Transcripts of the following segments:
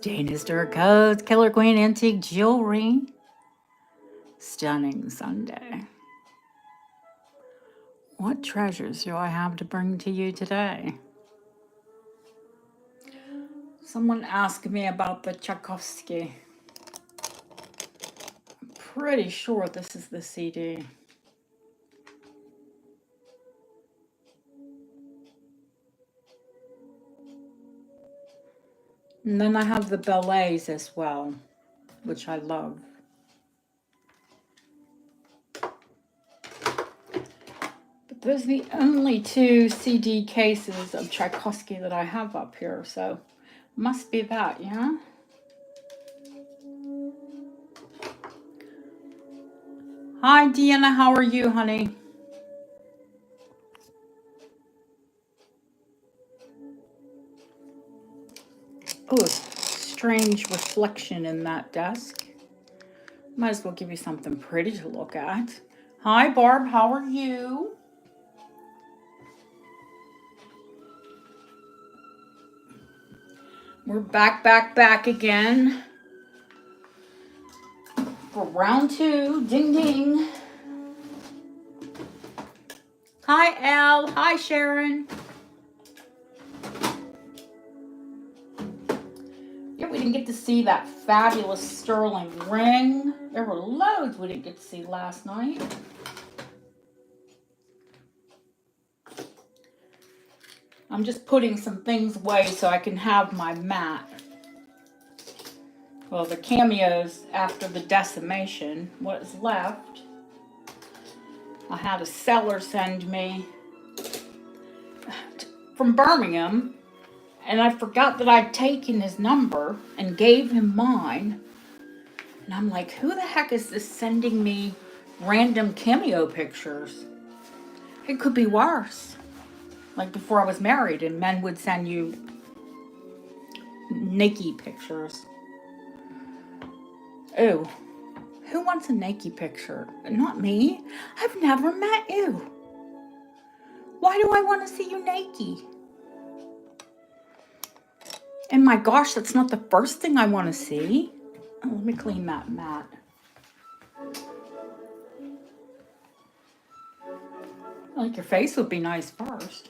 Dana's Door Codes, Killer Queen Antique Jewelry. Stunning Sunday. What treasures do I have to bring to you today? Someone asked me about the Tchaikovsky. I'm pretty sure this is the CD. And then I have the ballets as well, which I love. But those are the only two CD cases of Tchaikovsky that I have up here, so must be that, yeah? Hi, Deanna, how are you, honey? Oh, strange reflection in that desk. Might as well give you something pretty to look at. Hi, Barb, how are you? We're back again for round 2. Ding, ding. Hi, Elle. Hi, Sharon. Yeah, we didn't get to see that fabulous sterling ring. There were loads we didn't get to see last night. I'm just putting some things away so I can have my mat. Well, the cameos after the decimation, what is left. I had a seller send me from Birmingham, and I forgot that I'd taken his number and gave him mine. And I'm like, who the heck is this sending me random cameo pictures? It could be worse. Like before I was married and men would send you naked pictures. Ew. Who wants a naked picture? Not me. I've never met you. Why do I want to see you naked? And my gosh, that's not the first thing I want to see. Oh, let me clean that mat. Like your face would be nice first.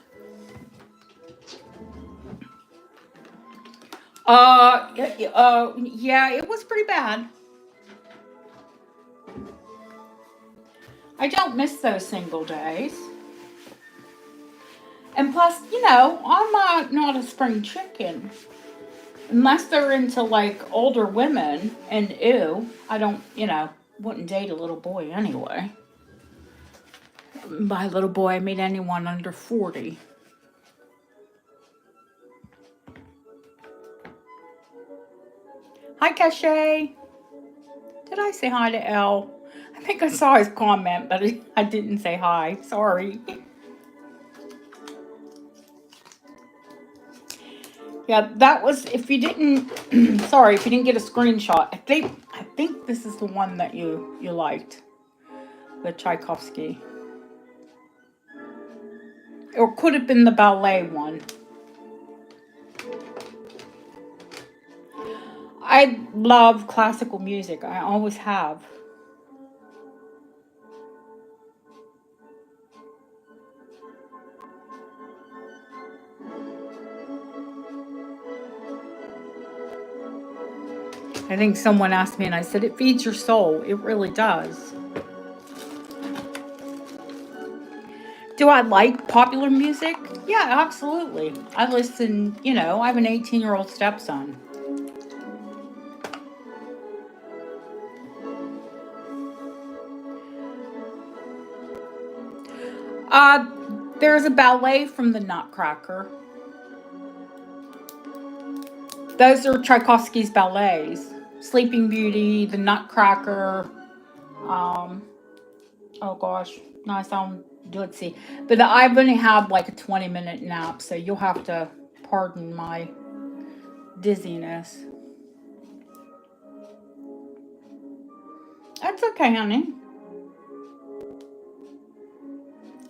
Yeah, it was pretty bad. I don't miss those single days. And plus, you know, I'm not a spring chicken. Unless they're into like older women, and ew, I don't, wouldn't date a little boy anyway. By little boy, I mean anyone under 40. Hi, Cachet. Did I say hi to Elle? I think I saw his comment, but I didn't say hi. Sorry. Yeah, that was, if you didn't, sorry, if you didn't get a screenshot, I think this is the one that you liked, the Tchaikovsky. Or could have been the ballet one. I love classical music. I always have. I think someone asked me and I said, it feeds your soul. It really does. Do I like popular music? Yeah, absolutely. I listen, I have an 18-year-old stepson. There's a ballet from the Nutcracker. Those are Tchaikovsky's ballets. Sleeping Beauty, the Nutcracker. Oh gosh, no, I sound ditzy. But I've only had like a 20-minute nap, so you'll have to pardon my dizziness. That's okay, honey.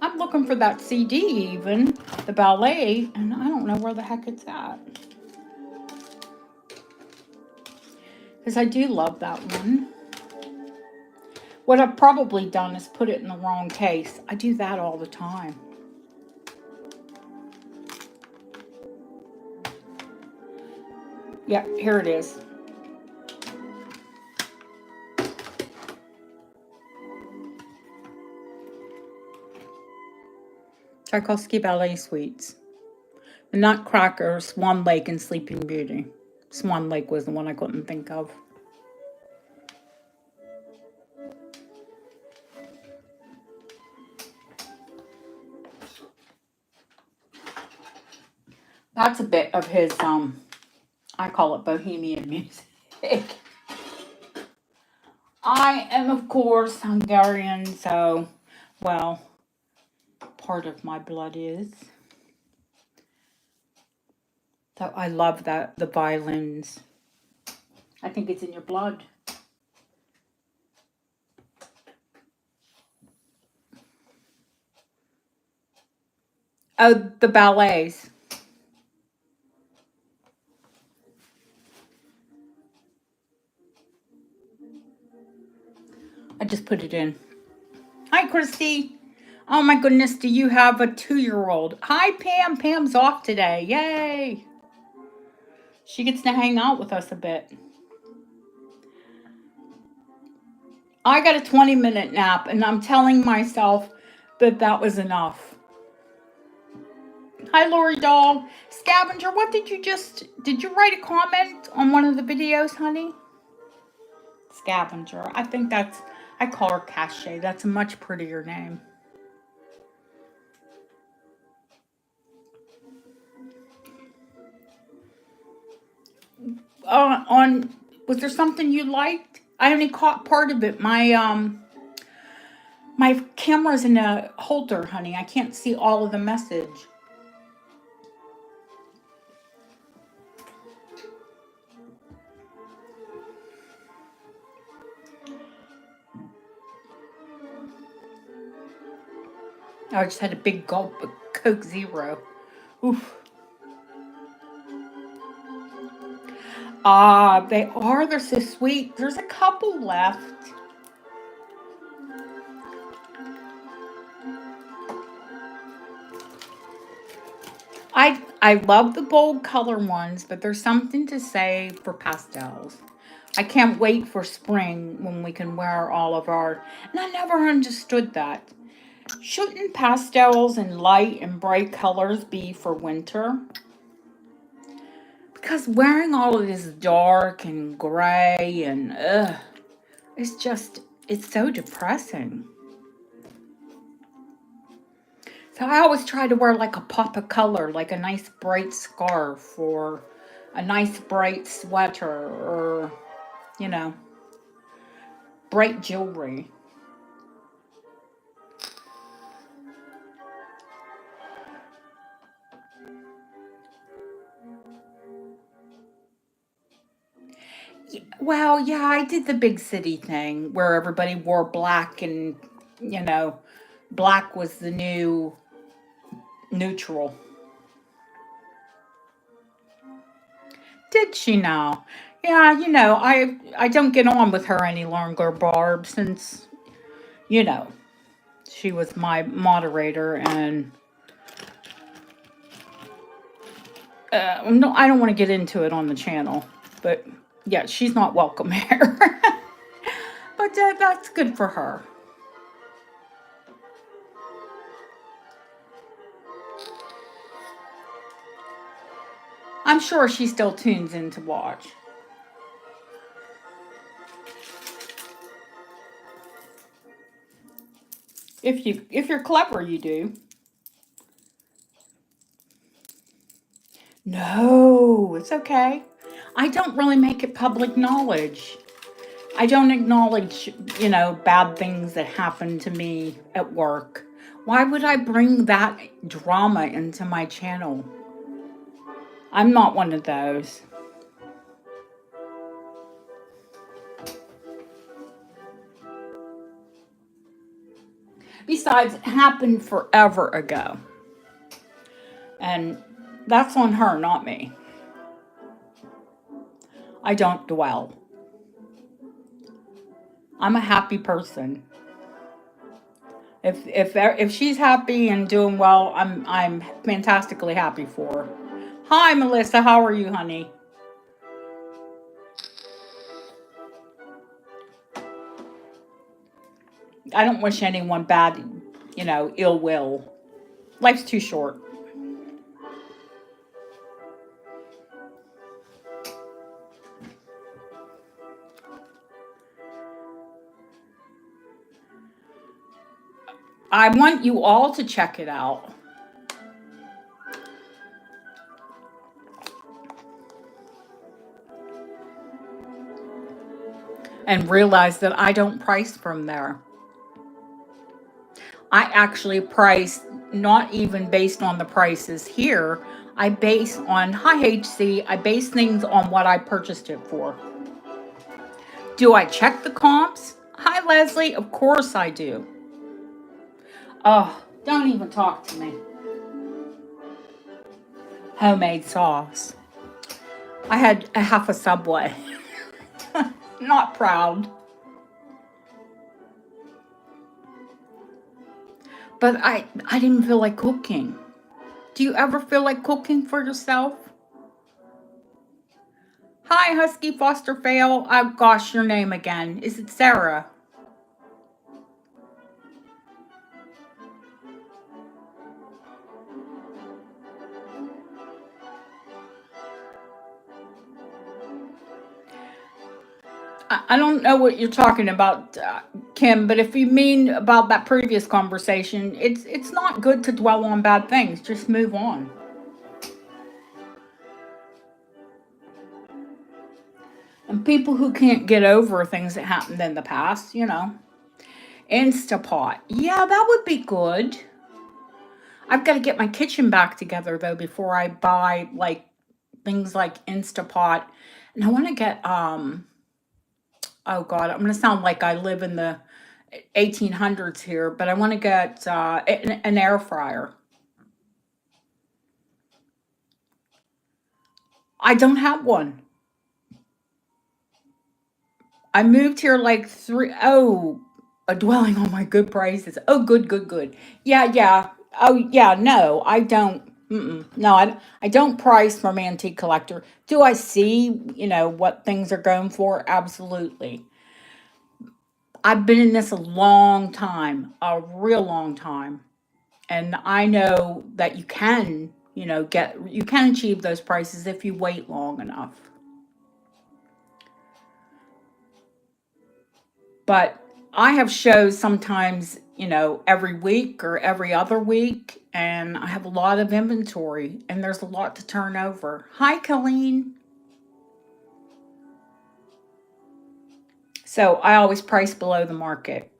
I'm looking for that CD even, the ballet, and I don't know where the heck it's at. because I do love that one. What I've probably done is put it in the wrong case. I do that all the time. Yeah, here it is. Tchaikovsky Ballet Suites. The Nutcracker, Swan Lake, and Sleeping Beauty. Swan Lake was the one I couldn't think of. That's a bit of his, I call it bohemian music. I am, of course, Hungarian, so, well, part of my blood is. So I love that, the violins. I think it's in your blood. Oh, the ballets. I just put it in. Hi, Christy. Oh my goodness, do you have a 2-year-old? Hi, Pam. Pam's off today. Yay. She gets to hang out with us a bit. I got a 20-minute nap, and I'm telling myself that that was enough. Hi, Lori Doll. Scavenger, what did you write a comment on one of the videos, honey? Scavenger. I think I call her Cache. That's a much prettier name. Was there something you liked? I only caught part of it. My camera's in a holder, honey. I can't see all of the message. I just had a big gulp of Coke Zero. Oof. Ah, they are. They're so sweet. There's a couple left. I love the bold color ones, but there's something to say for pastels. I can't wait for spring when we can wear all of our... And I never understood that. Shouldn't pastels and light and bright colors be for winter? Because wearing all of this dark and gray and it's so depressing. So I always try to wear like a pop of color, like a nice bright scarf or a nice bright sweater or, you know, bright jewelry. Well, yeah, I did the big city thing where everybody wore black and, you know, black was the new neutral. Did she now? Yeah, you know, I don't get on with her any longer, Barb, since, you know, she was my moderator and no, I don't want to get into it on the channel, but yeah, she's not welcome here. But that's good for her. I'm sure she still tunes in to watch. If you're clever, you do. No, it's okay. I don't really make it public knowledge. I don't acknowledge, you know, bad things that happen to me at work. Why would I bring that drama into my channel? I'm not one of those. Besides, it happened forever ago. And that's on her, not me. I don't dwell. I'm a happy person. If she's happy and doing well, I'm fantastically happy for her. Hi, Melissa. How are you, honey? I don't wish anyone bad, ill will. Life's too short. I want you all to check it out. And realize that I don't price from there. I actually price not even based on the prices here. I base on high HC. I base things on what I purchased it for. Do I check the comps? Hi, Leslie. Of course I do. Oh, don't even talk to me. Homemade sauce. I had a half a Subway. Not proud. But I didn't feel like cooking. Do you ever feel like cooking for yourself? Hi, Husky Foster Fail. Oh, gosh, your name again. Is it Sarah? I don't know what you're talking about, Kim, but if you mean about that previous conversation, it's not good to dwell on bad things. Just move on. And people who can't get over things that happened in the past, Instapot. Yeah, that would be good. I've got to get my kitchen back together though before I buy like things like Instapot. And I want to get oh God, I'm going to sound like I live in the 1800s here, but I want to get an air fryer. I don't have one. I moved here like a dwelling on my good prices. Oh, good, good, good. Yeah, yeah. Oh, yeah. No, I don't. No, I don't price from antique collector. Do I see, what things are going for? Absolutely. I've been in this a long time, a real long time. And I know that you can achieve those prices if you wait long enough. But I have shows sometimes, every week or every other week, and I have a lot of inventory and there's a lot to turn over. Hi, Colleen. So I always price below the market.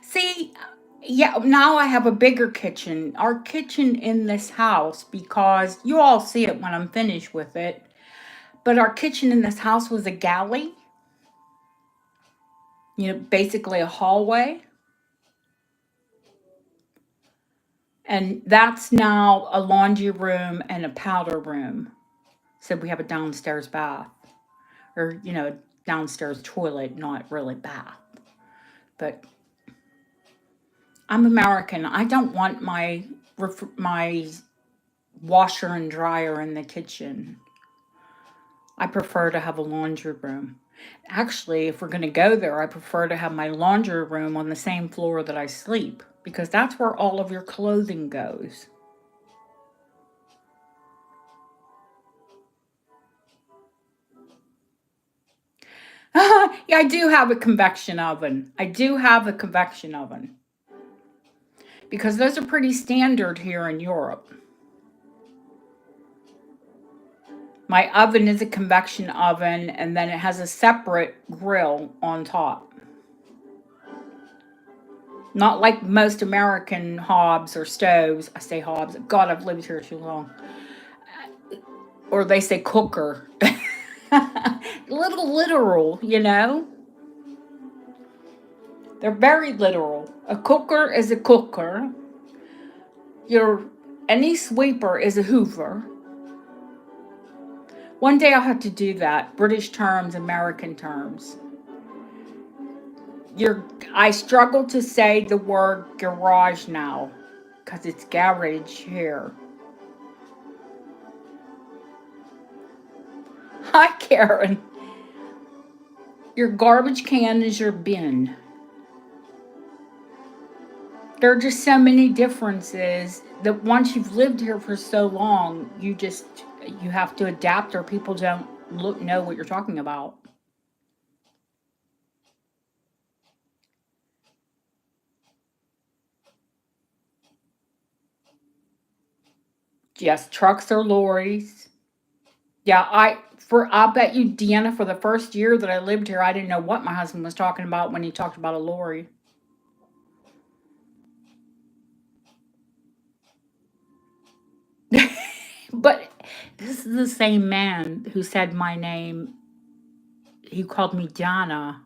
See, yeah, now I have a bigger kitchen. Our kitchen in this house, because you all see it when I'm finished with it, but our kitchen in this house was a galley, basically a hallway. And that's now a laundry room and a powder room. So we have a downstairs bath or, downstairs toilet, not really bath. But I'm American. I don't want my washer and dryer in the kitchen. I prefer to have a laundry room. Actually, if we're going to go there, I prefer to have my laundry room on the same floor that I sleep because that's where all of your clothing goes. Yeah, I do have a convection oven. I do have a convection oven because those are pretty standard here in Europe. My oven is a convection oven, and then it has a separate grill on top. Not like most American hobs or stoves. I say hobs. God, I've lived here too long. Or they say cooker. Little literal, They're very literal. A cooker is a cooker. Any sweeper is a hoover. One day I'll have to do that. British terms, American terms. I struggle to say the word garage now because it's garage here. Hi, Karen. Your garbage can is your bin. There are just so many differences that once you've lived here for so long, you have to adapt or people don't know what you're talking about. Yes, trucks or lorries. Yeah, I bet you, Deanna, for the first year that I lived here, I didn't know what my husband was talking about when he talked about a lorry. But this is the same man who said my name. He called me Donna,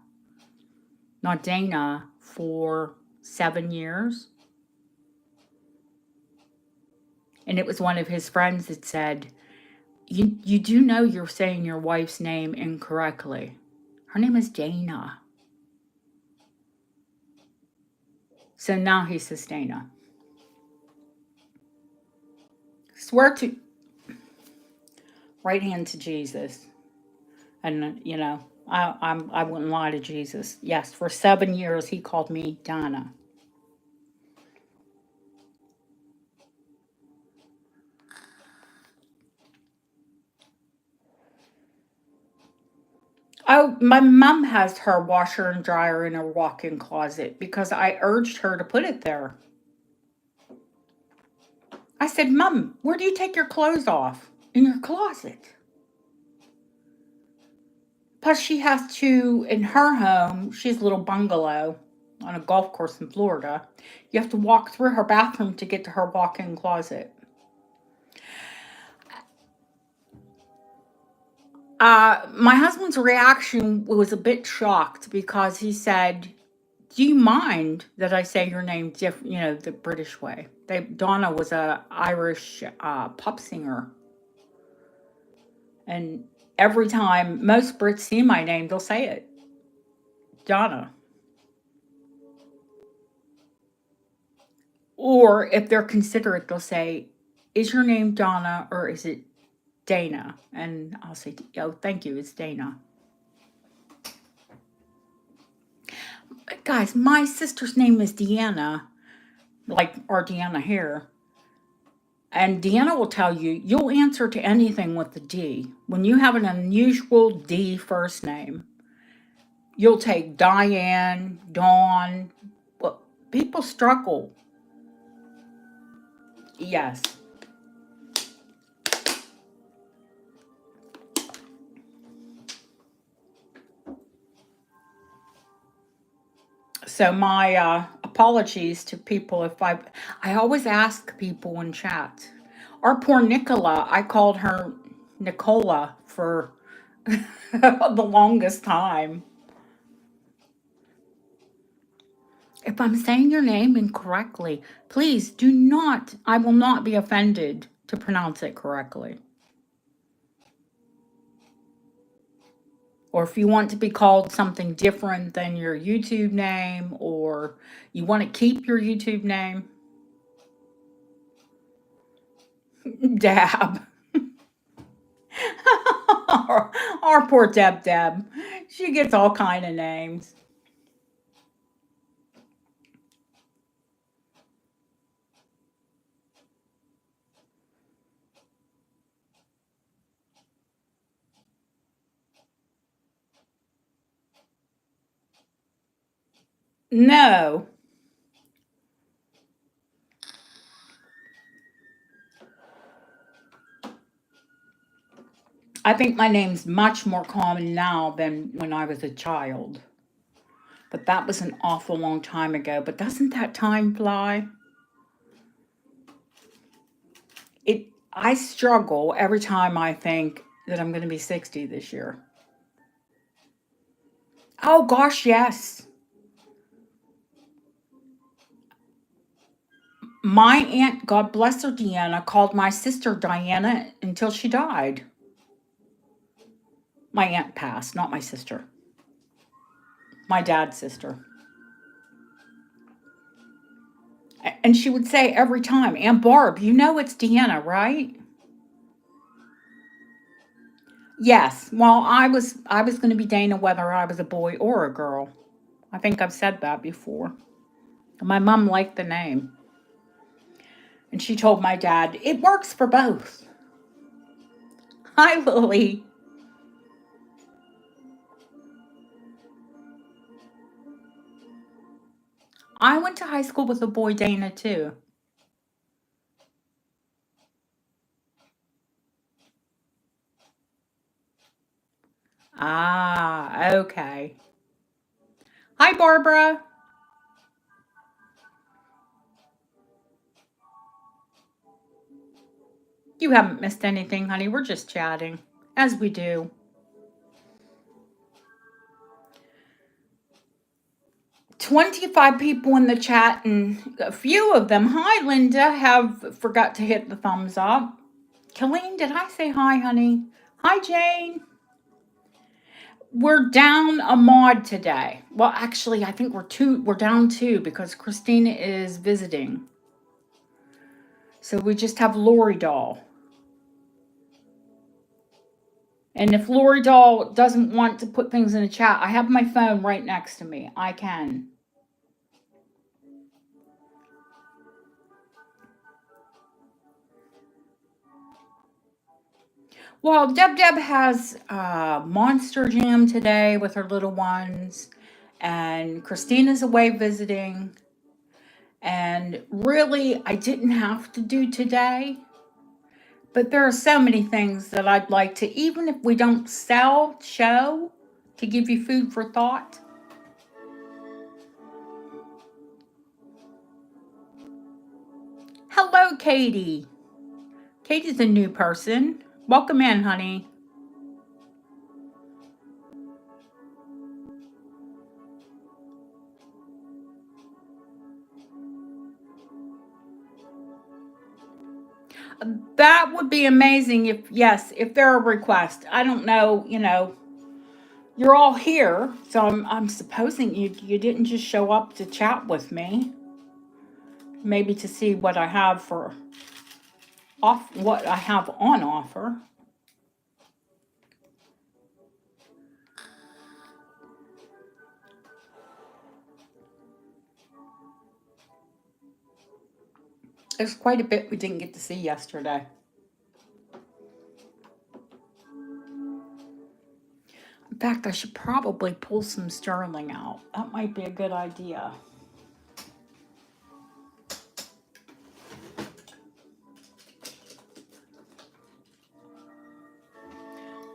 not Dana, for 7 years. And it was one of his friends that said, you do know you're saying your wife's name incorrectly. Her name is Dana. So now he says Dana. Swear to right hand to Jesus. And I wouldn't lie to Jesus. Yes, for 7 years he called me Donna. Oh, my mom has her washer and dryer in her walk-in closet because I urged her to put it there. I said, Mom, where do you take your clothes off? In your closet. Plus, she has to, in her home, she has a little bungalow on a golf course in Florida. You have to walk through her bathroom to get to her walk-in closet. My husband's reaction was a bit shocked because he said, do you mind that I say your name different, the British way? Donna was a Irish pop singer. And every time most Brits see my name, they'll say it. Donna. Or if they're considerate, they'll say, is your name Donna or is it Dana? And I'll say, oh, thank you, it's Dana. Guys, my sister's name is Deanna, like our Deanna here. And Deanna will tell you, you'll answer to anything with the D. When you have an unusual D first name, you'll take Diane, Dawn. Well, people struggle. Yes. So my apologies to people if I always ask people in chat. Our poor Nicola, I called her Nicola for the longest time. If I'm saying your name incorrectly, please do not, I will not be offended to pronounce it correctly. Or if you want to be called something different than your YouTube name, or you want to keep your YouTube name, Dab. Our poor Deb. She gets all kind of names. No. I think my name's much more common now than when I was a child. But that was an awful long time ago. But doesn't that time fly? I struggle every time I think that I'm going to be 60 this year. Oh gosh, yes. My aunt, God bless her, Deanna, called my sister Diana until she died. My aunt passed, not my sister. My dad's sister. And she would say every time, Aunt Barb, you know it's Deanna, right? Yes. Well, I was going to be Dana whether I was a boy or a girl. I think I've said that before. My mom liked the name. And she told my dad, it works for both. Hi, Lily. I went to high school with a boy, Dana, too. Ah, okay. Hi, Barbara. You haven't missed anything, honey. We're just chatting, as we do. 25 people in the chat, and a few of them, hi, Linda, have forgot to hit the thumbs up. Colleen, did I say hi, honey? Hi, Jane. We're down a mod today. Well, actually, I think we're down two because Christina is visiting. So we just have Lori Doll. And if Lori Doll doesn't want to put things in the chat, I have my phone right next to me. I can. Well, Deb has Monster Jam today with her little ones, and Christina's away visiting. And really, I didn't have to do today, but there are so many things that I'd like to, even if we don't show, to give you food for thought. Hello, Katie. Katie's a new person. Welcome in, honey. That would be amazing if there are requests. I don't know, you're all here, so I'm supposing you didn't just show up to chat with me. Maybe to see what I have what I have on offer. There's quite a bit we didn't get to see yesterday. In fact, I should probably pull some sterling out. That might be a good idea.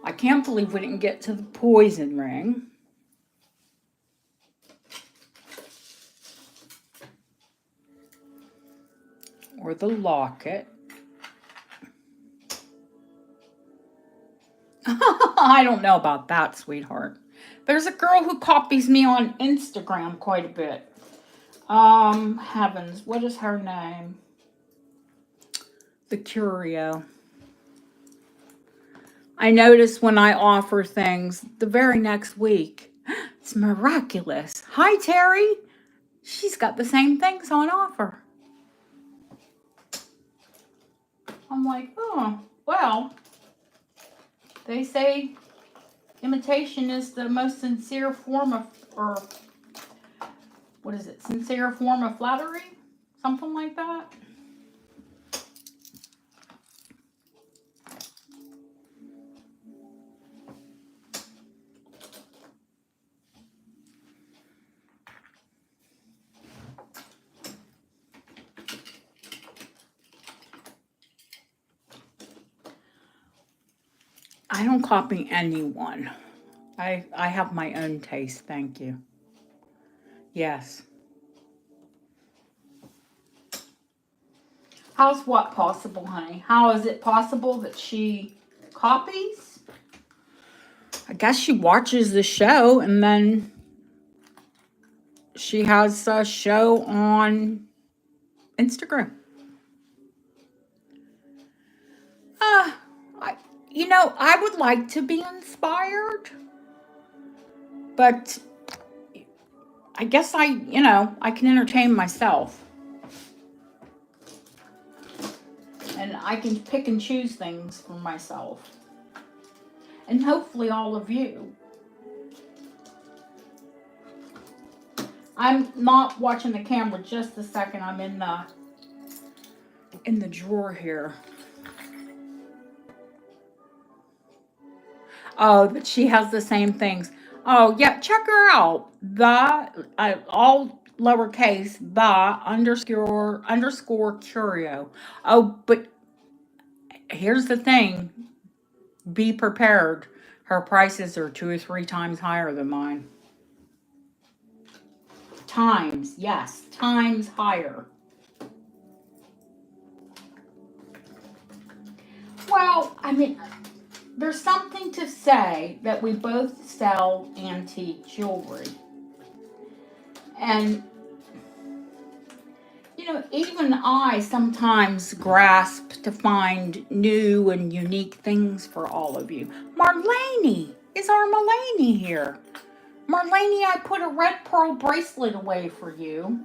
I can't believe we didn't get to the poison ring. Or the locket. I don't know about that, sweetheart. There's a girl who copies me on Instagram quite a bit. Heavens, what is her name? The Curio. I notice when I offer things the very next week, it's miraculous. Hi, Terry. She's got the same things on offer. I'm like, oh, well, they say imitation is the most sincere form of, or what is it, sincere form of flattery? Something like that. I don't copy anyone. I have my own taste, thank you. Yes. How's what possible, honey? How is it possible that she copies? I guess she watches the show and then she has a show on Instagram. You know, I would like to be inspired, but I guess I can entertain myself. And I can pick and choose things for myself. And hopefully all of you. I'm not watching the camera just a second. I'm in the drawer here. Oh, but she has the same things. Oh, yeah, check her out. All lowercase, underscore curio. Oh, but here's the thing. Be prepared. Her prices are 2 or 3 times higher than mine. Times, yes, times higher. Well, I mean, there's something to say that we both sell antique jewelry. And, even I sometimes grasp to find new and unique things for all of you. Marlene! Is our Marlene here? Marlene, I put a red pearl bracelet away for you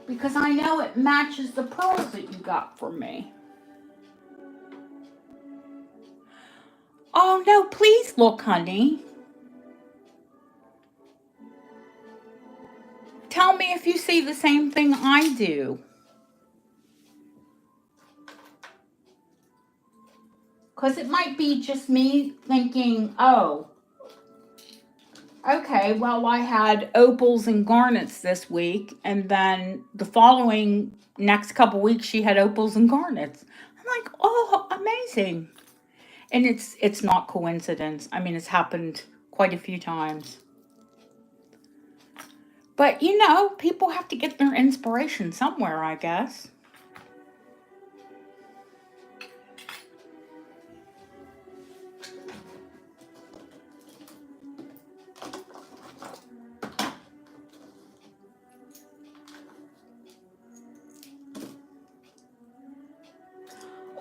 because I know it matches the pearls that you got for me. Oh, no, please look, honey. Tell me if you see the same thing I do. Because it might be just me thinking, oh, okay, well, I had opals and garnets this week, and then the following next couple weeks she had opals and garnets. I'm like, oh, amazing. And it's not coincidence. I mean, it's happened quite a few times. But people have to get their inspiration somewhere, I guess.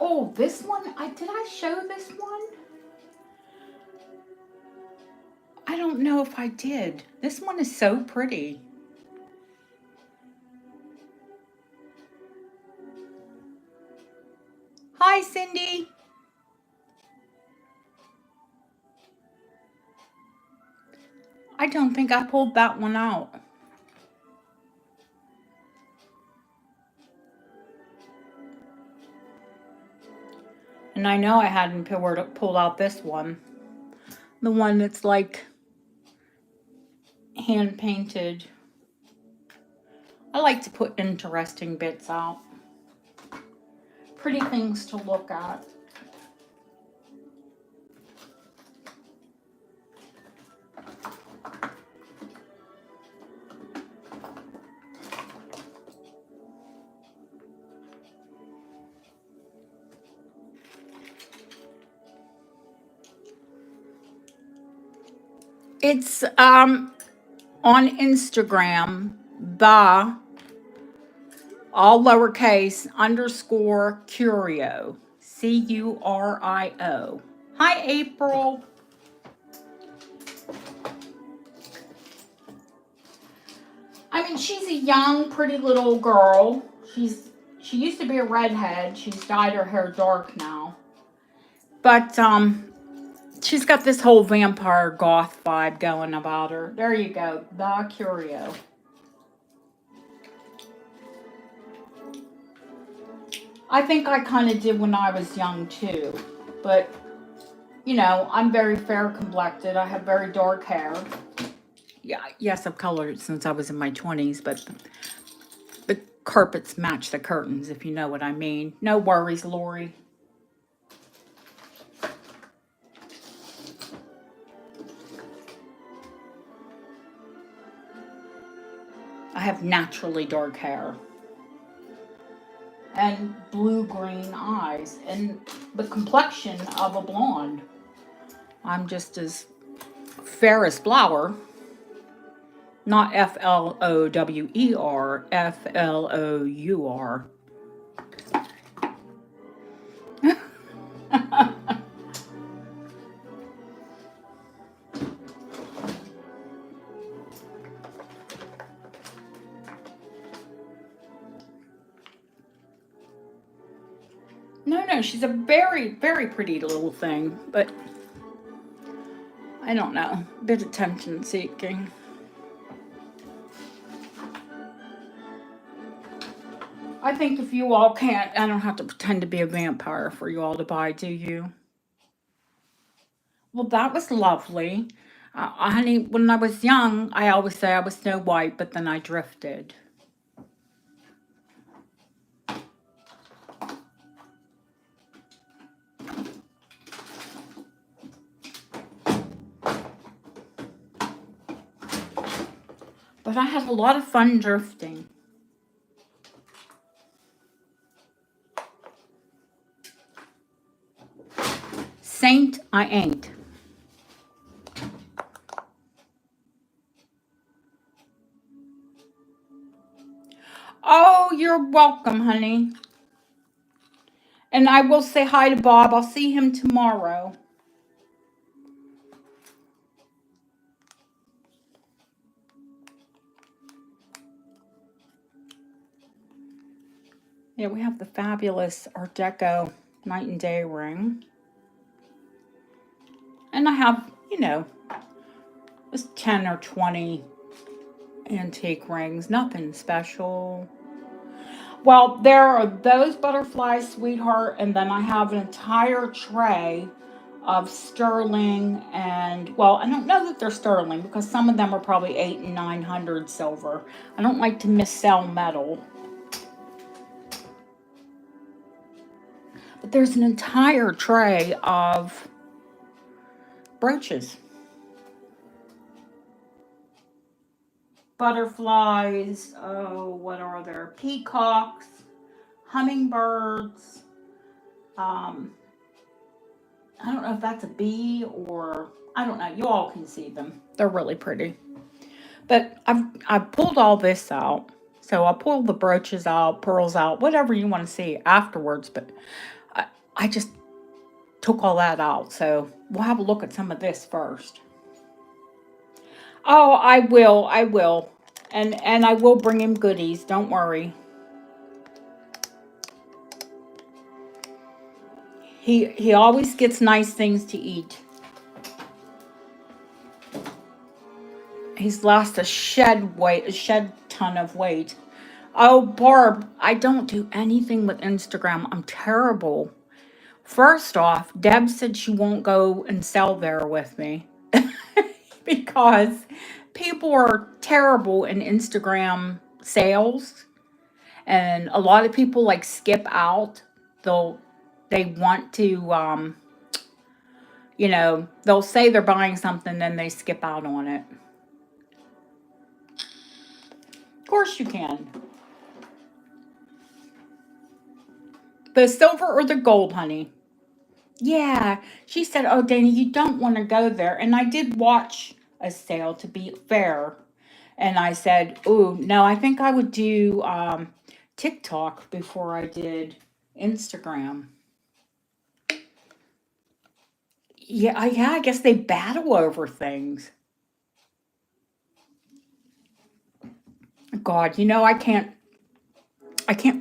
Oh, this one, did I show this one? I don't know if I did. This one is so pretty. Hi, Cindy. I don't think I pulled that one out. And I know I hadn't pulled out this one. The one that's like hand painted. I like to put interesting bits out. Pretty things to look at. It's on Instagram, all lowercase underscore curio, Curio. Hi, April. I mean, she's a young, pretty little girl. She used to be a redhead. She's dyed her hair dark now. But she's got this whole vampire goth vibe going about her. There you go, the Curio. I think I kind of did when I was young too, but I'm very fair complected. I have very dark hair. Yeah, yes, I've colored since I was in my 20s, but the carpets match the curtains, if you know what I mean. No worries, Lori. I have naturally dark hair and blue-green eyes and the complexion of a blonde. I'm just as fair as flour. Not Flower, Flour. know, she's a very, very pretty little thing, but I don't know, a bit attention seeking. I think if you all can't, I don't have to pretend to be a vampire for you all to buy, do you? Well, that was lovely. Honey, when I was young, I always say I was Snow White, but then I drifted. But I had a lot of fun drifting. Saint, I ain't. Oh, you're welcome, honey. And I will say hi to Bob. I'll see him tomorrow. Yeah, we have the fabulous Art Deco night and day ring. And I have, you know, just 10 or 20 antique rings. Nothing special. Well, there are those butterflies, sweetheart, and then I have an entire tray of sterling and, well, I don't know that they're sterling because some of them are probably 800 and 900 silver. I don't like to missell metal. But there's an entire tray of brooches. Butterflies, oh, what are there? Peacocks, hummingbirds. I don't know if that's a bee or, I don't know. You all can see them. They're really pretty. But I've pulled all this out. So I'll pull the brooches out, pearls out, whatever you want to see afterwards. But I just took all that out. So we'll have a look at some of this first. Oh, I will. I will. And I will bring him goodies. Don't worry. He always gets nice things to eat. He's lost a shed ton of weight. Oh, Barb, I don't do anything with Instagram. I'm terrible. First off, Deb said she won't go and sell there with me because people are terrible in Instagram sales, and a lot of people like skip out. They want to you know, they'll say they're buying something, then they skip out on it. Of course you can. The silver or the gold, honey? Yeah. She said, oh, Dana, you don't want to go there. And I did watch a sale, to be fair. And I said, oh, no, I think I would do TikTok before I did Instagram. Yeah, I guess they battle over things. God, you know, I can't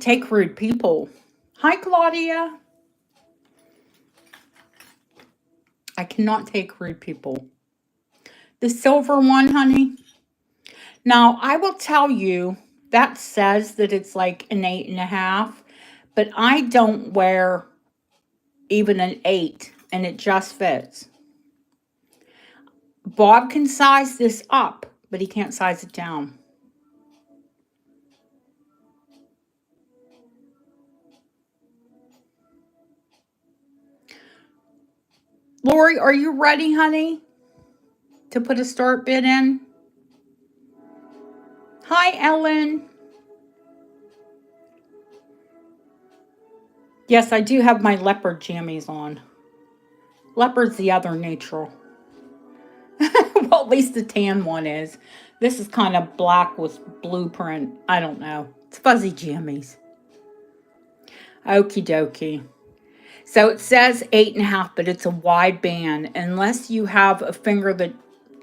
take rude people. Hi, Claudia. I cannot take rude people. The silver one, honey. Now, I will tell you, that says that it's like an 8.5, but I don't wear even an 8, and it just fits. Bob can size this up, but he can't size it down. Lori, are you ready, honey, to put a start bid in? Hi, Ellen. Yes, I do have my leopard jammies on. Leopard's the other neutral. Well, at least the tan one is. This is kind of black with blueprint. I don't know. It's fuzzy jammies. Okie dokie. So it says 8.5, but it's a wide band. Unless you have a finger that,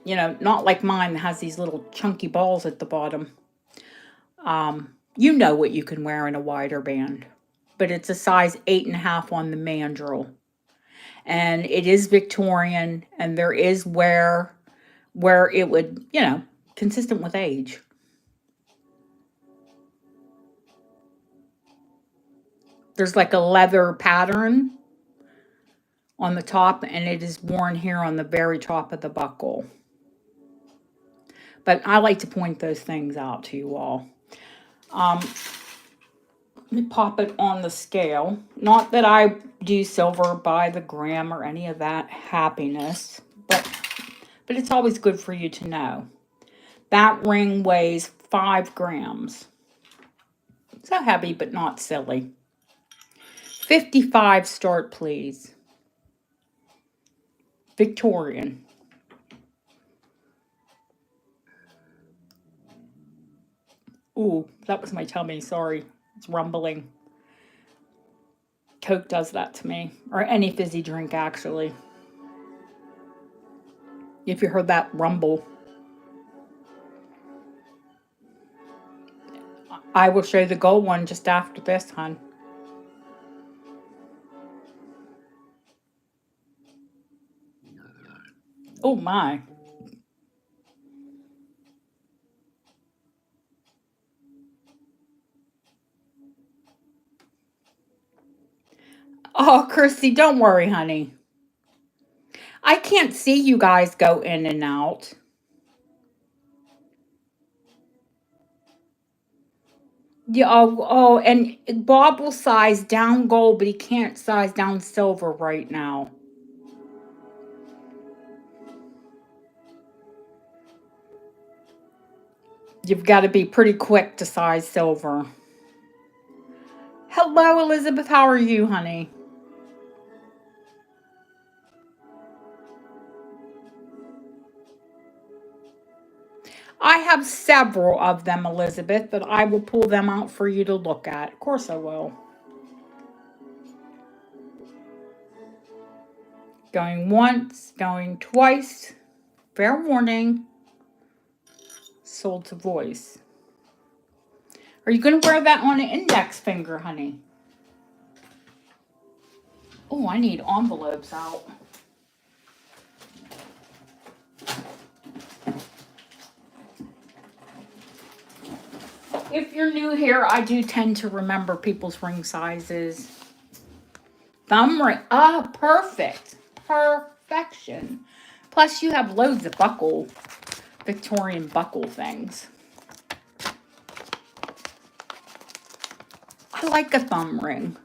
you know, not like mine that has these little chunky balls at the bottom. You know what you can wear in a wider band. but it's a size 8.5 on the mandrel. And it is Victorian, and there is where it would, consistent with age. There's like a leather pattern on the top, and it is worn here on the very top of the buckle. But I like to point those things out to you all. Let me pop it on the scale. Not that I do silver by the gram or any of that happiness, but it's always good for you to know. That ring weighs 5 grams. So heavy, but not silly. 55 start, please. Victorian. Ooh, that was my tummy. Sorry. It's rumbling. Coke does that to me. Or any fizzy drink, actually. If you heard that rumble. I will show you the gold one just after this, hon. Oh, my. Oh, Christy, don't worry, honey. I can't see you guys go in and out. Yeah, and Bob will size down gold, but he can't size down silver right now. You've got to be pretty quick to size silver. Hello, Elizabeth. How are you, honey? I have several of them, Elizabeth, but I will pull them out for you to look at. Of course I will. Going once, going twice. Fair warning. Sold to voice. Are you going to wear that on an index finger, honey? Oh, I need envelopes out. If you're new here, I do tend to remember people's ring sizes. Thumb ring. Ah, perfect. Perfection. Plus, you have loads of Victorian buckle things. I like a thumb ring.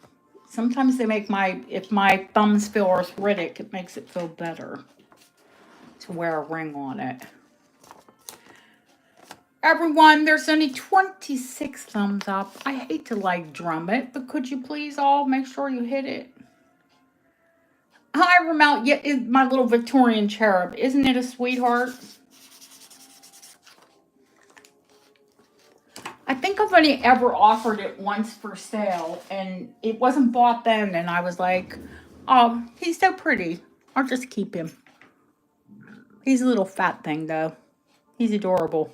Sometimes they make if my thumbs feel arthritic, it makes it feel better to wear a ring on it. Everyone, there's only 26 thumbs up. I hate to drum it, but could you please all make sure you hit it? Hi, Ramel. Yeah, my little Victorian cherub. Isn't it a sweetheart? I think I've only ever offered it once for sale, and it wasn't bought then, and I was like, oh, he's so pretty. I'll just keep him. He's a little fat thing, though. He's adorable.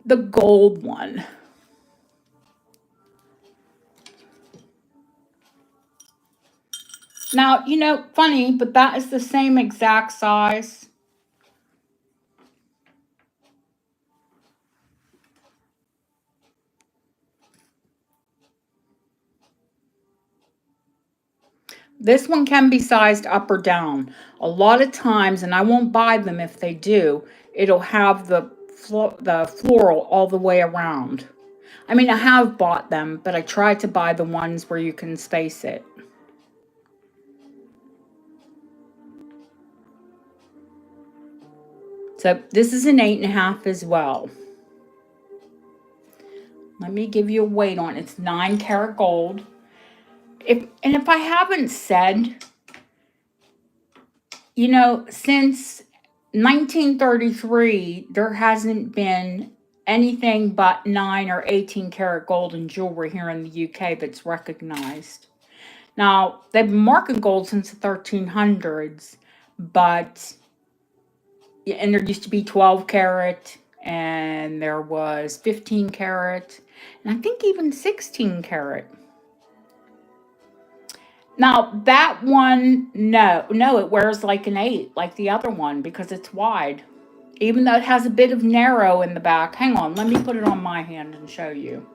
The gold one. Now, funny, but that is the same exact size. This one can be sized up or down. A lot of times, and I won't buy them if they do, it'll have the floral all the way around. I mean, I have bought them, but I try to buy the ones where you can space it. So this is an 8.5 as well. Let me give you a weight on it. It's 9 karat gold. If I haven't said, since 1933, there hasn't been anything but 9 or 18 karat gold in jewelry here in the UK that's recognized. Now, they've been marking gold since the 1300s, and there used to be 12 karat, and there was 15 karat, and I think even 16 karat. Now that one, no, it wears like an 8, like the other one, because it's wide. Even though it has a bit of narrow in the back. Hang on, let me put it on my hand and show you.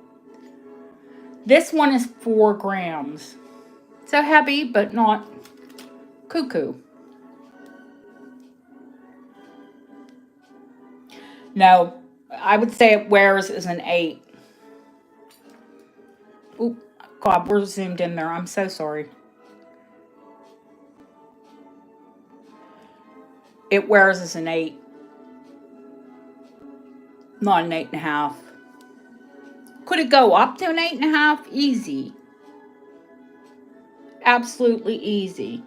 This one is 4 grams. So heavy, but not cuckoo. No, I would say it wears as an 8. Oop, God, we're zoomed in there. I'm so sorry. It wears as an 8. Not an 8.5. Could it go up to an 8.5? Easy. Absolutely easy.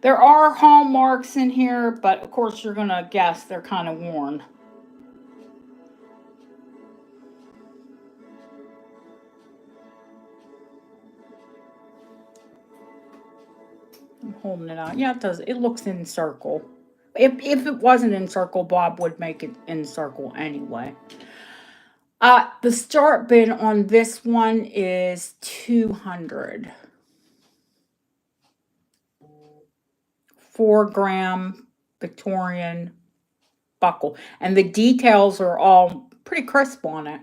There are hallmarks in here, but of course you're going to guess they're kind of worn. I'm holding it out. Yeah, it does. It looks in circle. If it wasn't in circle, Bob would make it in circle anyway. The start bid on this one is $200. 4 gram Victorian buckle. And the details are all pretty crisp on it.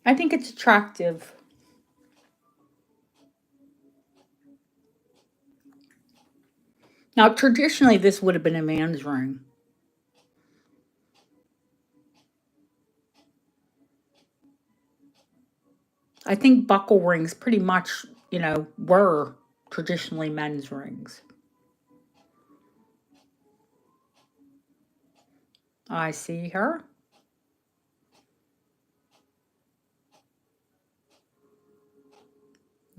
I think it's attractive. Now, traditionally, this would have been a man's ring. I think buckle rings pretty much, were traditionally men's rings. I see her.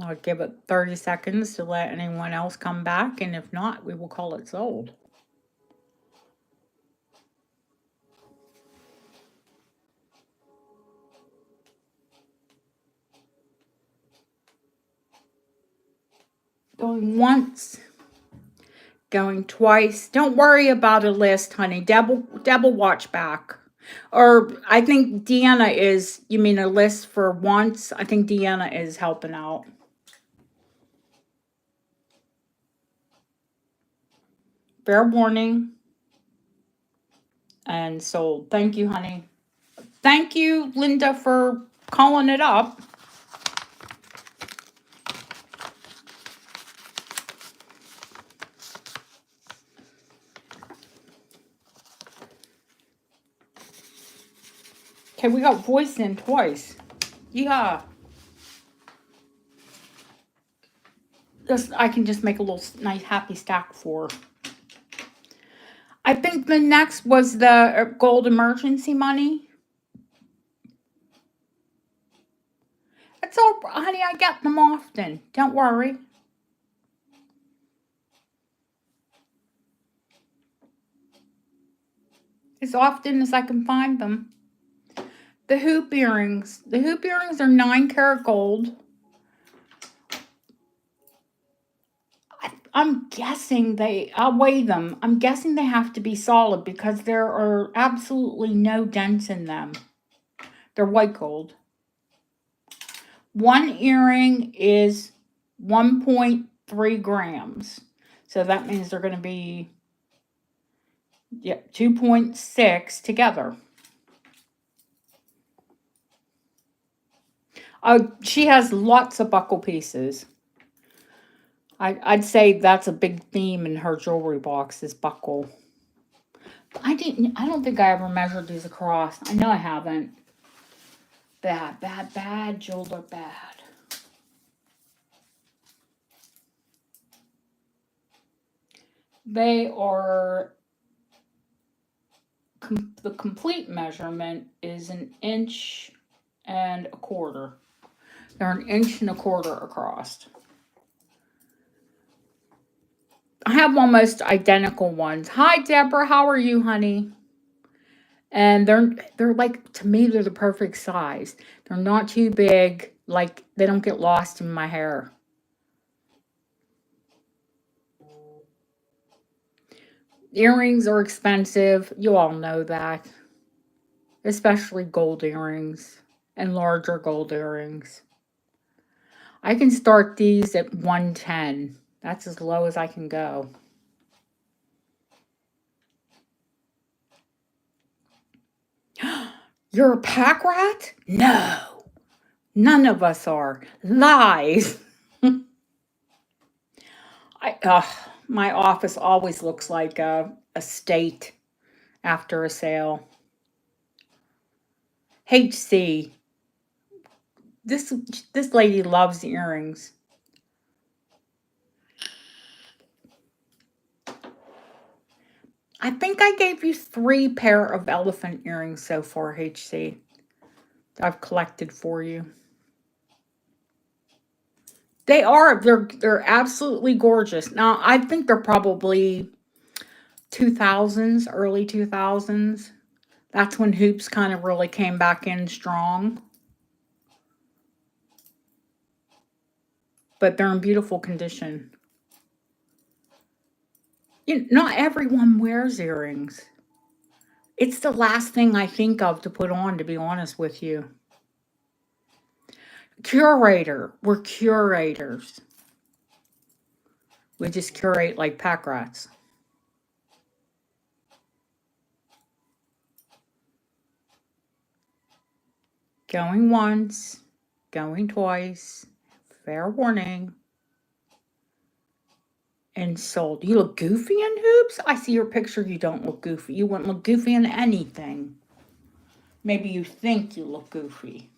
I'll give it 30 seconds to let anyone else come back, and if not, we will call it sold. Going once, going twice. Don't worry about a list, honey. Double watch back. Or I think Deanna is, you mean a list for once? I think Deanna is helping out. Fair warning. And sold. Thank you, honey. Thank you, Linda, for calling it up. Okay, we got voice in twice. Yeah. I can just make a little nice happy stack for. I think the next was the gold emergency money. It's all, honey, I get them often. Don't worry. As often as I can find them. The hoop earrings. The hoop earrings are 9 karat gold. I'm guessing I'll weigh them. I'm guessing they have to be solid because there are absolutely no dents in them. They're white gold. One earring is 1.3 grams. So that means they're going to be 2.6 together. She has lots of buckle pieces. I'd say that's a big theme in her jewelry box is buckle. I don't think I ever measured these across. I know I haven't. Bad, jeweler, bad. They are the complete measurement is 1.25 inches. They're 1.25 inches across. I have almost identical ones. Hi, Deborah. How are you, honey? And they're like, to me, they're the perfect size. They're not too big. Like, they don't get lost in my hair. Earrings are expensive. You all know that. Especially gold earrings and larger gold earrings. I can start these at 110. That's as low as I can go. You're a pack rat? No. None of us are. Lies. My office always looks like a state after a sale. HC. This lady loves earrings. I think I gave you 3 pair of elephant earrings so far, HC. I've collected for you. They're absolutely gorgeous. Now, I think they're probably 2000s, early 2000s. That's when hoops kind of really came back in strong. But they're in beautiful condition. Not everyone wears earrings. It's the last thing I think of to put on, to be honest with you. Curator. We're curators. We just curate like pack rats. Going once, going twice. Fair warning. And sold. You look goofy in hoops? I see your picture. You don't look goofy. You wouldn't look goofy in anything. Maybe you think you look goofy.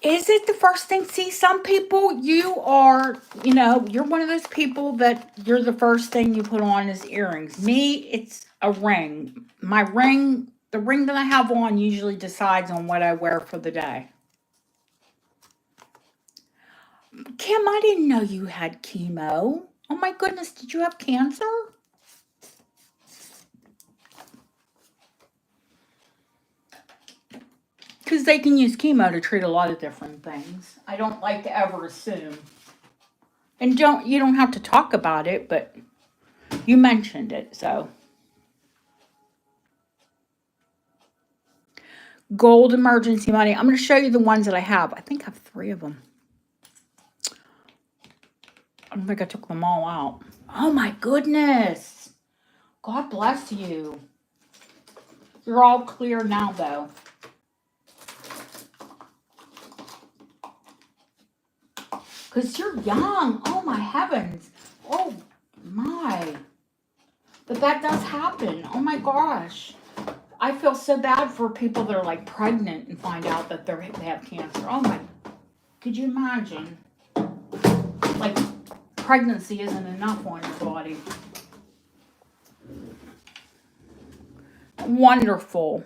Is it the first thing? See, some people, you're one of those people that you're the first thing you put on is earrings. Me, it's a ring. My ring, the ring that I have on usually decides on what I wear for the day. Kim, I didn't know you had chemo. Oh my goodness, did you have cancer? Because they can use chemo to treat a lot of different things. I don't like to ever assume. And you don't have to talk about it, but you mentioned it, so. Gold emergency money. I'm going to show you the ones that I have. I think I have 3 of them. I don't think I took them all out. Oh my goodness. God bless you. You're all clear now, though. Because you're young. Oh my heavens. Oh my. But that does happen. Oh my gosh. I feel so bad for people that are like pregnant and find out that they have cancer. Oh my. Could you imagine? Like, pregnancy isn't enough on your body. Wonderful.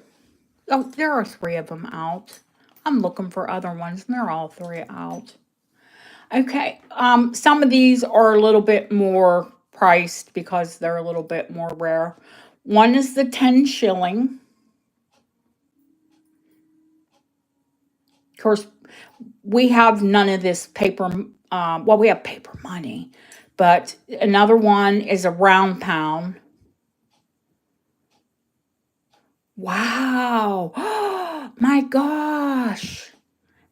Oh, there are 3 of them out. I'm looking for other ones, and they're all 3 out. Okay, some of these are a little bit more priced because they're a little bit more rare. One is the 10 shilling. Of course, we have none of this paper, well, we have paper money, but another one is a round pound. Wow. My gosh.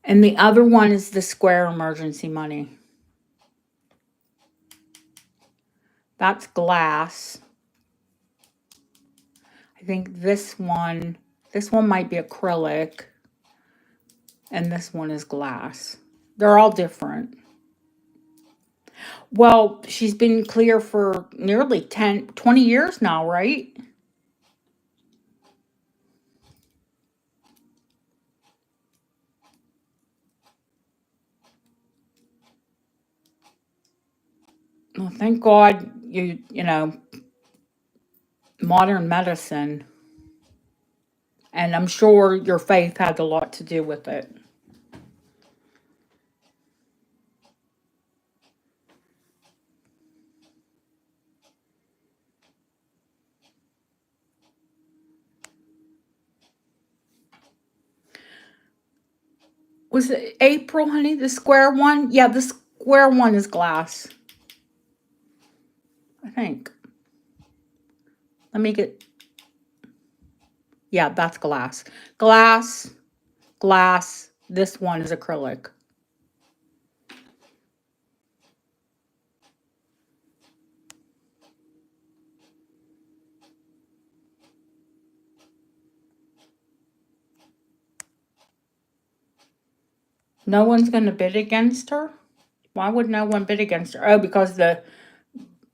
And the other one is the square emergency money. That's glass. I think this one might be acrylic. And this one is glass. They're all different. Well, she's been clear for nearly 20 years now, right? Thank God you know, modern medicine. And I'm sure your faith had a lot to do with it. Was it April, honey? The square one? Yeah, the square one is glass, I think. Let me get. Yeah, that's glass. Glass, glass. This one is acrylic. No one's going to bid against her? Why would no one bid against her? Oh, because the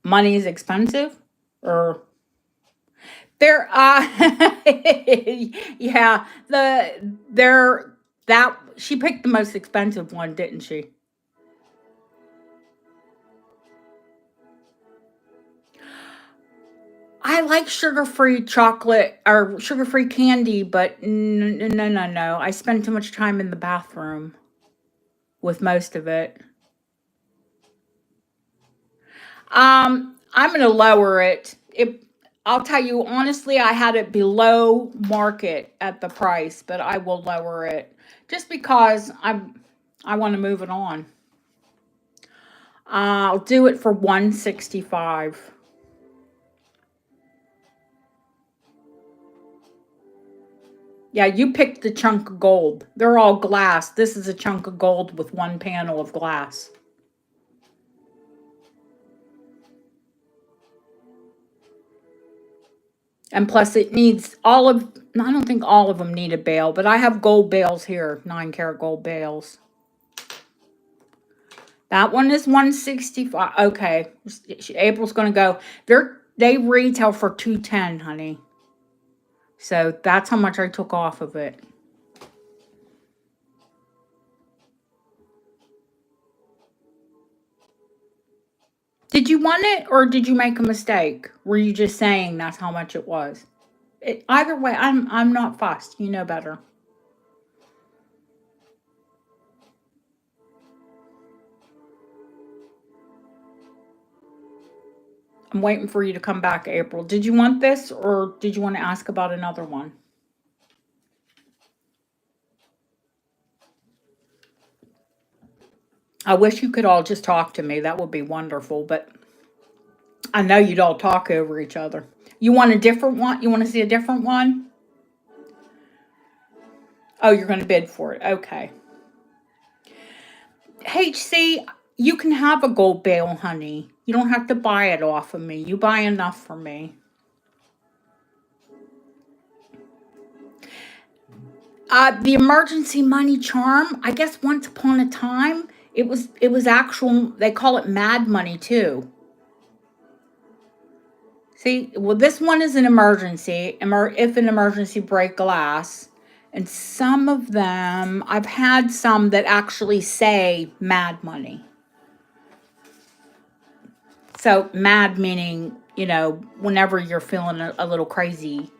money is expensive? Or they're yeah, they're that she picked the most expensive one, didn't she? I like sugar-free chocolate or sugar-free candy, but no. I spend too much time in the bathroom with most of it. I'm gonna lower it. I'll tell you honestly, I had it below market at the price, but I will lower it just because I want to move it on. I'll do it for 165. Yeah, you picked the chunk of gold. They're all glass. This is a chunk of gold with one panel of glass. And plus it needs I don't think all of them need a bail, but I have gold bales here, 9 karat gold bales. That one is 165. Okay. April's going to go. They retail for 210, honey. So that's how much I took off of it. Did you want it or did you make a mistake? Were you just saying that's how much it was? Either way, I'm not fussed. You know better. I'm waiting for you to come back, April. Did you want this or did you want to ask about another one? I wish you could all just talk to me. That would be wonderful, but I know you'd all talk over each other. You want a different one? You want to see a different one? Oh, you're going to bid for it. Okay. HC, you can have a gold bale, honey. You don't have to buy it off of me. You buy enough for me. The emergency money charm, I guess once upon a time, it was actual, they call it mad money too. See, well, this one is an emergency, if an emergency break glass. And some of them, I've had some that actually say mad money. So mad meaning, whenever you're feeling a little crazy.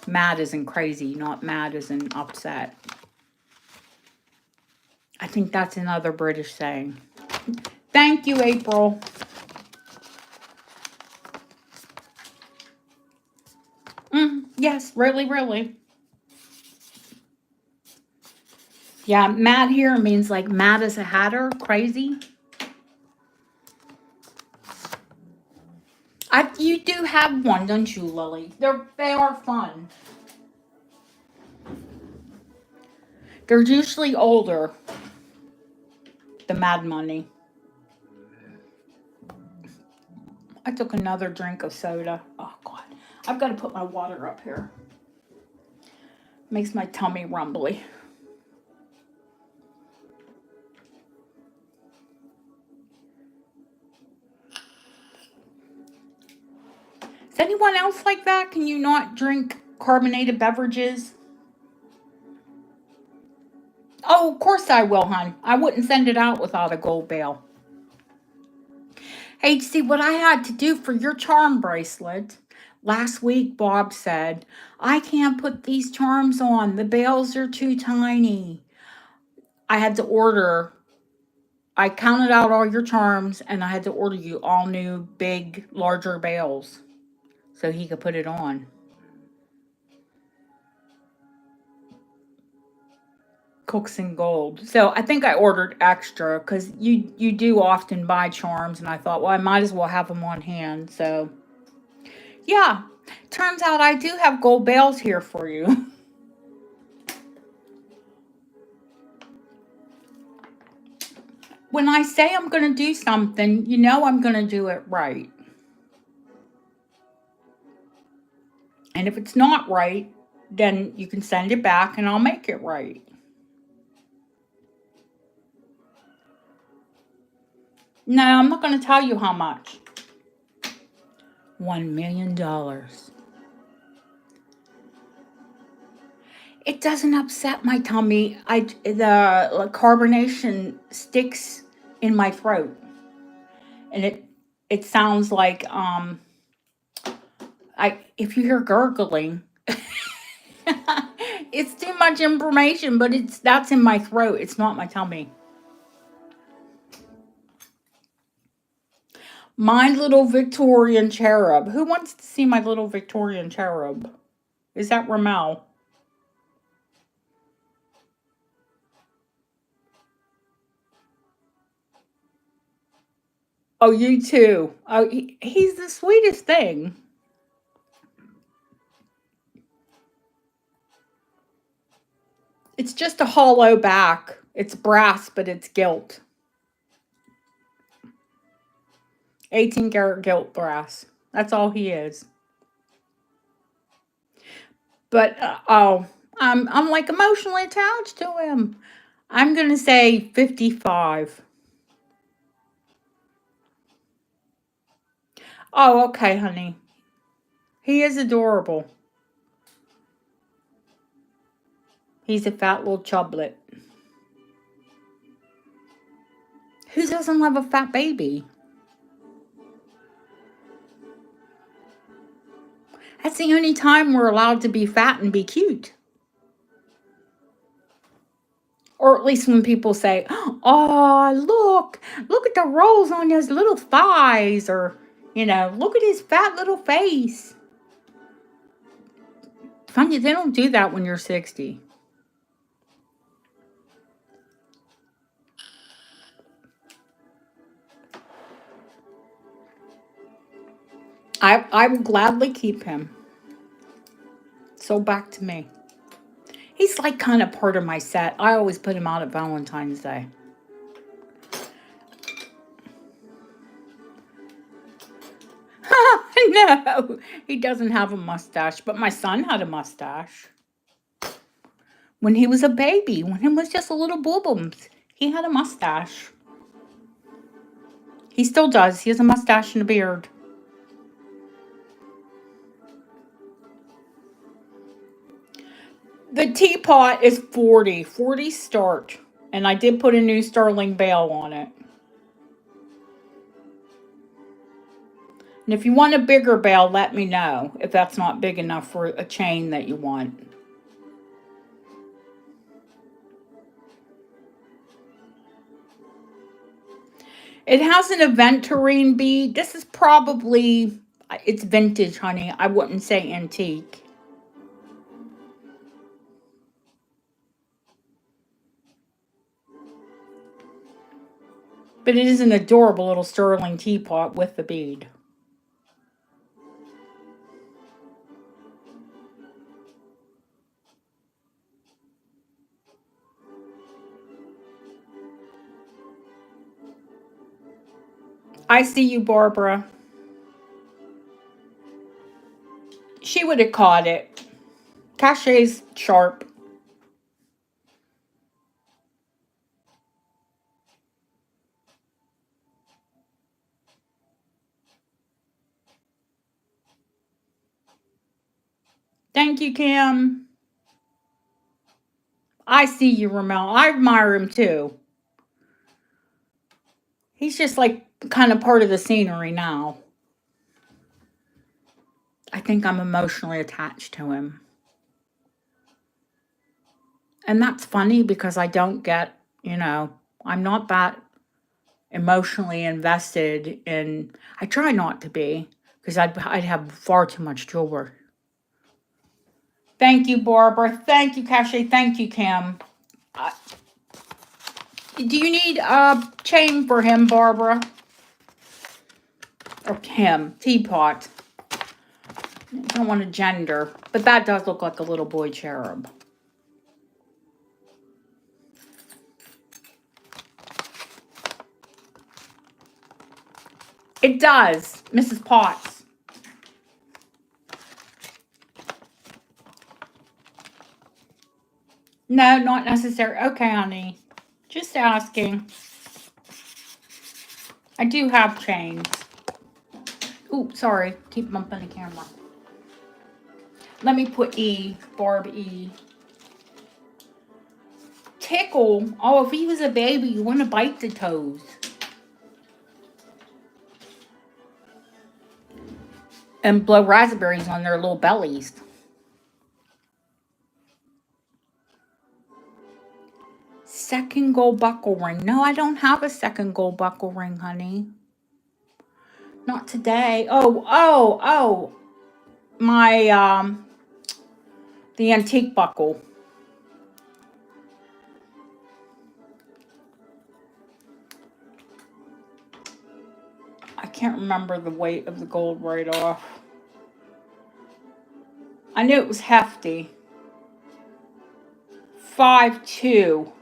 Mad isn't crazy, not mad isn't upset. I think that's another British saying. Thank you, April. Yes, really, really. Yeah, mad here means like mad as a hatter, crazy. You do have one, don't you, Lily? They are fun. They're usually older. The Mad Money. I took another drink of soda. Oh God, I've got to put my water up here. Makes my tummy rumbly. Is anyone else like that? Can you not drink carbonated beverages? Oh, of course I will, hon. I wouldn't send it out without a gold bale. HC, what I had to do for your charm bracelet, last week Bob said, I can't put these charms on. The bales are too tiny. I had to order, I counted out all your charms and I had to order you all new, big, larger bales so he could put it on. Cooks in gold. So I think I ordered extra because you do often buy charms, and I thought, well, I might as well have them on hand. So yeah, turns out I do have gold bales here for you. When I say I'm going to do something, you know I'm going to do it right. And if it's not right, then you can send it back and I'll make it right. No, I'm not going to tell you how much. $1 million. It doesn't upset my tummy. The carbonation sticks in my throat, and it sounds like if you hear gurgling, it's too much information. But that's in my throat. It's not my tummy. My little Victorian cherub. Who wants to see my little Victorian cherub? Is that Ramel? Oh, you too. Oh, he's the sweetest thing. It's just a hollow back. It's brass, but it's gilt. 18 karat gilt brass. That's all he is. But I'm like emotionally attached to him. I'm gonna say 55. Oh, okay, honey. He is adorable. He's a fat little chublet. Who doesn't love a fat baby? That's the only time we're allowed to be fat and be cute. Or at least when people say, oh, look at the rolls on his little thighs, or, look at his fat little face. Funny, they don't do that when you're 60. I will gladly keep him. So back to me. He's like kind of part of my set. I always put him out at Valentine's Day. No, he doesn't have a mustache, but my son had a mustache. When he was a baby, when he was just a little boobums, he had a mustache. He still does. He has a mustache and a beard. The teapot is 40. 40 start. And I did put a new sterling bale on it. And if you want a bigger bale, let me know if that's not big enough for a chain that you want. It has an aventurine bead. This is probably, it's vintage, honey. I wouldn't say antique. But it is an adorable little sterling teapot with the bead. I see you, Barbara. She would have caught it. Cachet's sharp. Thank you, Kim. I see you, Ramel. I admire him too. He's just like kind of part of the scenery now. I think I'm emotionally attached to him. And that's funny because I don't get, I'm not that emotionally invested in, I try not to be because I'd have far too much jewelry. Thank you, Barbara. Thank you, Cache. Thank you, Kim. Uh, do you need a chain for him, Barbara? Or Kim? Teapot. I don't want to gender, but that does look like a little boy cherub. It does, Mrs. Potts. No, not necessary. Okay, honey. Just asking. I do have chains. Ooh, sorry. Keep bumping the camera. Let me put E. Barb E. Tickle. Oh, if he was a baby, you want to bite the toes. And blow raspberries on their little bellies. Second gold buckle ring. No, I don't have a second gold buckle ring, honey. Not today. Oh. My, the antique buckle. I can't remember the weight of the gold right off. I knew it was hefty. 5'2".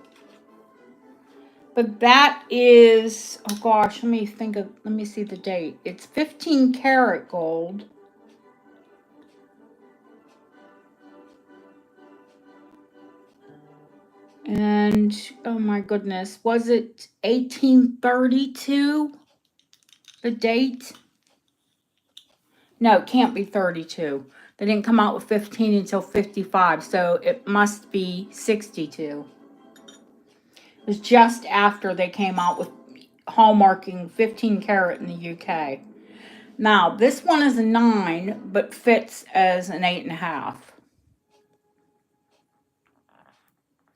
But that is, oh gosh, let me see the date. It's 15 karat gold. And, oh my goodness, was it 1832? The date? No, it can't be 32. They didn't come out with 15 until 55, so it must be 62. It was just after they came out with hallmarking 15 karat in the UK. Now, this one is a 9, but fits as an 8.5.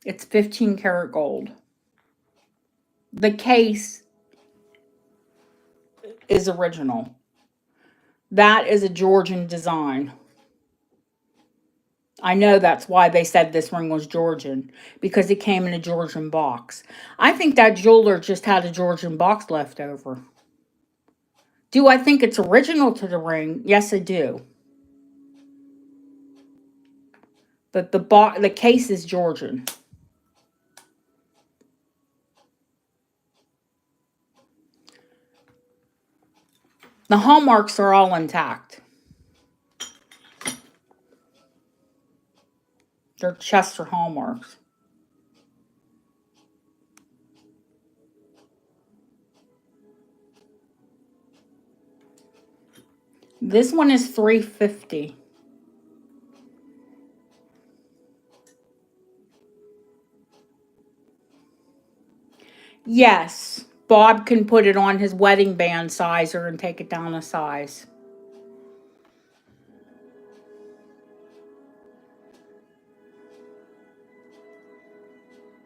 It's 15 karat gold. The case is original. That is a Georgian design. I know that's why they said this ring was Georgian, because it came in a Georgian box. I think that jeweler just had a Georgian box left over. Do I think it's original to the ring? Yes, I do. But the case is Georgian. The hallmarks are all intact. They're Chester hallmarks. This one is $350. Yes, Bob can put it on his wedding band sizer and take it down a size.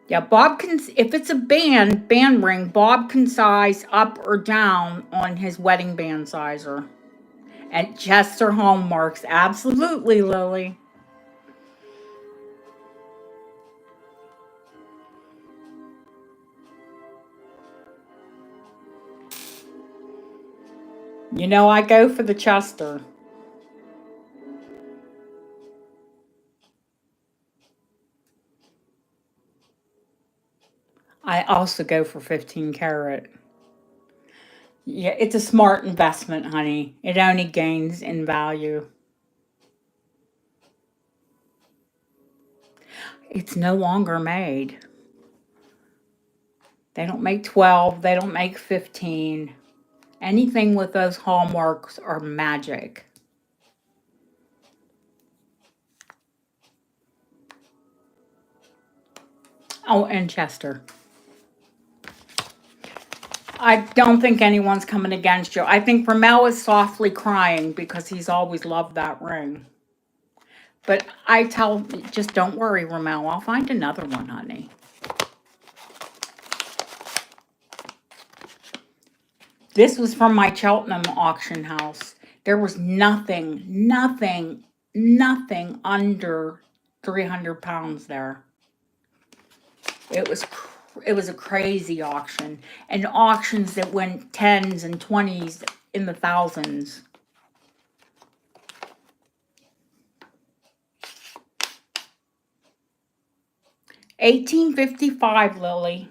Yeah, Bob can, if it's a band ring, Bob can size up or down on his wedding band sizer. And Chester hallmarks, absolutely, Lily. You know I go for the Chester. I also go for 15 karat. Yeah, it's a smart investment, honey. It only gains in value. It's no longer made. They don't make 12, they don't make 15. Anything with those hallmarks are magic. Oh, and Chester. I don't think anyone's coming against you. I think Ramel is softly crying because he's always loved that ring. But I tell, just don't worry, Ramel. I'll find another one, honey. This was from my Cheltenham auction house. There was nothing under 300 pounds there. It was a crazy auction, and auctions that went tens and twenties in the thousands. $18.55, Lily.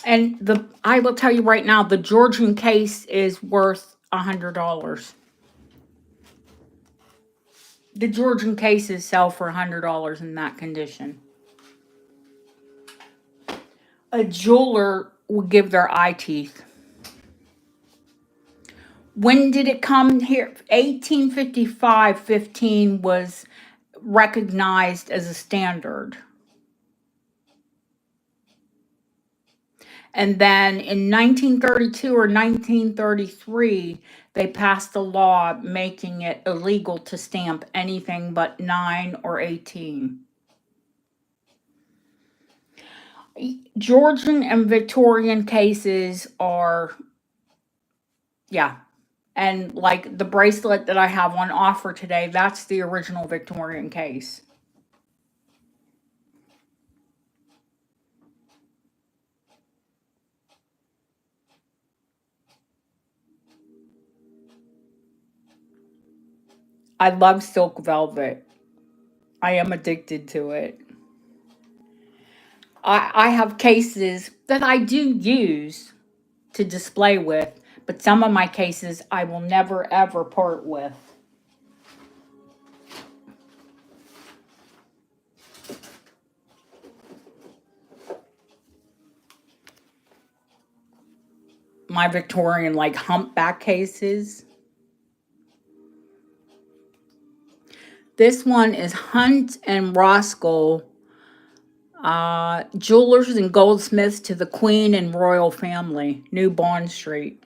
And I will tell you right now, the Georgian case is worth $100. The Georgian cases sell for $100 in that condition. A jeweler would give their eye teeth. When did it come here? 1855, 15 was recognized as a standard. And then in 1932 or 1933, they passed a law making it illegal to stamp anything but 9 or 18. Georgian and Victorian cases are, yeah. And like the bracelet that I have on offer today, that's the original Victorian case. I love silk velvet. I am addicted to it. I have cases that I do use to display with, but some of my cases I will never ever part with. My Victorian like humpback cases. This one is Hunt and Roscoe, jewelers and goldsmiths to the Queen and Royal Family, New Bond Street.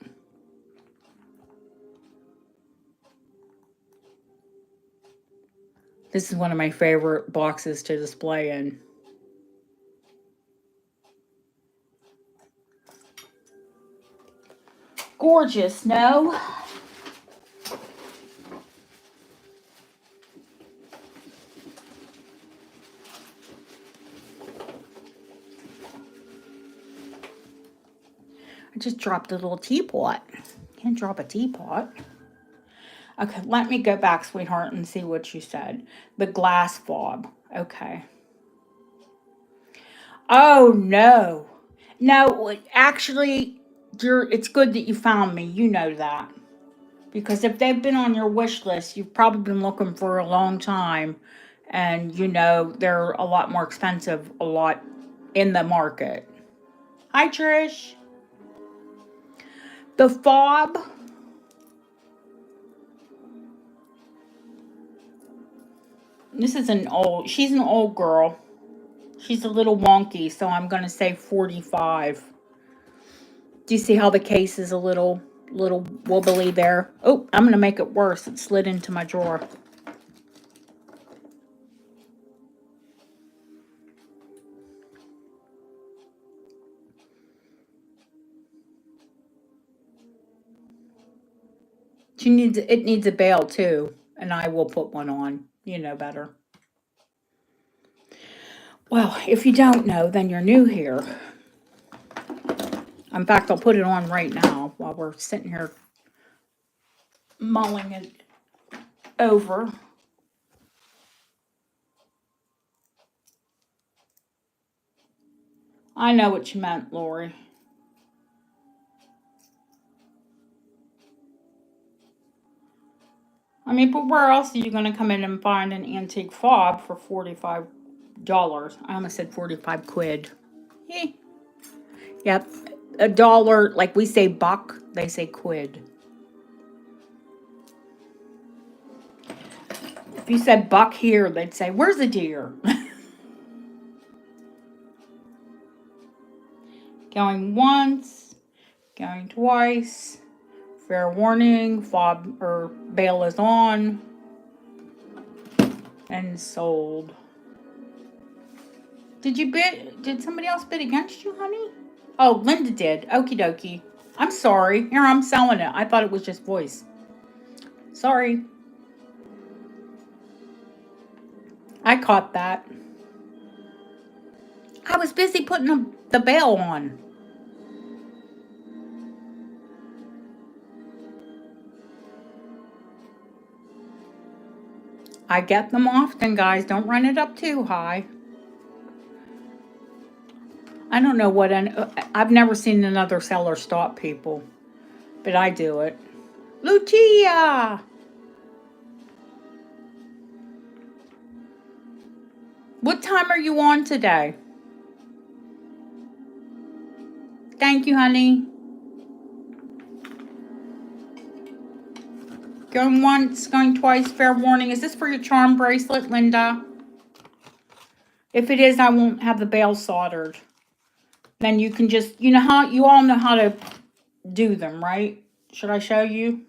This is one of my favorite boxes to display in. Gorgeous, no? I just dropped a little teapot. Can't drop a teapot. Okay, let me go back, sweetheart, and see what you said. The glass fob. Okay. Oh, no. No, actually, it's good that you found me. You know that. Because if they've been on your wish list, you've probably been looking for a long time. And, you know, they're a lot more expensive, a lot in the market. Hi, Trish. The fob. This is she's an old girl. She's a little wonky, so I'm going to say 45. Do you see how the case is a little wobbly there? Oh, I'm going to make it worse. It slid into my drawer. It needs a bail too, and I will put one on. You know better. Well, if you don't know, then you're new here. In fact, I'll put it on right now while we're sitting here mulling it over. I know what you meant, Lori. I mean, but where else are you going to come in and find an antique fob for $45? I almost said 45 quid. Yep. $1, like we say buck, they say quid. If you said buck here, they'd say, where's the deer? Going once, going twice. Fair warning, fob or bail is on. And sold. Did somebody else bid against you, honey? Oh, Linda did. Okie dokie. I'm sorry. Here, I'm selling it. I thought it was just voice. Sorry. I caught that. I was busy putting the bail on. I get them often, guys. Don't run it up too high. I don't know what, I've never seen another seller stop people, but I do it. Lucia! What time are you on today? Thank you, honey. Going once, going twice, fair warning. Is this for your charm bracelet, Linda? If it is, I won't have the bail soldered. Then you can just, you all know how to do them, right? Should I show you?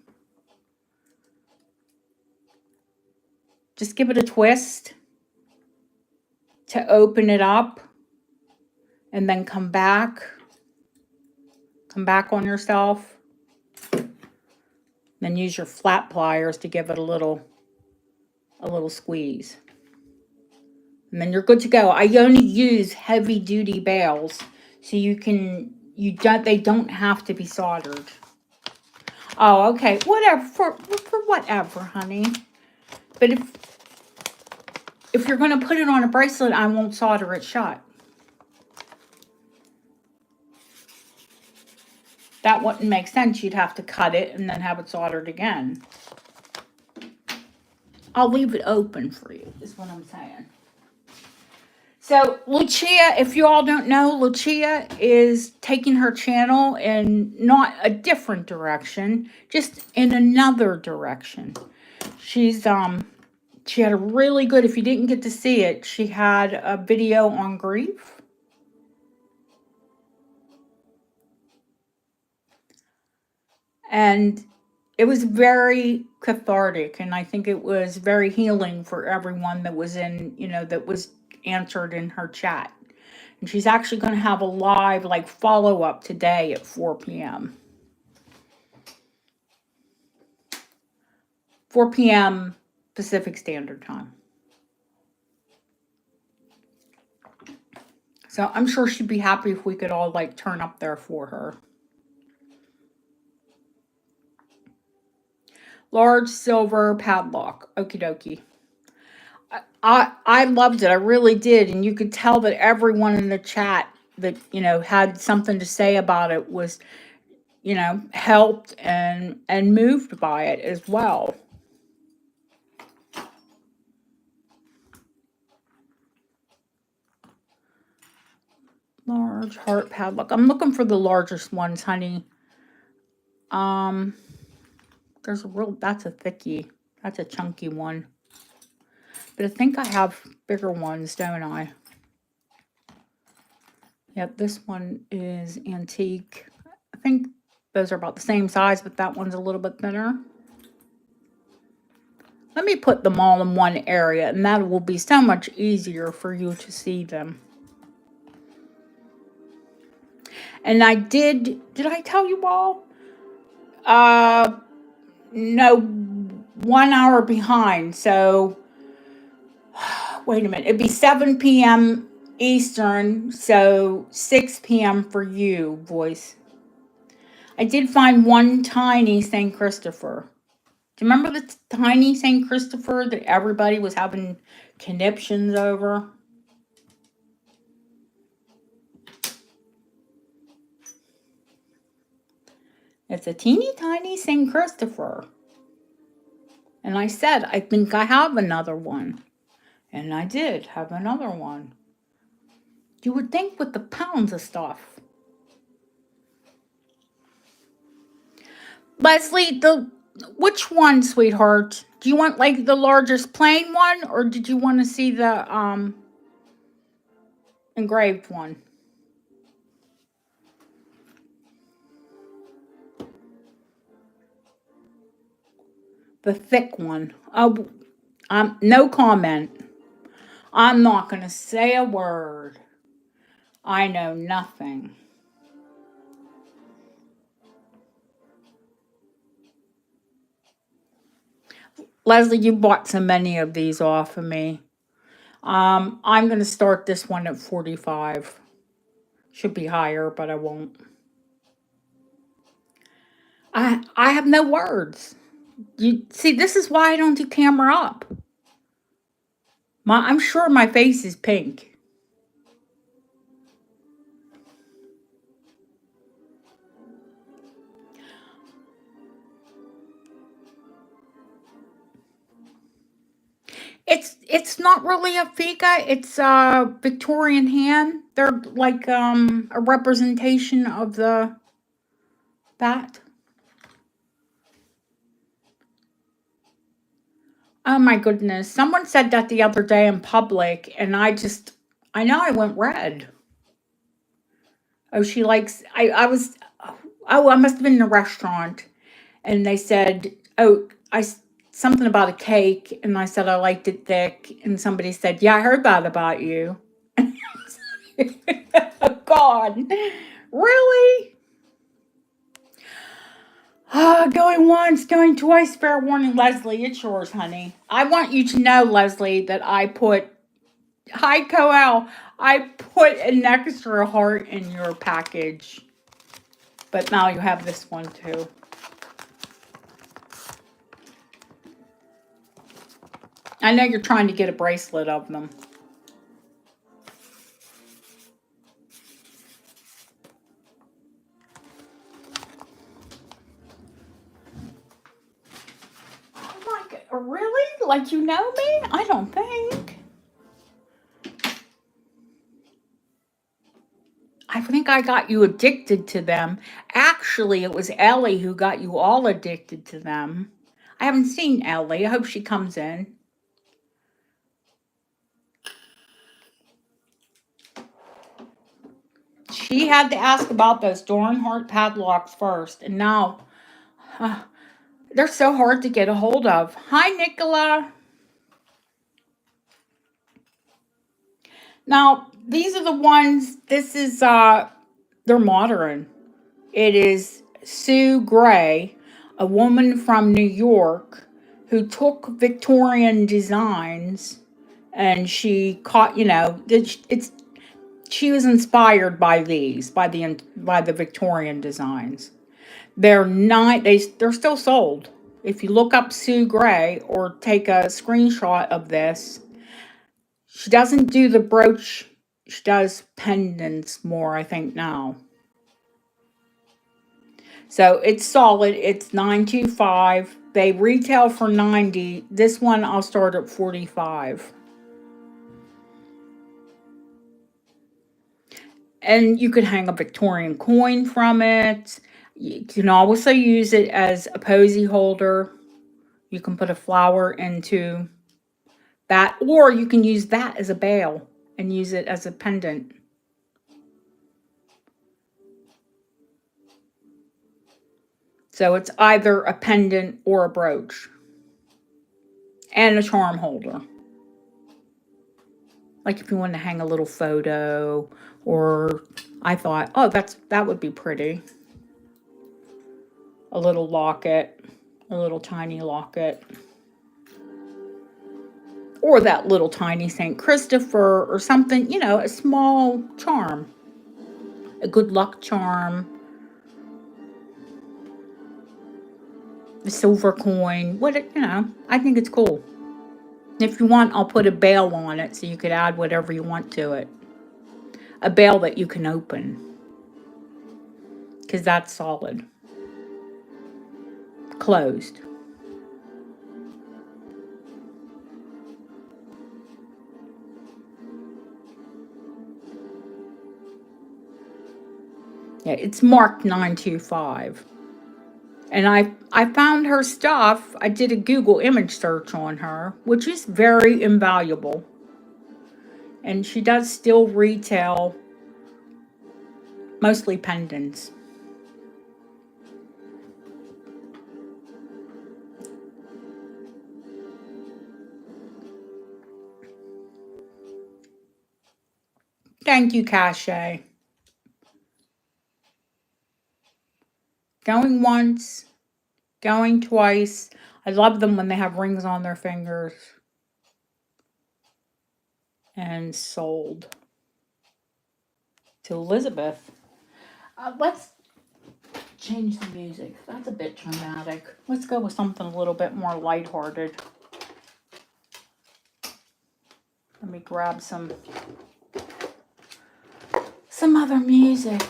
Just give it a twist to open it up and then come back on yourself. Then use your flat pliers to give it a little squeeze. And then you're good to go. I only use heavy duty bails, so they don't have to be soldered. Oh, okay. Whatever, for whatever, honey. But if you're going to put it on a bracelet, I won't solder it shut. That wouldn't make sense. You'd have to cut it and then have it soldered again. I'll leave it open for you, is what I'm saying. So, Lucia, if you all don't know, Lucia is taking her channel in not a different direction, just in another direction. She had a really good, if you didn't get to see it, she had a video on grief. And it was very cathartic, and I think it was very healing for everyone that was that was answered in her chat. And she's actually going to have a live follow-up today at 4 p.m. 4 p.m. Pacific Standard Time. So I'm sure she'd be happy if we could all turn up there for her. Large silver padlock. Okie dokie. I loved it. I really did. And you could tell that everyone in the chat that, had something to say about it was, helped and moved by it as well. Large heart padlock. I'm looking for the largest ones, honey. That's a thickie. That's a chunky one. But I think I have bigger ones, don't I? Yep, this one is antique. I think those are about the same size, but that one's a little bit thinner. Let me put them all in one area, and that will be so much easier for you to see them. And I did I tell you all? No, 1 hour behind. So, wait a minute. It'd be 7 p.m. Eastern, so 6 p.m. for you, voice. I did find one tiny St. Christopher. Do you remember the tiny St. Christopher that everybody was having conniptions over? It's a teeny tiny St. Christopher. And I said, I think I have another one. And I did have another one. You would think with the pounds of stuff. Leslie, which one, sweetheart? Do you want like the largest plain one, or did you want to see the engraved one? The thick one. Oh, no comment. I'm not going to say a word. I know nothing. Leslie, you bought so many of these off of me. I'm going to start this one at 45. Should be higher, but I won't. I have no words. You see, this is why I don't do camera up. I'm sure my face is pink. It's not really a fika. It's a Victorian hand. They're like a representation of that. Oh my goodness! Someone said that the other day in public, and I know I went red. Oh, she likes. I was. Oh, I must have been in a restaurant, and they said, "Oh, something about a cake," and I said I liked it thick, and somebody said, "Yeah, I heard that about you." Oh God, really? Going once, going twice. Fair warning, Leslie. It's yours, honey. I want you to know, Leslie, that I put. Hi, Coel. I put an extra heart in your package, but now you have this one too. I know you're trying to get a bracelet of them. Oh my God, really? Like you know me? I don't think. I think I got you addicted to them. Actually, it was Ellie who got you all addicted to them. I haven't seen Ellie. I hope she comes in. She had to ask about those Dornhart padlocks first, and now they're so hard to get a hold of. Hi, Nicola. Now, these are the ones, this is, they're modern. It is Sue Gray, a woman from New York who took Victorian designs and she caught, she was inspired by the Victorian designs. They're not, they're still sold. If you look up Sue Gray or take a screenshot of this, she doesn't do the brooch. She does pendants more, I think, now. So it's solid. It's 925. They retail for 90. This one I'll start at 45. And you could hang a Victorian coin from it. You can also use it as a posy holder. You can put a flower into that, or you can use that as a bail and use it as a pendant. So it's either a pendant or a brooch. And a charm holder. Like if you want to hang a little photo, or I thought, oh, that would be pretty. A little locket, a little tiny locket. Or that little tiny St. Christopher or something, a small charm. A good luck charm. A silver coin. I think it's cool. If you want, I'll put a bail on it so you could add whatever you want to it. A bail that you can open. Because that's solid. Closed. Yeah, it's marked 925. And I found her stuff. I did a Google image search on her, which is very invaluable. And she does still retail mostly pendants. Thank you, Cache. Going once, going twice. I love them when they have rings on their fingers. And sold to Elizabeth. Let's change the music. That's a bit dramatic. Let's go with something a little bit more lighthearted. Let me grab some other music.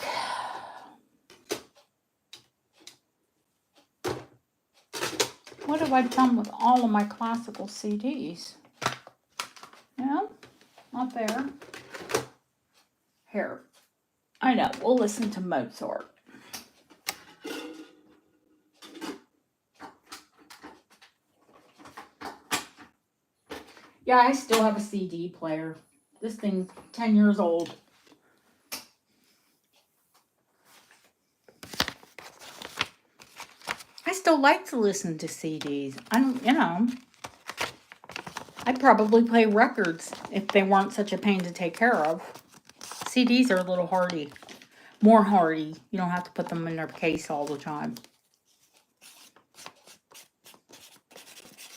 What have I done with all of my classical CDs? No, not there. Here. I know, we'll listen to Mozart. Yeah, I still have a CD player. This thing's 10 years old. I still like to listen to CDs. I'd probably play records if they weren't such a pain to take care of. CDs are a little hardy. More hardy. You don't have to put them in their case all the time.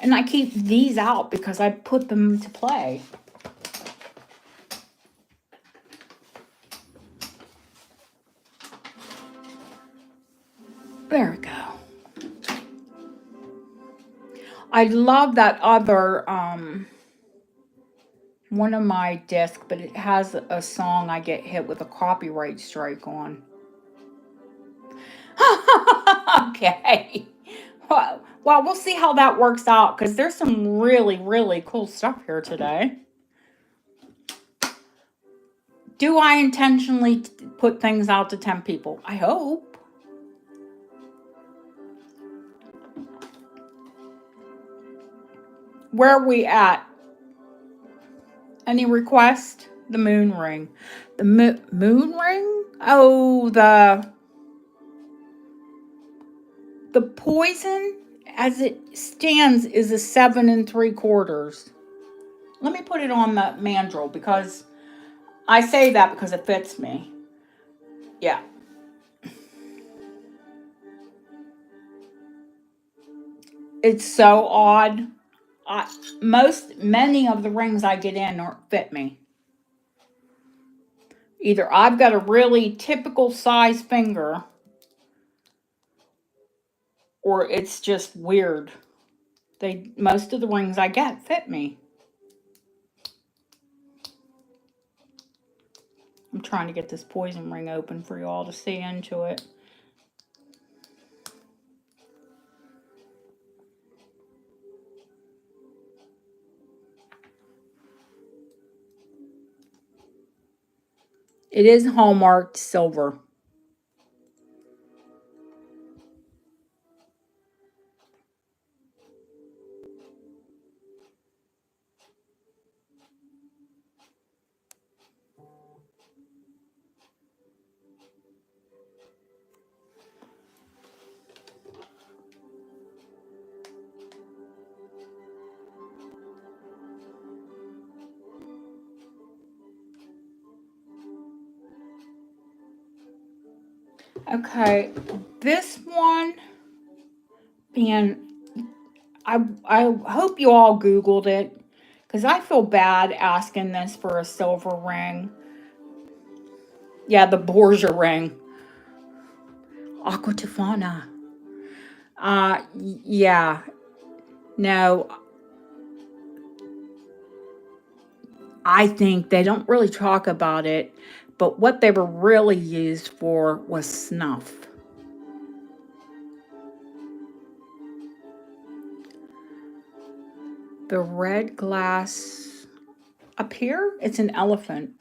And I keep these out because I put them to play. There we go. I love that other, one of my discs, but it has a song I get hit with a copyright strike on. Okay. Well, we'll see how that works out, because there's some really, really cool stuff here today. Do I intentionally put things out to 10 people? I hope. Where are we at? Any request? The moon ring. The moon ring? Oh, the poison as it stands is a 7 3/4. Let me put it on the mandrel, because I say that because it fits me. Yeah. It's so odd. Many of the rings I get in don't fit me. Either I've got a really typical size finger, or it's just weird. Most of the rings I get fit me. I'm trying to get this poison ring open for you all to see into it. It is hallmarked silver. Okay, this one, and I hope you all Googled it, because I feel bad asking this for a silver ring. Yeah, the Borgia ring. Aqua Tofana. Yeah. No, I think they don't really talk about it, but what they were really used for was snuff. The red glass up here, it's an elephant.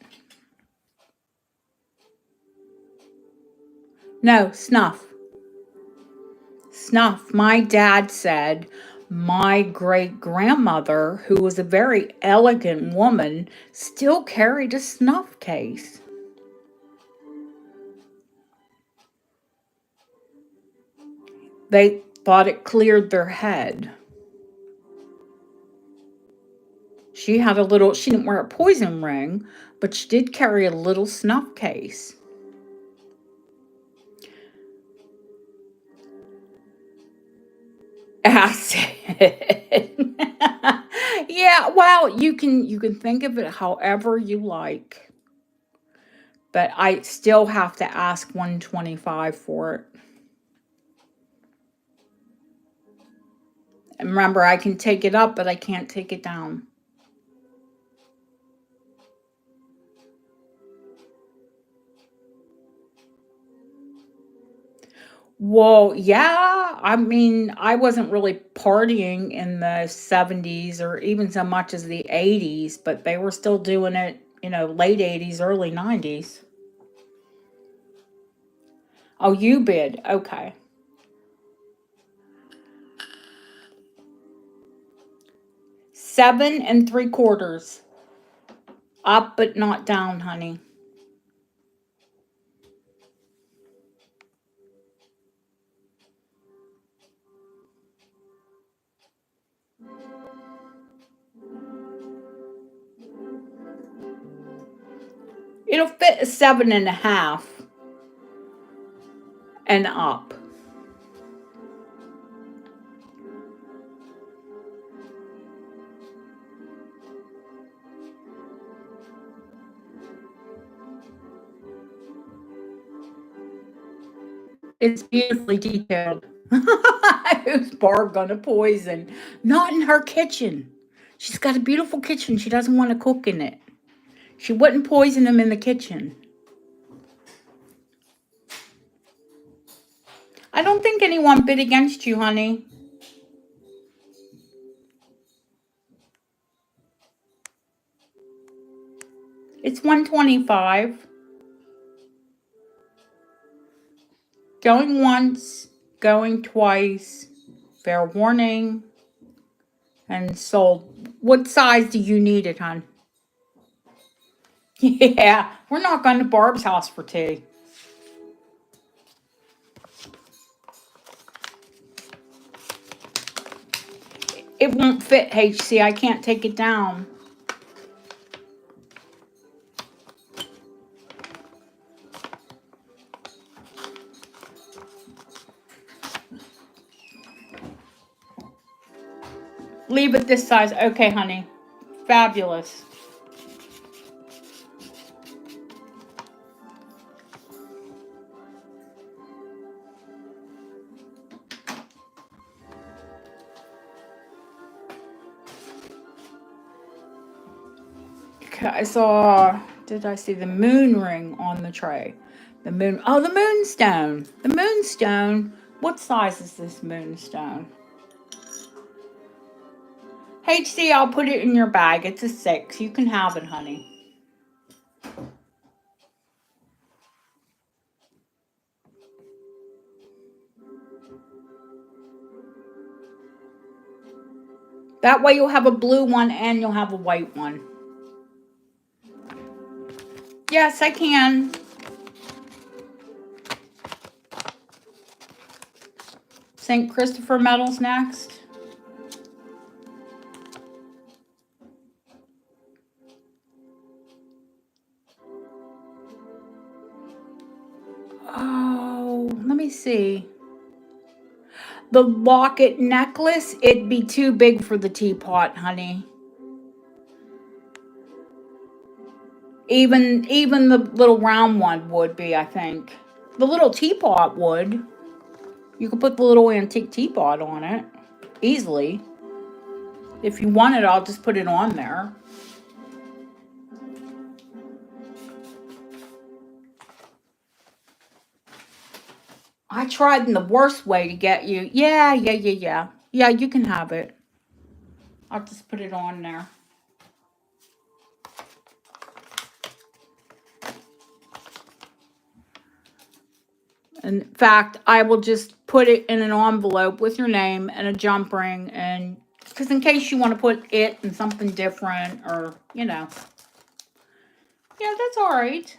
No, snuff. snuff. My dad said my great-grandmother, who was a very elegant woman, still carried a snuff case. They thought it cleared their head. She had a little, she didn't wear a poison ring, but she did carry a little snuff case. Acid. Yeah, well, you can think of it however you like. But I still have to ask 125 for it. And remember, I can take it up, but I can't take it down. Well, yeah. I mean, I wasn't really partying in the 70s or even so much as the 80s, but they were still doing it, late 80s, early 90s. Oh, you bid. Okay. 7 3/4. Up but not down, honey. It'll fit a 7.5 and up. It's beautifully detailed. Who's Barb gonna poison? Not in her kitchen. She's got a beautiful kitchen. She doesn't want to cook in it. She wouldn't poison him in the kitchen. I don't think anyone bid against you, honey. It's 125. Going once, going twice. Fair warning. And sold. What size do you need it, hon? Yeah, we're not going to Barb's house for tea. It won't fit, HC. I can't take it down. Leave it this size. Okay, honey. Fabulous. Okay, I saw, did I see the moon ring on the tray? The moonstone. The moonstone. What size is this moonstone? HC, I'll put it in your bag. It's a 6. You can have it, honey. That way you'll have a blue one and you'll have a white one. Yes, I can. St. Christopher medals next. Oh, let me see. The locket necklace, it'd be too big for the teapot, honey. Even the little round one would be, I think. The little teapot would. You could put the little antique teapot on it easily. If you want it, I'll just put it on there. I tried in the worst way to get you. Yeah. Yeah, you can have it. I'll just put it on there. In fact, I will just put it in an envelope with your name and a jump ring, and because in case you want to put it in something different, or yeah, that's all right.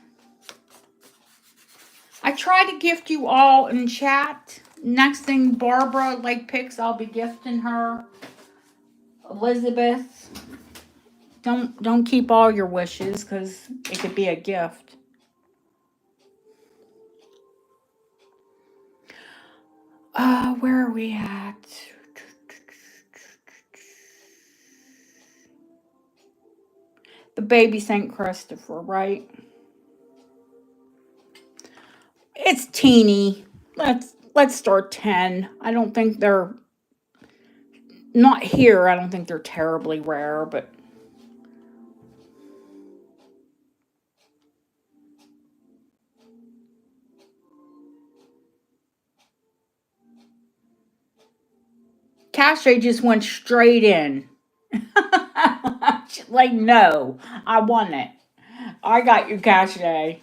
I try to gift you all in chat. Next thing Barbara picks, I'll be gifting her. Elizabeth, don't keep all your wishes because it could be a gift. Where are we at? The baby St. Christopher, right? It's teeny. Let's start 10. I don't think they're not here. I don't think they're terribly rare, but Cache just went straight in. No, I want it. I got your Cache.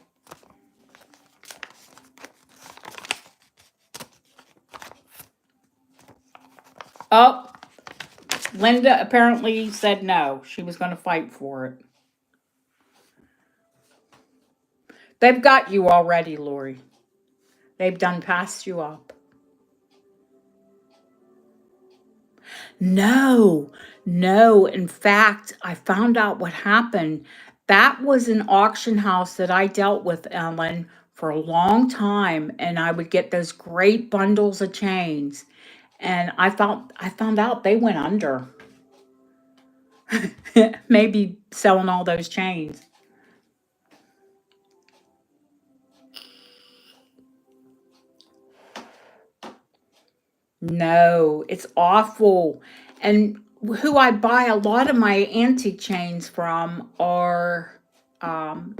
Oh, Linda apparently said no. She was going to fight for it. They've got you already, Lori. They've done passed you up. No, no. In fact, I found out what happened. That was an auction house that I dealt with, Ellen, for a long time, and I would get those great bundles of chains. And I found out they went under. Maybe selling all those chains. No, it's awful. And who I buy a lot of my antique chains from are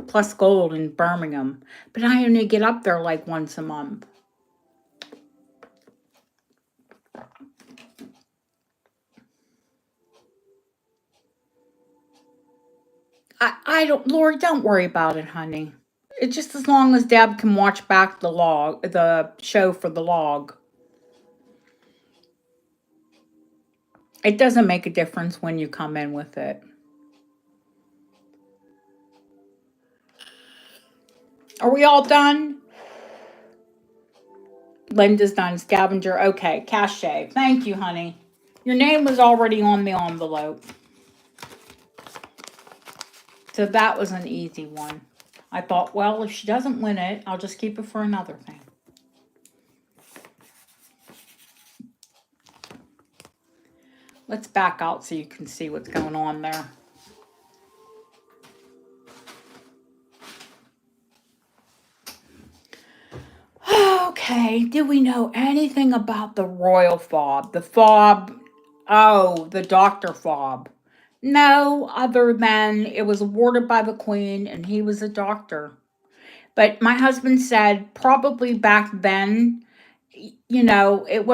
Plus Gold in Birmingham. But I only get up there like once a month. I don't, Lori, don't worry about it, honey. It's just as long as Deb can watch back the show for the log. It doesn't make a difference when you come in with it. Are we all done? Linda's done. Scavenger. Okay. Cache. Thank you, honey. Your name was already on the envelope. So that was an easy one. I thought, well, if she doesn't win it, I'll just keep it for another thing. Let's back out so you can see what's going on there. Okay, do we know anything about the royal fob? The fob, the Dr. Fob. No, other than it was awarded by the Queen and he was a doctor. But my husband said probably back then, it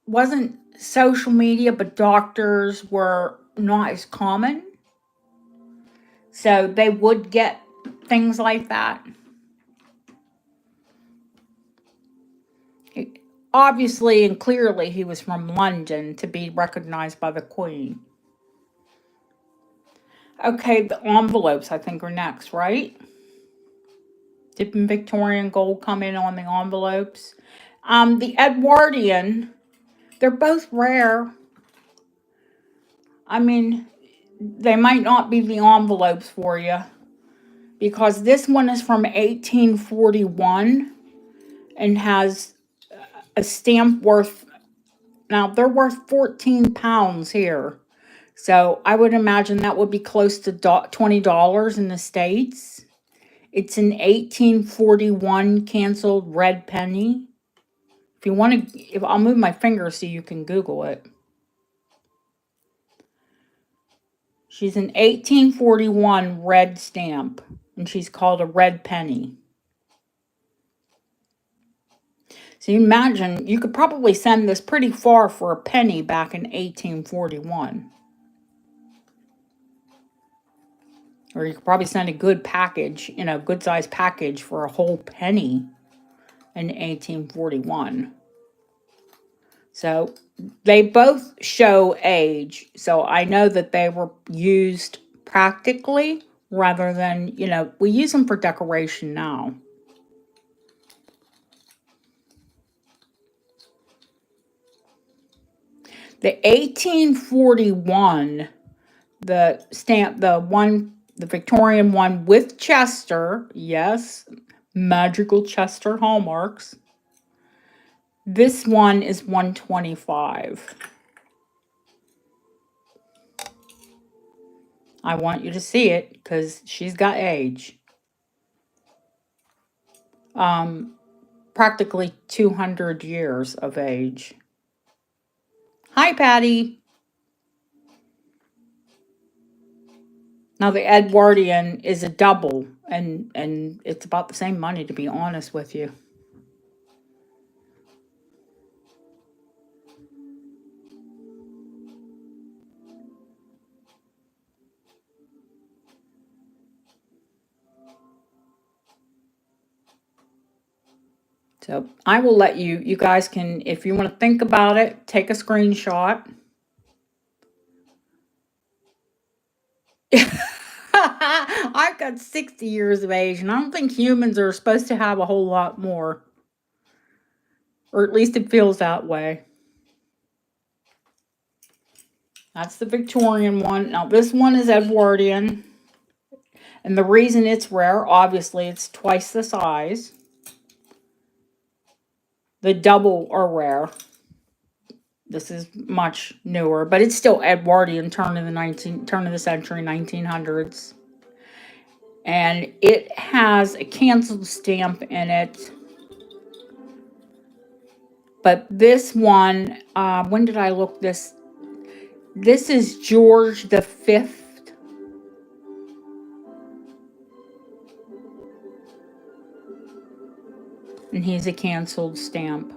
wasn't social media, but doctors were not as common. So they would get things like that. Obviously and clearly he was from London to be recognized by the Queen. Okay, the envelopes I think are next, right? Did Victorian gold come in on the envelopes? The Edwardian, they're both rare. I mean, they might not be the envelopes for you because this one is from 1841 and has a stamp worth, now they're worth 14 pounds here. So I would imagine that would be close to $20 in the States. It's an 1841 canceled red penny. If you want to, if I'll move my finger so you can Google it. She's an 1841 red stamp, and she's called a red penny. So you imagine, you could probably send this pretty far for a penny back in 1841. Or you could probably send a good package, good sized package for a whole penny. in 1841. So they both show age. So I know that they were used practically rather than, we use them for decoration now. The 1841, the stamp, the Victorian one with Chester, yes, magical Chester hallmarks. This one is 125. I want you to see it because she's got age. Practically 200 years of age. Hi, Patty. Now the Edwardian is a double, and it's about the same money, to be honest with you. So I will let you guys can, if you want to think about it, take a screenshot. I've got 60 years of age, and I don't think humans are supposed to have a whole lot more. Or at least it feels that way. That's the Victorian one. Now this one is Edwardian. And the reason it's rare, obviously, it's twice the size. The double are rare. This is much newer, but it's still Edwardian, turn of the century, 1900s. And it has a canceled stamp in it. But this one, when did I look this? This is George V. And he's a canceled stamp.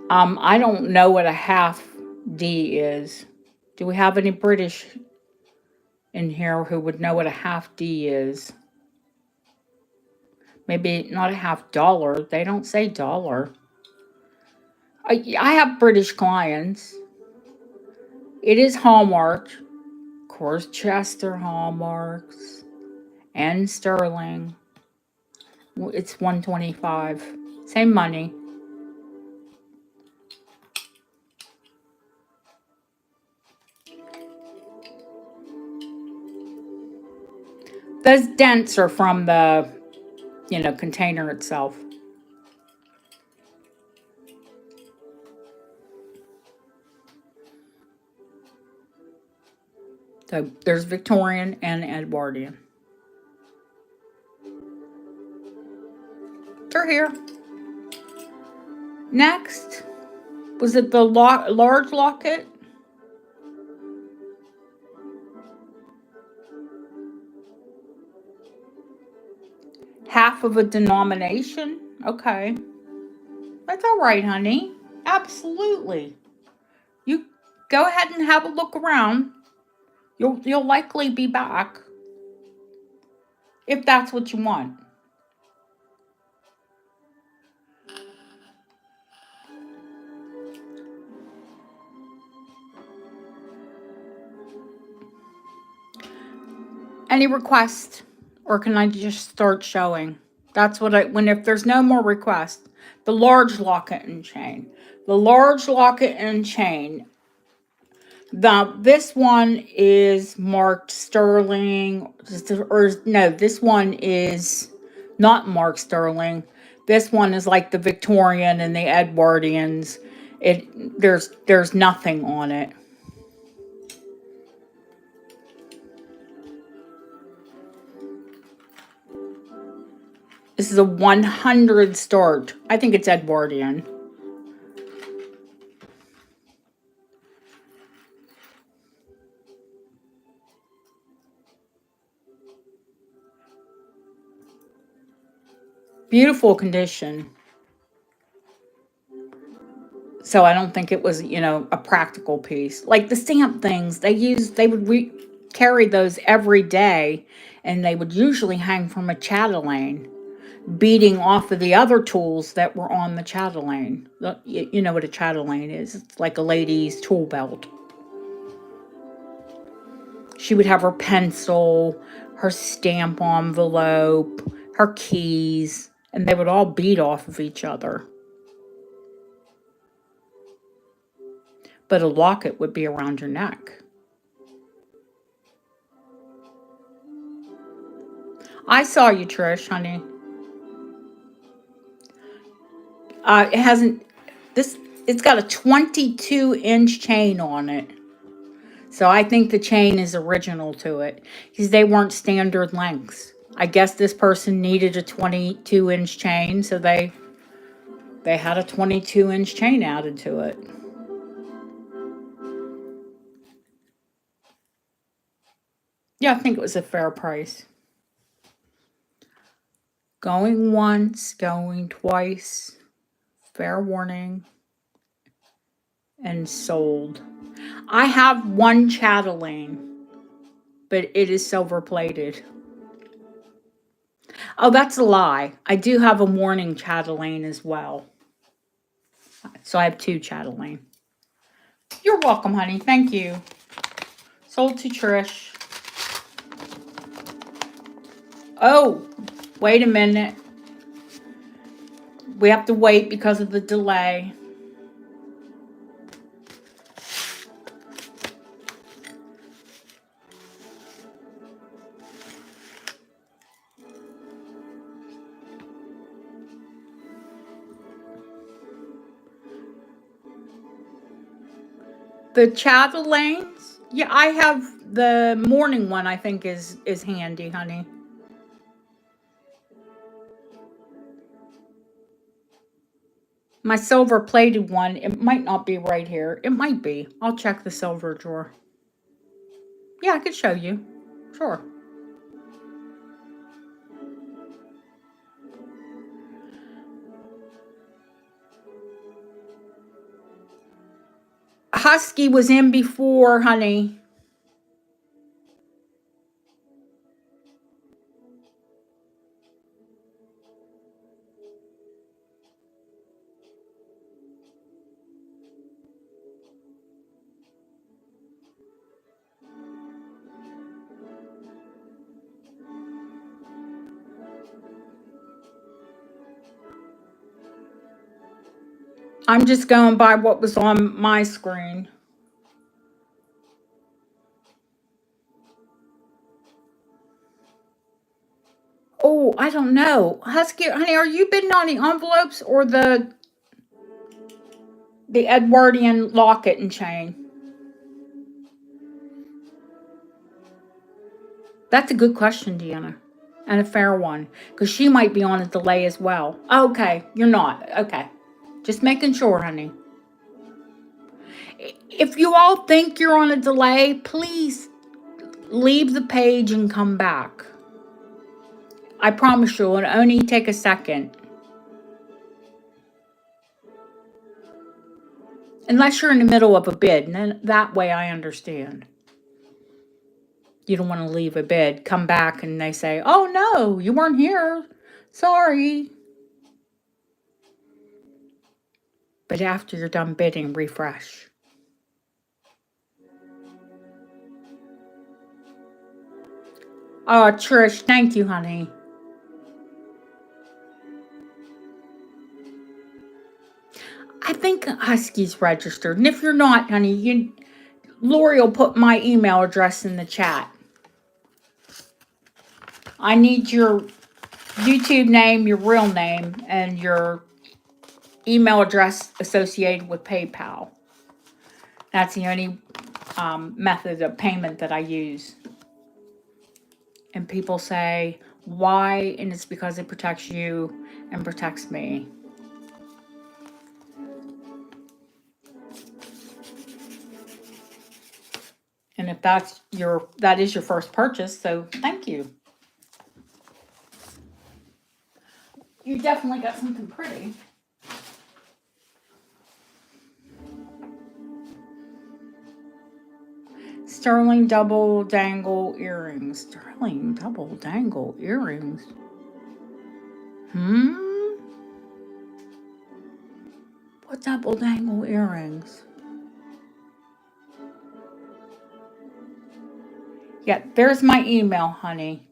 I don't know what a half D is. Do we have any British in here who would know what a half D is? Maybe not a half dollar. They don't say dollar. I have British clients. It is hallmarked. Of course, Chester hallmarks. And sterling. It's 125. Same money. Those dents are from the, container itself. So there's Victorian and Edwardian. They're here. Next, was it the large locket? Half of a denomination? Okay. That's all right, honey. Absolutely. You go ahead and have a look around. You'll likely be back if that's what you want. Any requests? Or can I just start showing? That's what if there's no more requests, the large locket and chain. The large locket and chain. This one is marked sterling, or no, this one is not marked sterling. This one is like the Victorian and the Edwardians. There's nothing on it. This is a 100 start. I think it's Edwardian. Beautiful condition. So I don't think it was, a practical piece. Like the stamp things, they would carry those every day, and they would usually hang from a chatelaine, beating off of the other tools that were on the chatelaine. You know what a chatelaine is? It's like a lady's tool belt. She would have her pencil, her stamp envelope, her keys, and they would all beat off of each other. But a locket would be around your neck. I saw you, Trish, honey. It hasn't, this, it's got a 22-inch chain on it. So I think the chain is original to it, because they weren't standard lengths. I guess this person needed a 22-inch chain, so they had a 22-inch chain added to it. Yeah, I think it was a fair price. Going once, going twice, fair warning, and sold. I have one chatelaine, but it is silver plated. Oh, that's a lie. I do have a morning chatelaine as well. So I have two chatelaine. You're welcome, honey. Thank you. Sold to Trish. Oh, wait a minute. We have to wait because of the delay. The chatelaines? Yeah, I have the morning one. I think is handy, honey. My silver plated one, it might not be right here. It might be. I'll check the silver drawer. Yeah, I could show you. Sure. Husky was in before, honey. I'm just going by what was on my screen. Oh, I don't know. Husky, honey, are you bidding on the envelopes or the Edwardian locket and chain? That's a good question, Deanna. And a fair one. Because she might be on a delay as well. Okay, you're not. Okay. Just making sure, honey. If you all think you're on a delay, please leave the page and come back. I promise you, it'll only take a second. Unless you're in the middle of a bid, and then that way I understand. You don't want to leave a bid, come back, and they say, oh no, you weren't here. Sorry. But after you're done bidding, refresh. Oh, Trish, thank you, honey. I think Husky's registered. And if you're not, honey, Lori will put my email address in the chat. I need your YouTube name, your real name, and your email address associated with PayPal. That's the only method of payment that I use. And people say, why? And it's because it protects you and protects me. And if that is your first purchase, so thank you. You definitely got something pretty. It's sterling double dangle earrings. Sterling double dangle earrings. What double dangle earrings? Yeah, there's my email, honey.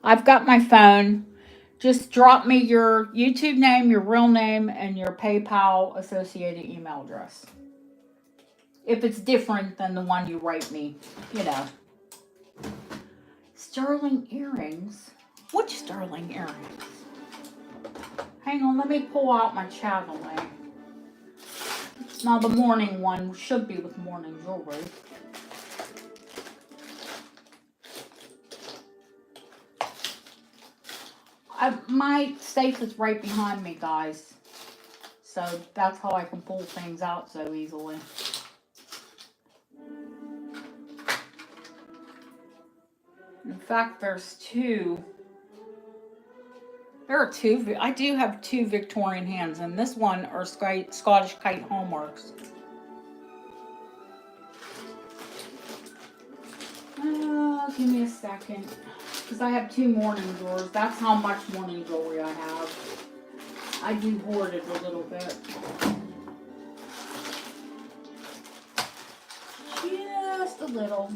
I've got my phone. Just drop me your YouTube name, your real name, and your PayPal associated email address. If it's different than the one you write me, you know. Sterling earrings? Which sterling earrings? Hang on, let me pull out my chatelaine. Now the morning one should be with morning jewelry. My safe is right behind me, guys. So that's how I can pull things out so easily. In fact, there's two. There are two. I do have two Victorian hands, and this one are Scottish Kite hallmarks. Give me a second. Because I have two morning drawers. That's how much morning jewelry I have. I do hoard it a little bit. Just a little.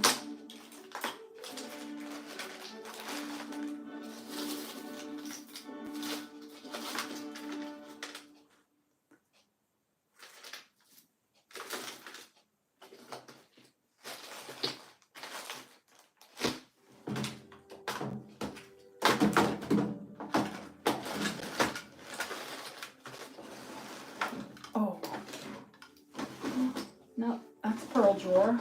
Oh. No, that's pearl drawer.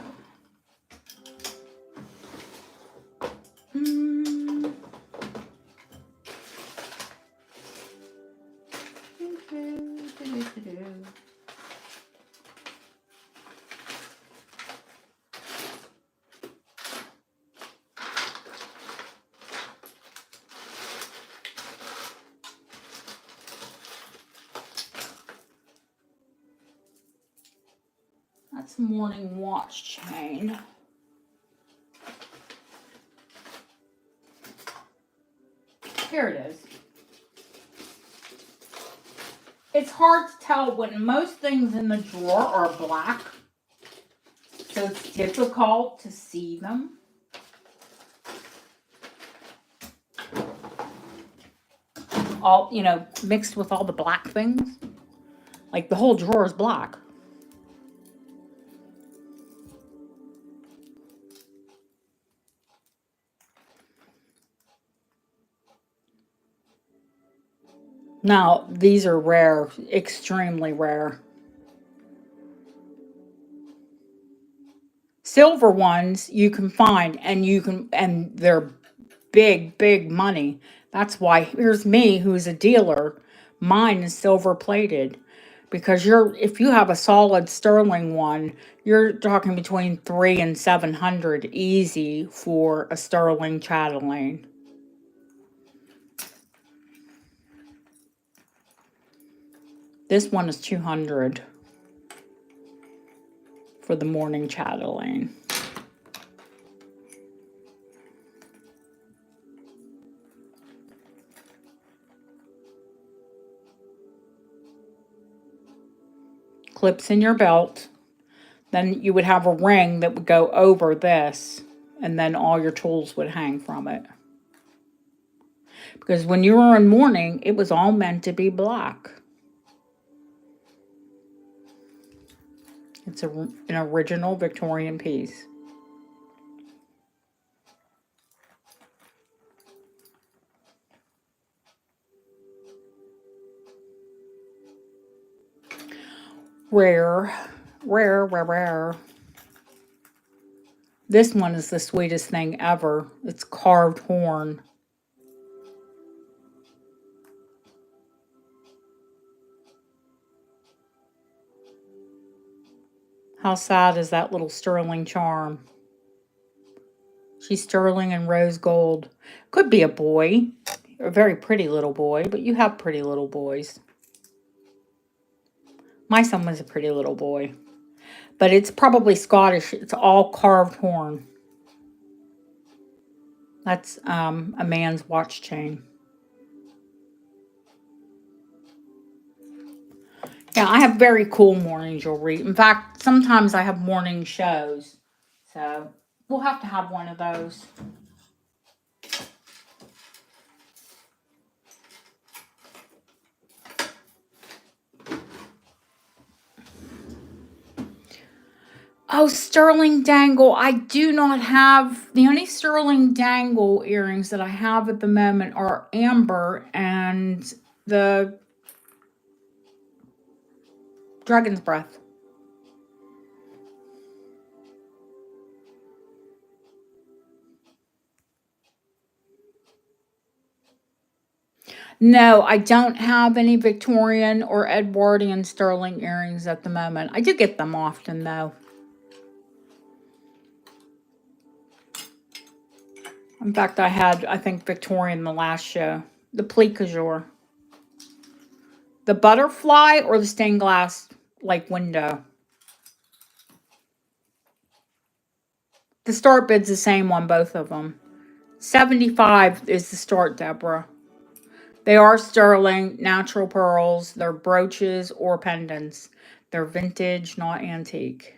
That's morning watch chain. Here it is. It's hard to tell when most things in the drawer are black, so it's difficult to see them. All, you know, mixed with all the black things. Like the whole drawer is black. Now, these are rare, extremely rare. Silver ones you can find, and they're big money. That's why here's me, who's a dealer. Mine is silver plated, because if you have a solid sterling one, you're talking between 300 and 700 easy for a sterling chatelaine. This one is 200 for the morning chatelaine. Clips in your belt. Then you would have a ring that would go over this, and then all your tools would hang from it. Because when you were in mourning, it was all meant to be black. It's an original Victorian piece. Rare. This one is the sweetest thing ever. It's carved horn. How sad is that little sterling charm? She's sterling and rose gold. Could be a boy. A very pretty little boy, but you have pretty little boys. My son was a pretty little boy. But it's probably Scottish. It's all carved horn. That's a man's watch chain. Yeah, I have very cool morning jewelry. In fact, sometimes I have morning shows. So we'll have to have one of those. Oh, sterling dangle. I do not have, the only sterling dangle earrings that I have at the moment are amber and the dragon's breath. No, I don't have any Victorian or Edwardian sterling earrings at the moment. I do get them often though. In fact, I had, I think, Victorian the last show. The Plique-Azur. The butterfly or the stained glass, like, window. The start bid's the same on both of them. 75 is the start, Deborah. They are sterling, natural pearls. They're brooches or pendants. They're vintage, not antique.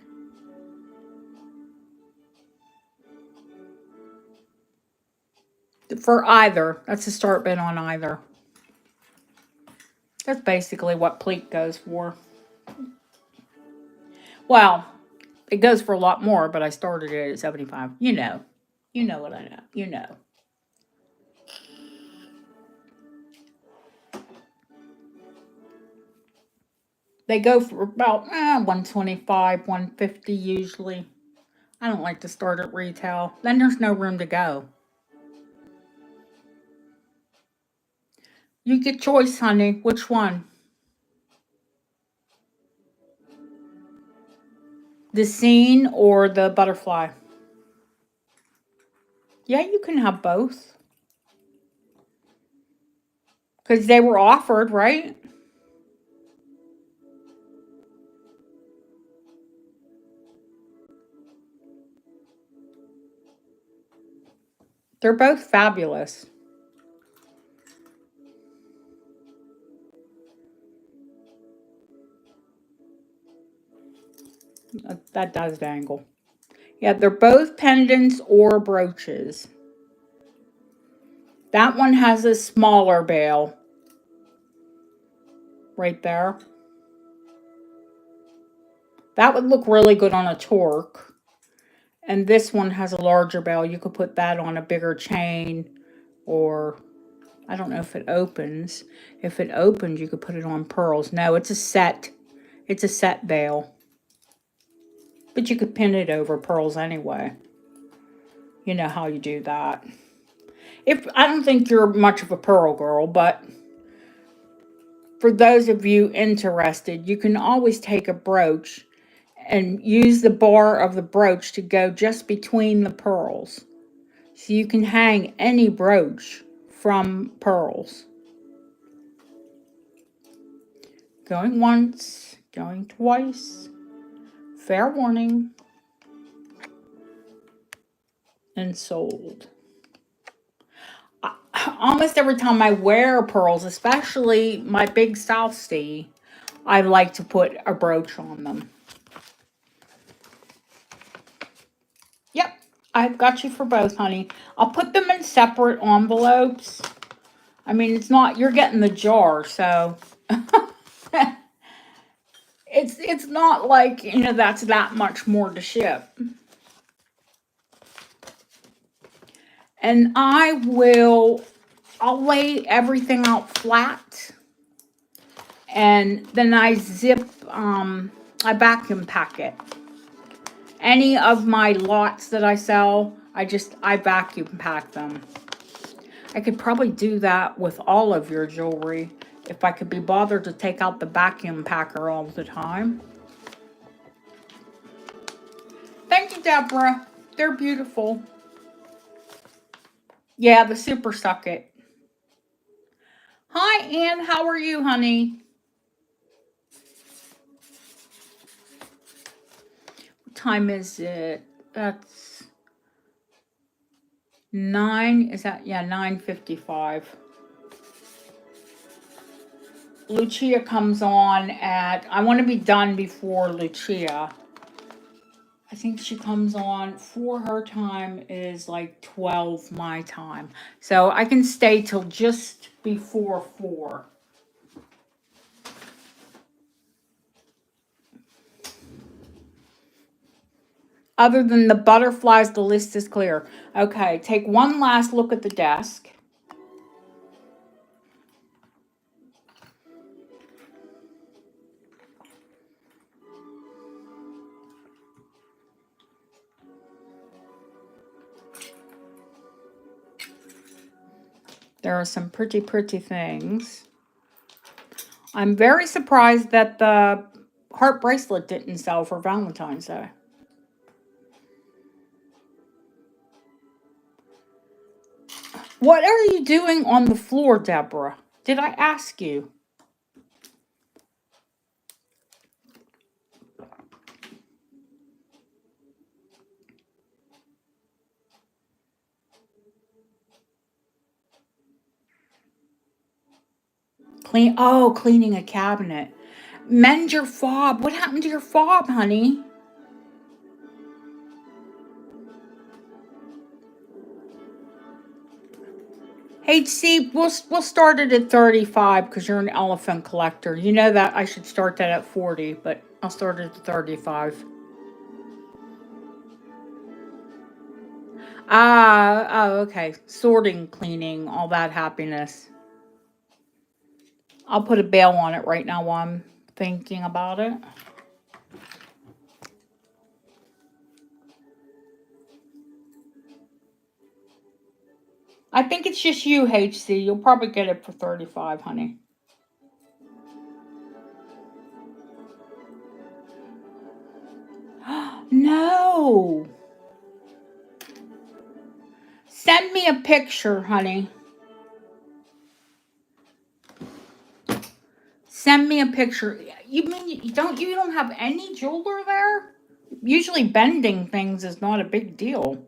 For either. That's the start bid on either. That's basically what Plique goes for. Well, it goes for a lot more, but I started it at 75. You know. You know what I know. You know. They go for about 125, 150 usually. I don't like to start at retail. Then there's no room to go. You get choice, honey. Which one? The scene or the butterfly? Yeah, you can have both. Because they were offered, right? They're both fabulous. That does dangle. Yeah, they're both pendants or brooches. That one has a smaller bail. Right there. That would look really good on a torque. And this one has a larger bail. You could put that on a bigger chain, or I don't know if it opens. If it opens, you could put it on pearls. No, it's a set. It's a set bail. But you could pin it over pearls anyway. You know how you do that. If I don't think you're much of a pearl girl, but for those of you interested, you can always take a brooch and use the bar of the brooch to go just between the pearls. So you can hang any brooch from pearls. Going once, going twice. Fair warning. And sold. Almost every time I wear pearls, especially my big South Sea, I like to put a brooch on them. Yep, I've got you for both, honey. I'll put them in separate envelopes. I mean, it's not, you're getting the jar, so it's not like, you know, that's that much more to ship. And I'll lay everything out flat. And then I I vacuum pack it. Any of my lots that I sell, I vacuum pack them. I could probably do that with all of your jewelry if I could be bothered to take out the vacuum packer all the time. Thank you, Deborah. They're beautiful. Yeah, the super suck it. Hi, Ann. How are you, honey? time is it? That's 9, is that, yeah, 9:55. Lucia comes on at, I want to be done before Lucia. I think she comes on for her time is like 12 my time. So I can stay till just before 4. Other than the butterflies, the list is clear. Okay, take one last look at the desk. There are some pretty, pretty things. I'm very surprised that the heart bracelet didn't sell for Valentine's Day. What are you doing on the floor, Deborah? Did I ask you? Cleaning a cabinet. Mend your fob. What happened to your fob, honey? HC, we'll start it at 35 because you're an elephant collector. You know that I should start that at 40, but I'll start it at 35. Okay. Sorting, cleaning, all that happiness. I'll put a bail on it right now while I'm thinking about it. I think it's just you, HC. You'll probably get it for 35, honey. No. Send me a picture, honey. Send me a picture. You mean you don't have any jeweler there? Usually bending things is not a big deal.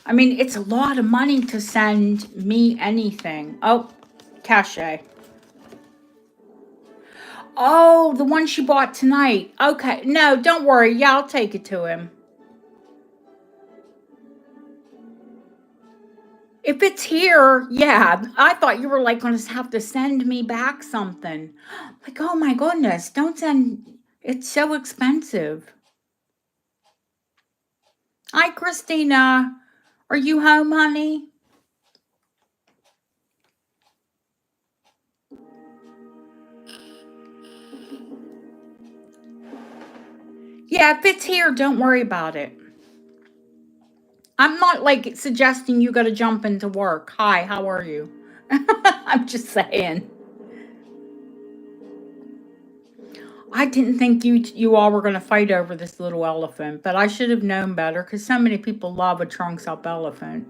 I mean, it's a lot of money to send me anything. Oh, cachet. Oh, the one she bought tonight. Okay, no, don't worry. Yeah, I'll take it to him. If it's here, yeah. I thought you were like going to have to send me back something. Like, oh my goodness, don't send. It's so expensive. Hi, Christina. Are you home, honey? Yeah, if it's here, don't worry about it. I'm not like suggesting you got to jump into work. Hi, how are you? I'm just saying. I didn't think you all were going to fight over this little elephant, but I should have known better because so many people love a trunks up elephant.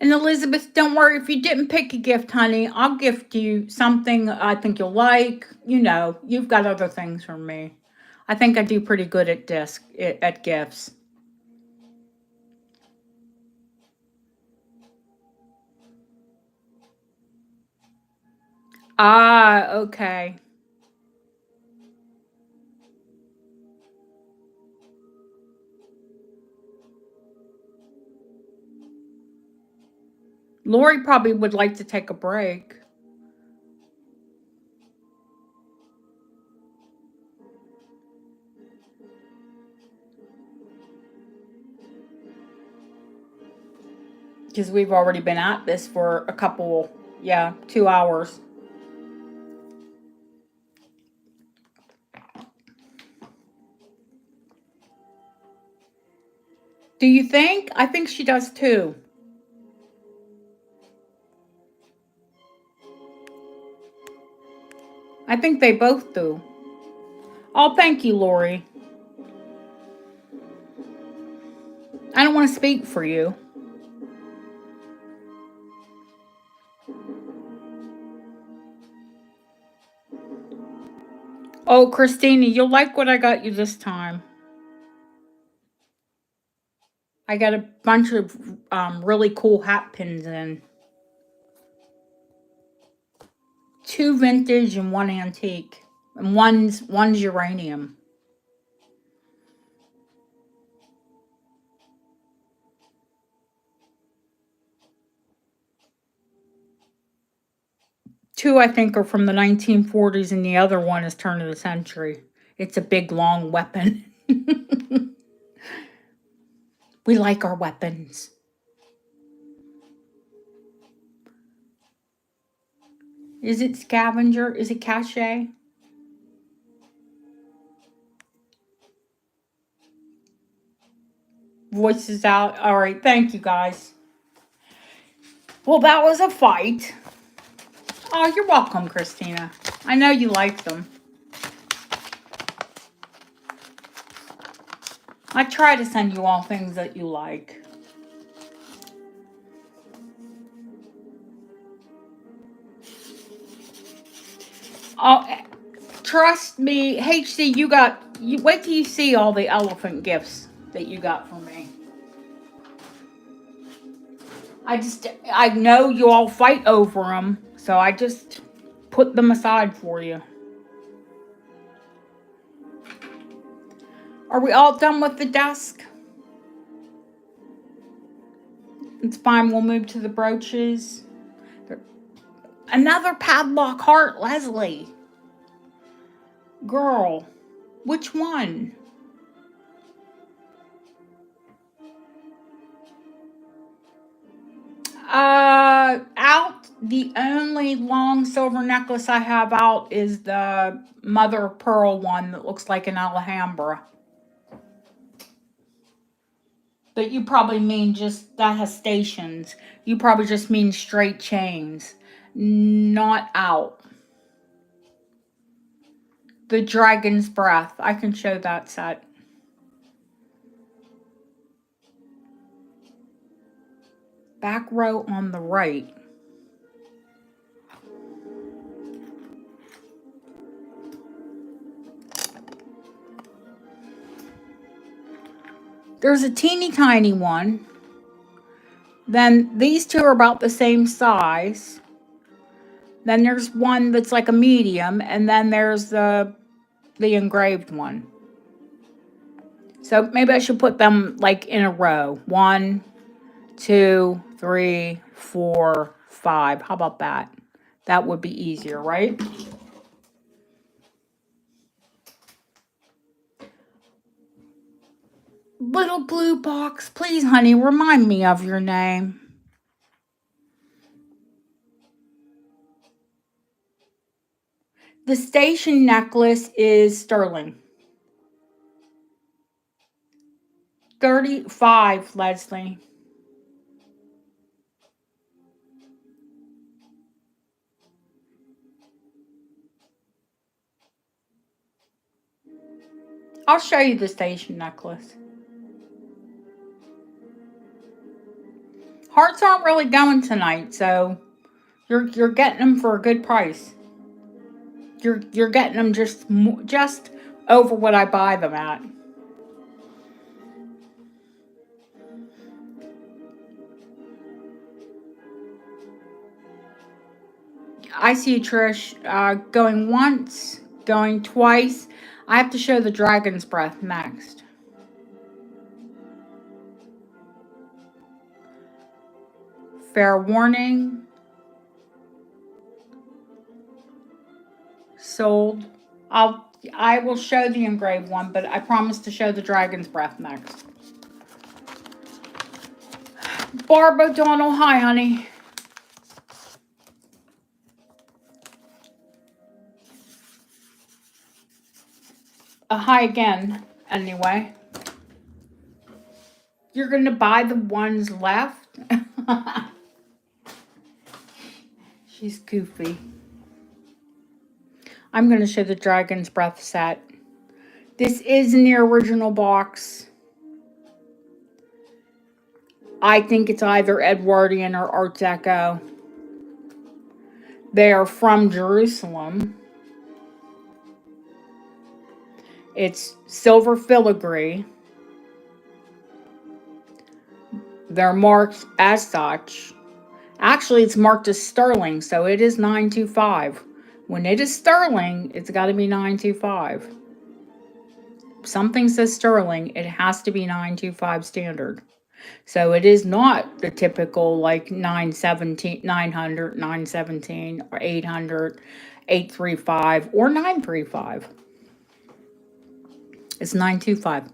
And Elizabeth, don't worry if you didn't pick a gift, honey. I'll gift you something I think you'll like. You know, you've got other things from me. I think I do pretty good at gifts. Ah, okay. Lori probably would like to take a break. Because we've already been at this for a couple, yeah, 2 hours. Do you think? I think she does too. I think they both do. Oh, thank you, Lori. I don't want to speak for you. Oh, Christina, you'll like what I got you this time. I got a bunch of really cool hat pins in. 2 vintage and 1 antique. And one's uranium. Two, I think, are from the 1940s, and the other one is turn of the century. It's a big, long weapon. We like our weapons. Is it scavenger? Is it cache? Voices out. All right, thank you, guys. Well, that was a fight. Oh, you're welcome, Christina. I know you like them. I try to send you all things that you like. Oh, trust me, HC, you wait till you see all the elephant gifts that you got from me. I know you all fight over them, so I just put them aside for you. Are we all done with the desk? It's fine, we'll move to the brooches. Another padlock heart, Leslie. Girl, which one? Out, the only long silver necklace I have out is the mother of pearl one that looks like an Alhambra. But you probably mean just, that has stations. You probably just mean straight chains. Not out. The Dragon's Breath. I can show that set. Back row on the right. There's a teeny tiny one. Then these two are about the same size. Then there's one that's like a medium, and then there's the engraved one. So maybe I should put them like in a row. 1, 2, 3, 4, 5. How about that? That would be easier, right? Little blue box, please, honey, remind me of your name. The station necklace is sterling. 35, Leslie. I'll show you the station necklace. Hearts aren't really going tonight, so you're getting them for a good price. You're getting them just over what I buy them at. I see you, Trish. Going once, going twice. I have to show the Dragon's Breath next. Fair warning. Sold. I will show the engraved one, but I promise to show the Dragon's Breath next. Barb O'Donnell, hi, honey. Hi again, anyway. You're going to buy the ones left? She's goofy. I'm going to show the Dragon's Breath set. This is in the original box. I think it's either Edwardian or Art Deco. They are from Jerusalem. It's silver filigree. They're marked as such. Actually, it's marked as sterling, so it is 925. When it is sterling, it's got to be 925. Something says sterling, it has to be 925 standard. So it is not the typical like 917, 900, 917, or 800, 835, or 935. It's 925.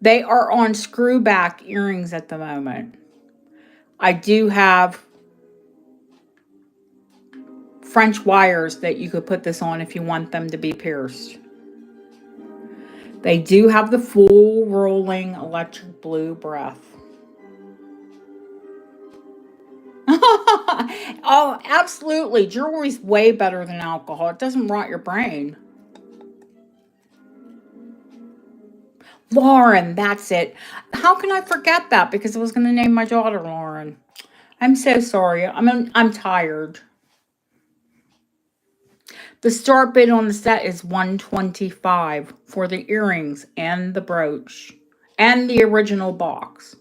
They are on screw back earrings at the moment. I do have French wires that you could put this on if you want them to be pierced. They do have the full rolling electric blue breath. Oh, absolutely. Jewelry's way better than alcohol. It doesn't rot your brain. Lauren, that's it. How can I forget that? Because I was going to name my daughter Lauren. I'm so sorry. I'm tired. The start bid on the set is $125 for the earrings and the brooch and the original box.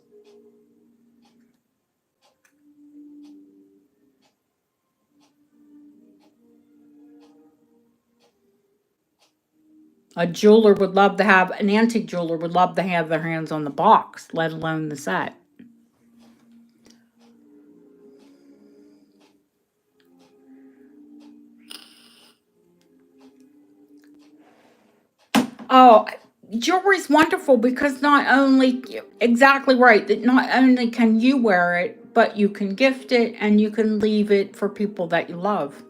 An antique jeweler would love to have their hands on the box, let alone the set. Oh, jewelry's wonderful because not only, exactly right, that not only can you wear it, but you can gift it and you can leave it for people that you love.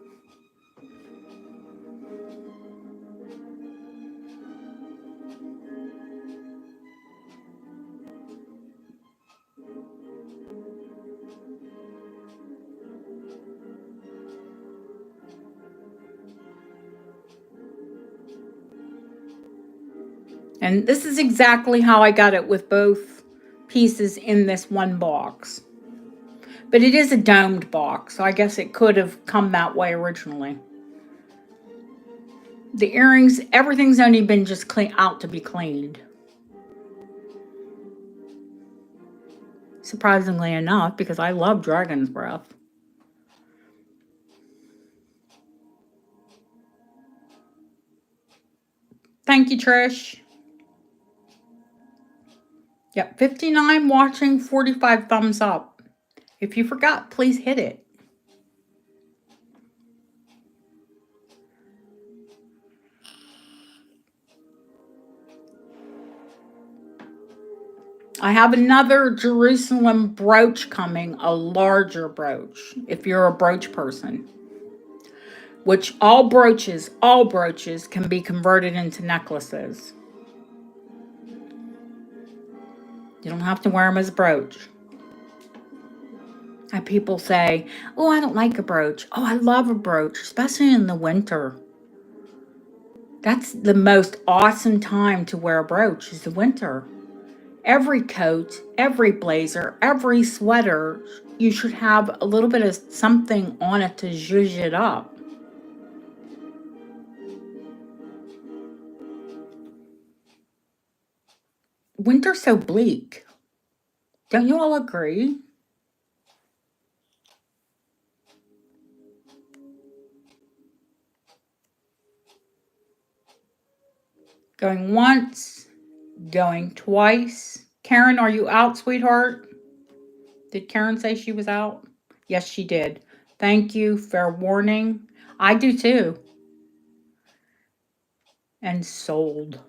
And this is exactly how I got it with both pieces in this one box. But it is a domed box, so I guess it could have come that way originally. The earrings, everything's only been just out to be cleaned. Surprisingly enough, because I love Dragon's Breath. Thank you, Trish. Yep, 59 watching, 45 thumbs up. If you forgot, please hit it. I have another Jerusalem brooch coming, a larger brooch, if you're a brooch person. Which all brooches can be converted into necklaces. You don't have to wear them as a brooch. And people say, oh, I don't like a brooch. Oh, I love a brooch, especially in the winter. That's the most awesome time to wear a brooch is the winter. Every coat, every blazer, every sweater, you should have a little bit of something on it to zhuzh it up. Winter's so bleak. Don't you all agree? Going once, going twice. Karen, are you out, sweetheart? Did Karen say she was out? Yes, she did. Thank you. Fair warning. I do too. And sold.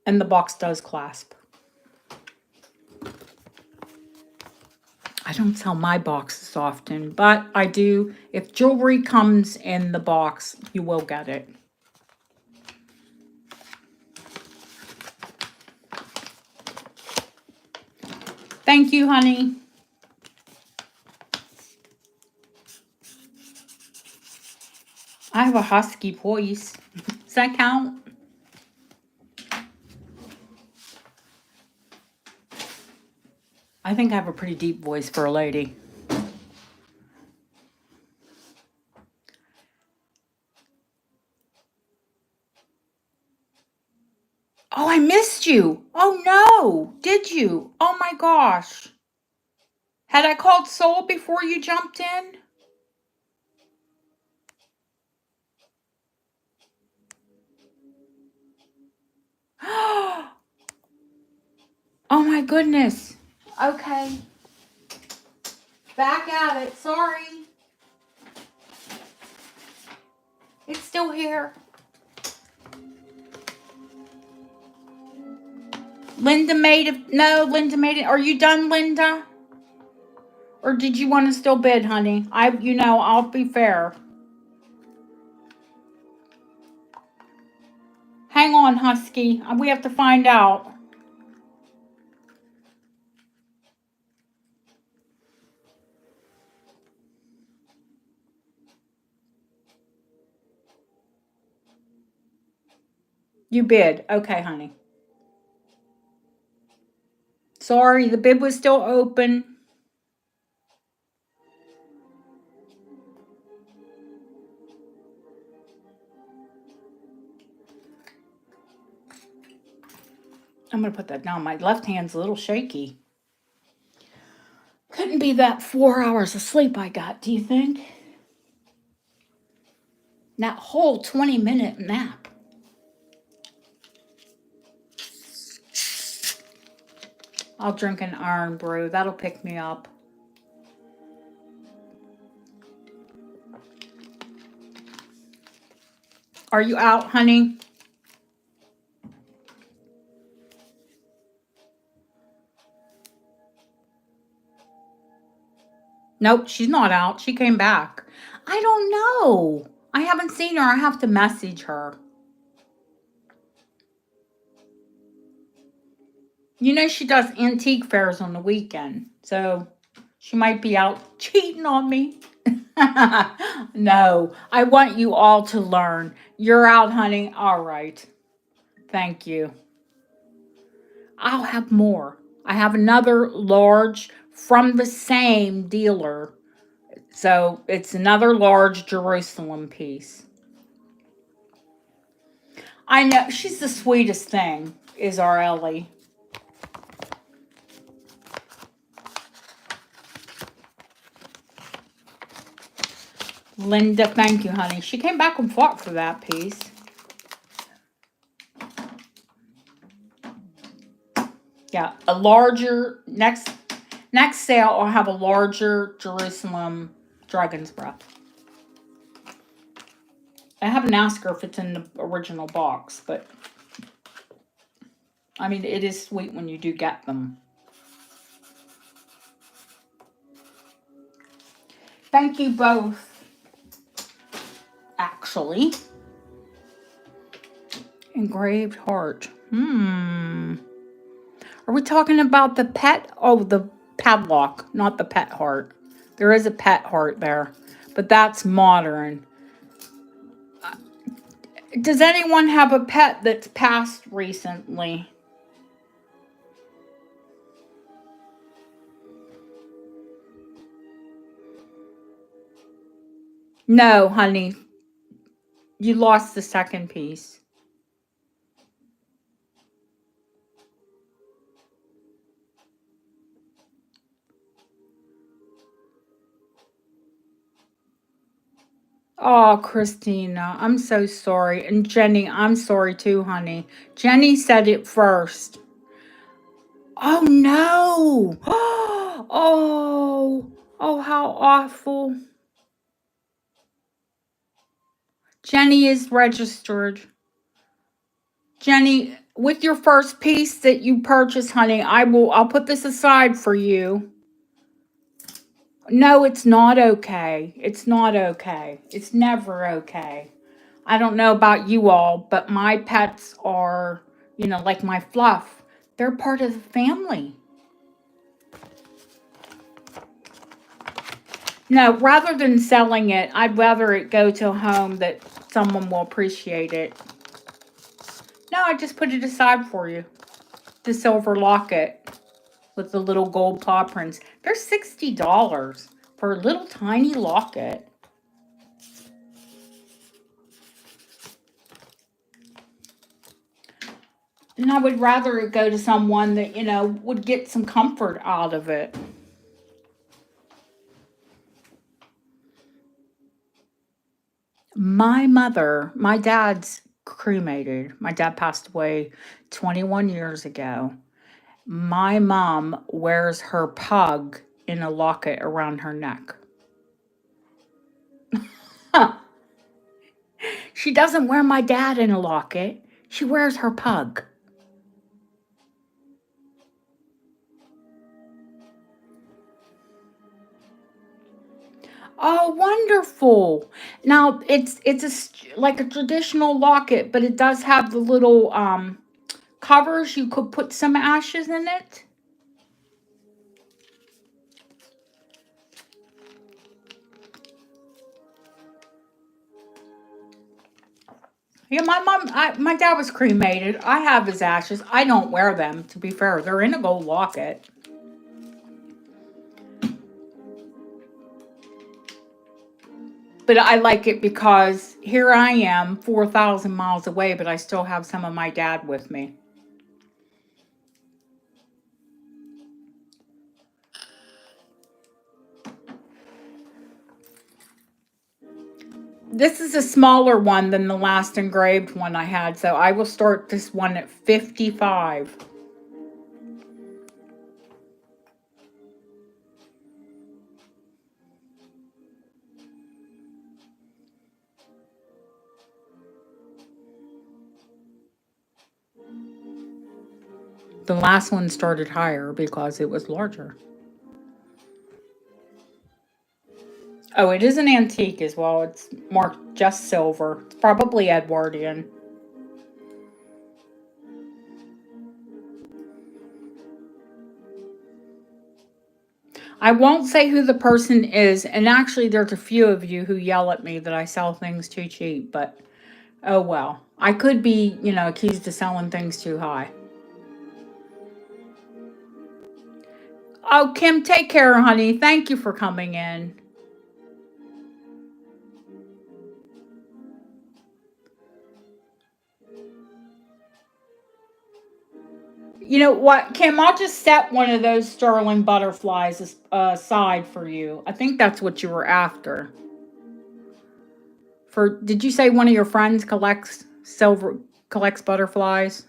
And the box does clasp. I don't sell my boxes often, but I do. If jewelry comes in the box, you will get it. Thank you, honey. I have a husky voice. Does that count? I think I have a pretty deep voice for a lady. Oh, I missed you. Oh, no. Did you? Oh, my gosh. Had I called Soul before you jumped in? Oh, my goodness. Okay. Back at it. Sorry. It's still here. Linda made it. No, Linda made it. Are you done, Linda? Or did you want to still bid, honey? I'll be fair. Hang on, Husky. We have to find out. You bid. Okay, honey. Sorry, the bid was still open. I'm going to put that down. My left hand's a little shaky. Couldn't be that 4 hours of sleep I got, do you think? That whole 20-minute nap. I'll drink an iron brew. That'll pick me up. Are you out, honey? Nope, she's not out. She came back. I don't know. I haven't seen her. I have to message her. You know she does antique fairs on the weekend, so she might be out cheating on me. No, I want you all to learn. You're out, honey. All right. Thank you. I'll have more. I have another large from the same dealer. So it's another large Jerusalem piece. I know. She's the sweetest thing, is our Ellie. Linda, thank you, honey. She came back and fought for that piece. Yeah, a larger, next sale I'll have a larger Jerusalem Dragon's Breath. I haven't asked her if it's in the original box, but I mean, it is sweet when you do get them. Thank you both. Actually, engraved heart. Are we talking about the pet? Oh, the padlock, not the pet heart. There is a pet heart there, but that's modern. Does anyone have a pet that's passed recently? No, honey. You lost the second piece. Oh, Christina, I'm so sorry. And Jenny, I'm sorry too, honey. Jenny said it first. Oh, no. Oh, how awful. Jenny is registered. Jenny, with your first piece that you purchased, honey, I'll put this aside for you. No, it's not okay. It's not okay. It's never okay. I don't know about you all, but my pets are, like my Fluff. They're part of the family. No, rather than selling it, I'd rather it go to a home that someone will appreciate it. No, I just put it aside for you. The silver locket with the little gold paw prints. They're $60 for a little tiny locket. And I would rather it go to someone that, would get some comfort out of it. My dad's cremated. My dad passed away 21 years ago. My mom wears her pug in a locket around her neck. Huh. She doesn't wear my dad in a locket. She wears her pug. Oh, wonderful. Now, like a traditional locket, but it does have the little covers. You could put some ashes in it. Yeah, my dad was cremated. I have his ashes. I don't wear them, to be fair. They're in a gold locket. But I like it because here I am, 4,000 miles away, but I still have some of my dad with me. This is a smaller one than the last engraved one I had, so I will start this one at 55. The last one started higher because it was larger. Oh, it is an antique as well. It's marked just silver. It's probably Edwardian. I won't say who the person is, and actually there's a few of you who yell at me that I sell things too cheap, but oh well. I could be, accused of selling things too high. Oh, Kim, take care, honey. Thank you for coming in. You know what, Kim? I'll just set one of those sterling butterflies aside for you. I think that's what you were after. Did you say one of your friends collects butterflies?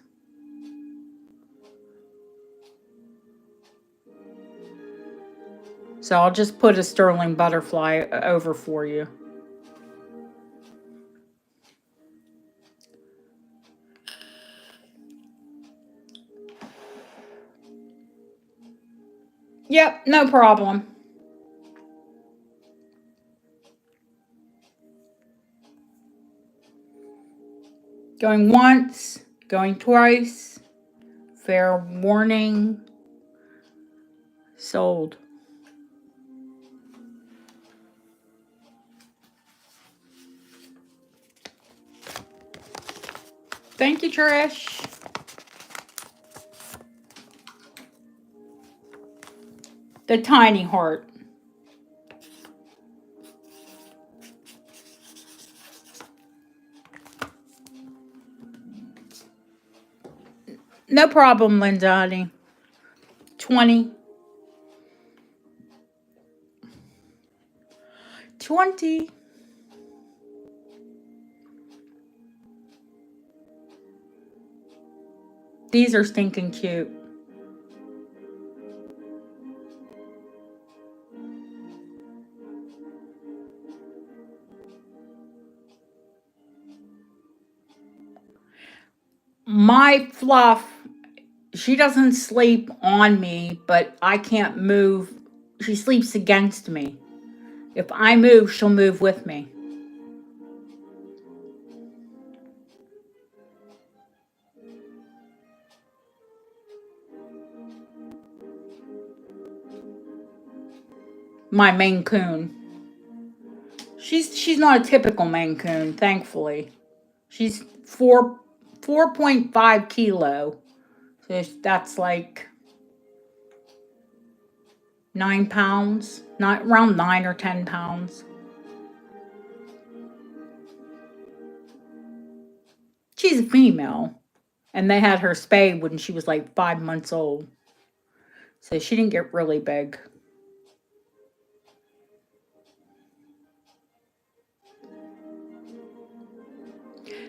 So I'll just put a sterling butterfly over for you. Yep, no problem. Going once, going twice. Fair warning. Sold. Thank you, Trish. The tiny heart. No problem, Linda, honey. 20. 20. These are stinking cute. My Fluff, she doesn't sleep on me, but I can't move. She sleeps against me. If I move, she'll move with me. My Maine Coon. She's not a typical Maine Coon, thankfully. She's 4.5 kilo. So that's like 9 pounds, not around 9 or 10 pounds. She's a female, and they had her spayed when she was like 5 months old, so she didn't get really big.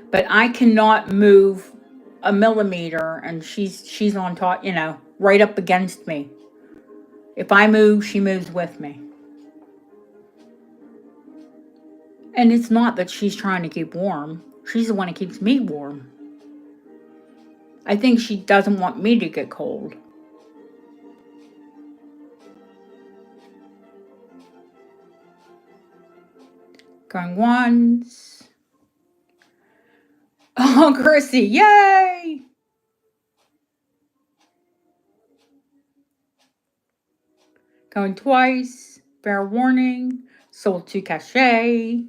But I cannot move a millimeter, and she's on top, right up against me. If I move, she moves with me. And it's not that she's trying to keep warm. She's the one that keeps me warm. I think she doesn't want me to get cold. Going once. Oh, Chrissy, yay! Going twice. Fair warning. Sold to Cachet.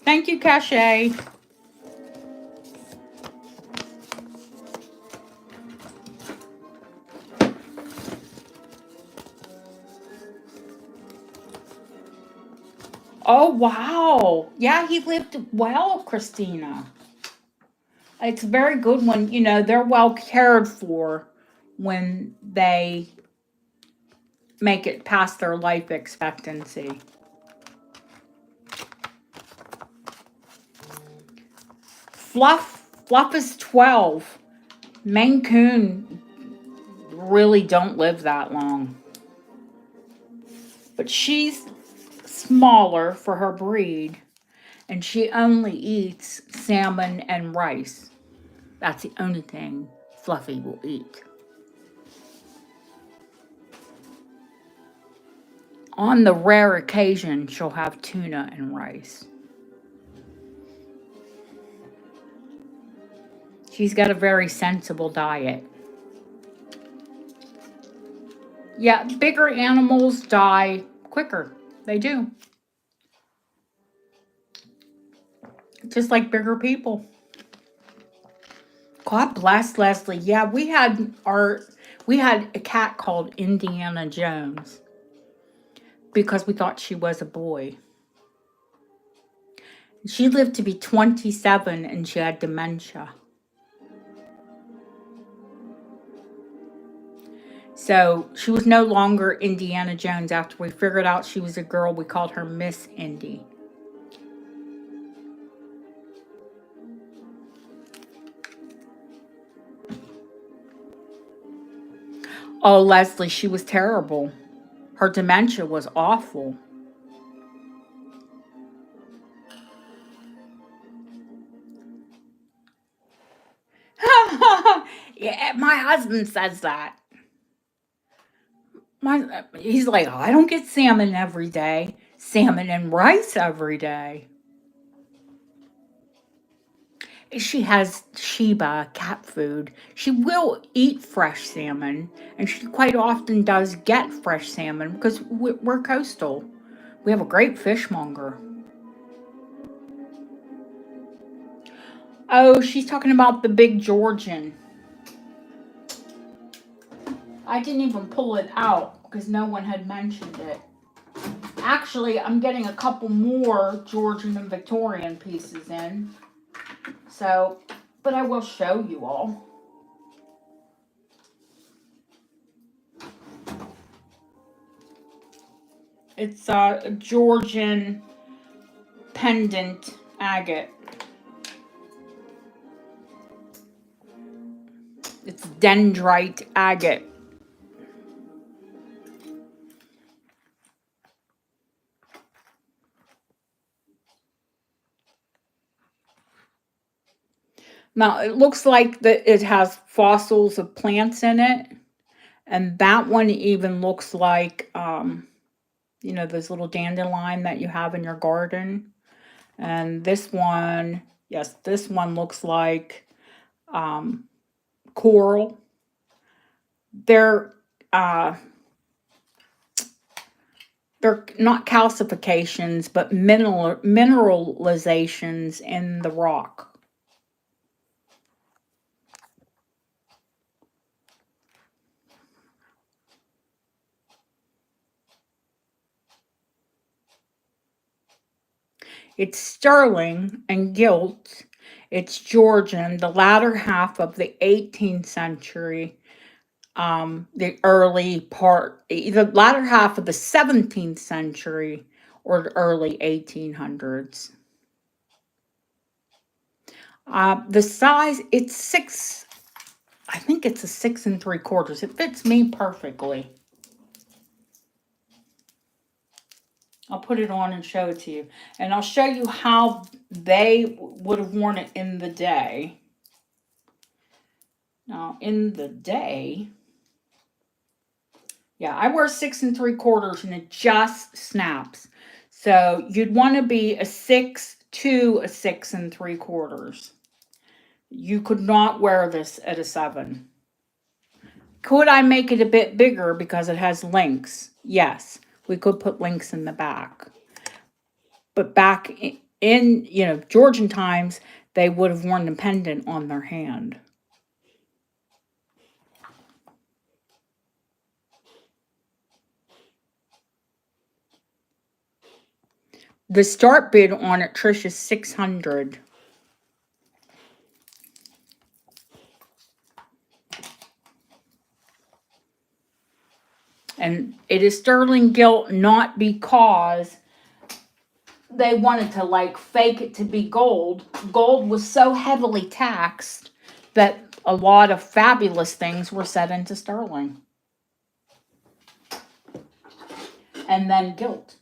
Thank you, Cachet. Oh, wow. Yeah, he lived well, Christina. It's very good when, they're well cared for when they make it past their life expectancy. Fluff is 12. Maine Coon really don't live that long. But she's smaller for her breed, and she only eats salmon and rice. That's the only thing Fluffy will eat. On the rare occasion, she'll have tuna and rice. She's got a very sensible diet. Yeah, bigger animals die quicker. They do. Just like bigger people. God bless Leslie. Yeah, we had a cat called Indiana Jones because we thought she was a boy. She lived to be 27 and she had dementia. So she was no longer Indiana Jones. After we figured out she was a girl, we called her Miss Indy. Oh, Leslie, she was terrible. Her dementia was awful. Yeah, my husband says that. He's like, oh, I don't get salmon every day. Salmon and rice every day. She has Sheba cat food. She will eat fresh salmon, and she quite often does get fresh salmon because we're coastal. We have a great fishmonger. Oh, she's talking about the big Georgian. I didn't even pull it out because no one had mentioned it. Actually, I'm getting a couple more Georgian and Victorian pieces in. So, but I will show you all. It's a Georgian pendant agate. It's dendrite agate. Now, it looks like that it has fossils of plants in it. And that one even looks like, those little dandelion that you have in your garden. And this one, yes, this one looks like coral. They're they're not calcifications, but mineralizations in the rock. It's sterling and gilt. It's Georgian, the latter half of the 18th century, the latter half of the 17th century, or the early 1800s. The size, I think it's a 6 3/4. It fits me perfectly. I'll put it on and show it to you. And I'll show you how they would have worn it in the day. Now, in the day, yeah, I wear 6 3/4 and it just snaps. So you'd want to be a 6 to a 6 3/4. You could not wear this at a 7. Could I make it a bit bigger because it has links? Yes, we could put links in the back. But back in, Georgian times, they would have worn the pendant on their hand. The start bid on it, Trish, is $600. And it is sterling gilt, not because they wanted to fake it to be gold. Gold was so heavily taxed that a lot of fabulous things were set into sterling. And then gilt.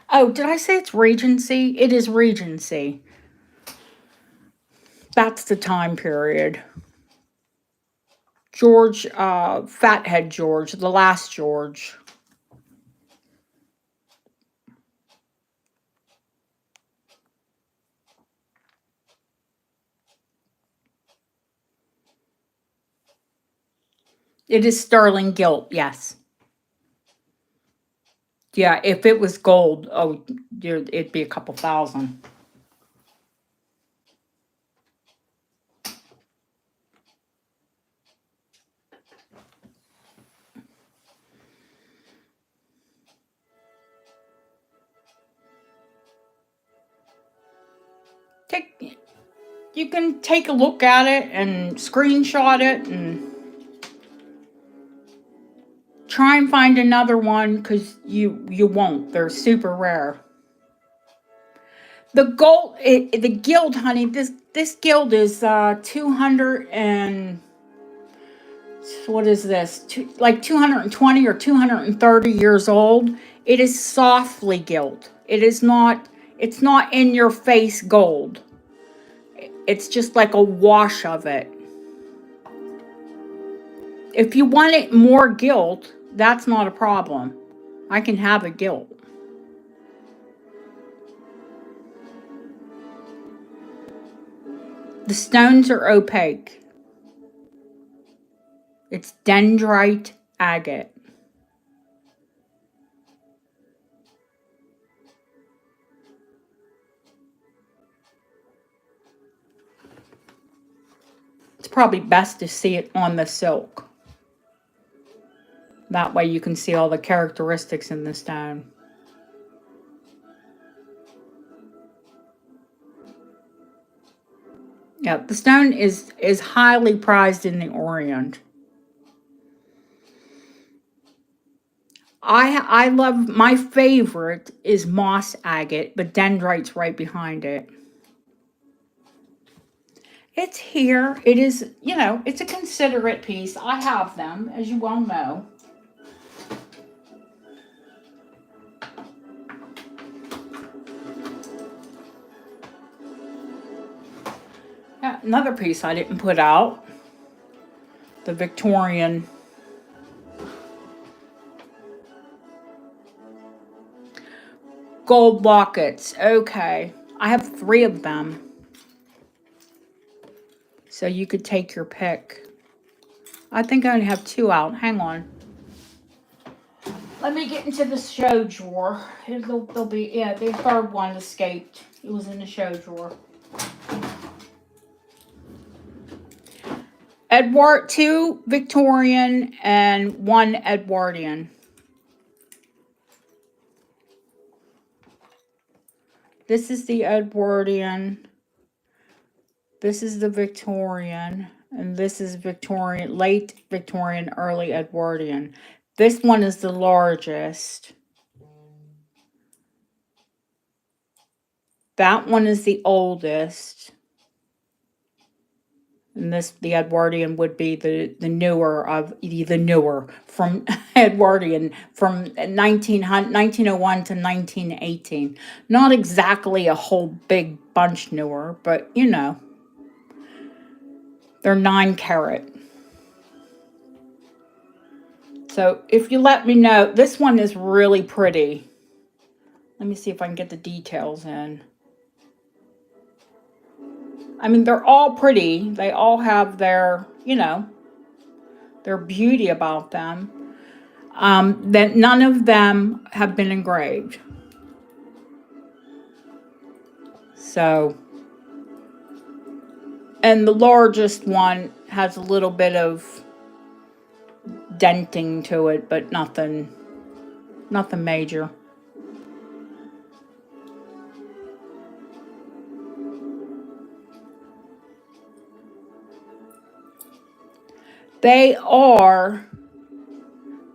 Oh, did I say it's Regency? It is Regency. That's the time period. George, Fathead George, the last George. It is sterling gilt, yes. Yeah, if it was gold, it'd be a couple thousand. You can take a look at it and screenshot it and try and find another one, because you won't. They're super rare. The gold, the gilt, honey. This gilt is 200 and what is this? Like 220 or 230 years old. It is softly gilt. It is not. It's not in your face gold. It's just like a wash of it. If you want it more gilt, that's not a problem. I can have a gilt. The stones are opaque. It's dendrite agate. It's probably best to see it on the silk. That way you can see all the characteristics in the stone. Yeah, the stone is highly prized in the Orient. I love, my favorite is moss agate, but dendrite's right behind it. It's here. It is, it's a considerate piece. I have them, as you well know. Yeah, another piece I didn't put out. The Victorian gold lockets. Okay. I have 3 of them. So you could take your pick. I think I only have 2 out. Hang on. Let me get into the show drawer. They'll be, yeah, the third one escaped. It was in the show drawer. Edward, 2 Victorian and 1 Edwardian. This is the Edwardian. This is the Victorian. And this is Victorian, late Victorian, early Edwardian. This one is the largest. That one is the oldest. And this, the Edwardian, would be the newer of the newer from Edwardian from 1901 to 1918. Not exactly a whole big bunch newer, but you know, they're 9 carat. So if you let me know, this one is really pretty. Let me see if I can get the details in. I mean, they're all pretty. They all have their, you know, their beauty about them. That none of them have been engraved. So, and the largest one has a little bit of denting to it, but nothing major. They are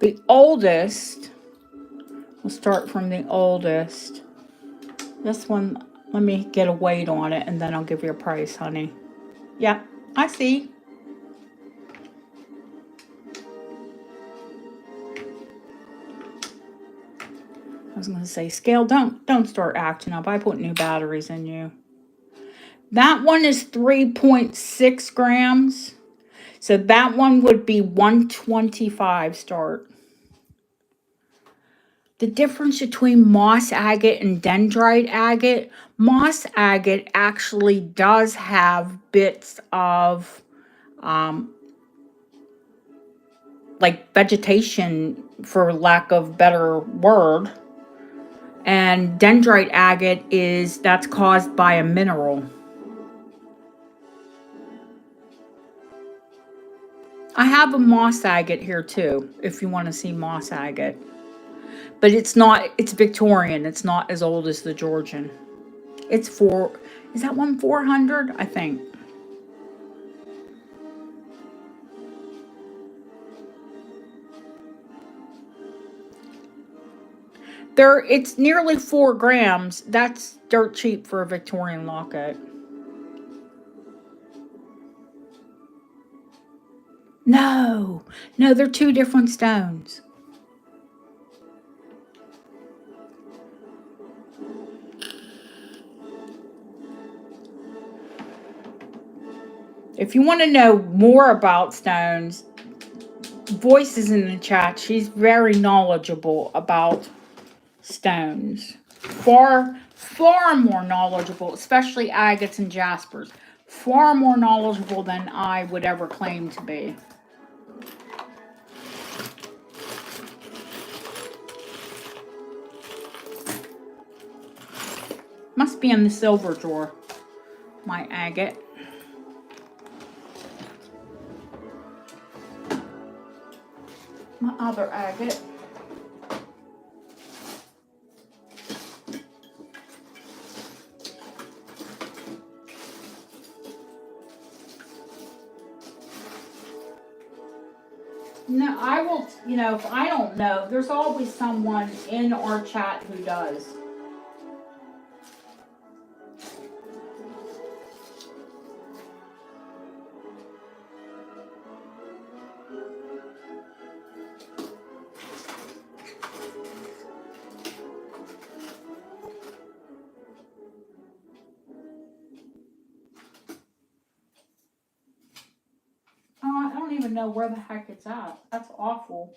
the oldest. We'll start from the oldest. This one, let me get a weight on it and then I'll give you a price, honey. Yeah, I see. I was going to say, scale, don't start acting up. I put new batteries in you. That one is 3.6 grams. So that one would be 125 start. The difference between moss agate and dendrite agate, moss agate actually does have bits of like vegetation, for lack of better word. And dendrite agate that's caused by a mineral. I have a moss agate here too, if you want to see moss agate. But it's Victorian. It's not as old as the Georgian. Is that one 400? I think. It's nearly 4 grams. That's dirt cheap for a Victorian locket. No, they're 2 different stones. If you want to know more about stones, Voice is in the chat. She's very knowledgeable about stones. Far more knowledgeable, especially agates and jaspers. Far more knowledgeable than I would ever claim to be. Must be in the silver drawer, my agate. My other agate. No, I will, if I don't know, there's always someone in our chat who does. Oh, I don't even know where the heck it's at. That's awful.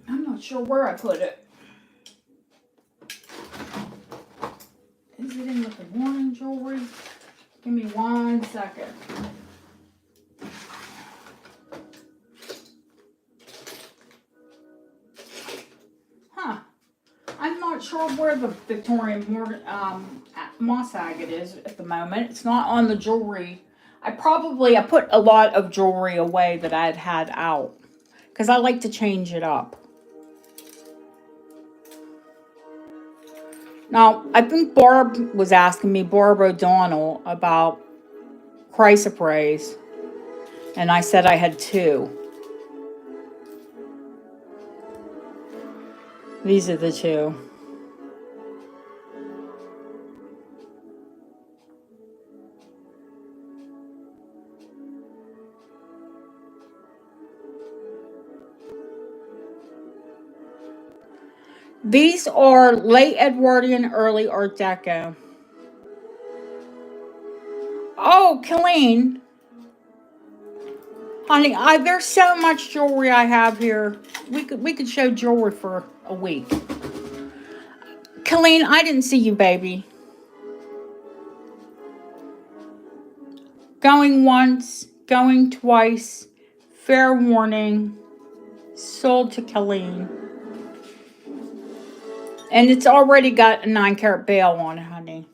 I'm not sure where I put it. second. Huh. I'm not sure where the Victorian moss agate is at the moment. It's not on the jewelry. I put a lot of jewelry away that I had out because I like to change it up. Now, I think Barb was asking me, Barb O'Donnell, about chrysoprase, and I said I had 2. These are the 2. These are late Edwardian, early Art Deco. Oh, Colleen. Honey, there's so much jewelry I have here. We could show jewelry for a week. Colleen, I didn't see you, baby. Going once, going twice. Fair warning. Sold to Colleen. And it's already got a 9-carat bail on it, honey.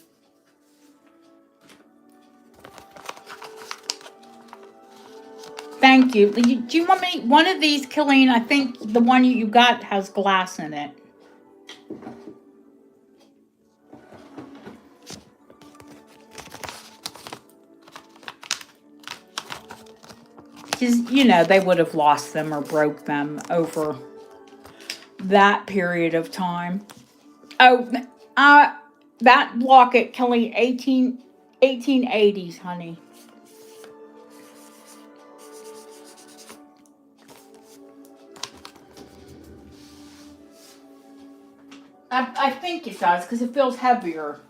Thank you. Do you want me one of these, Colleen? I think the one you got has glass in it. Because, they would have lost them or broke them over that period of time. Oh, that locket, Kelly, 1880s, honey. I think it does because it feels heavier.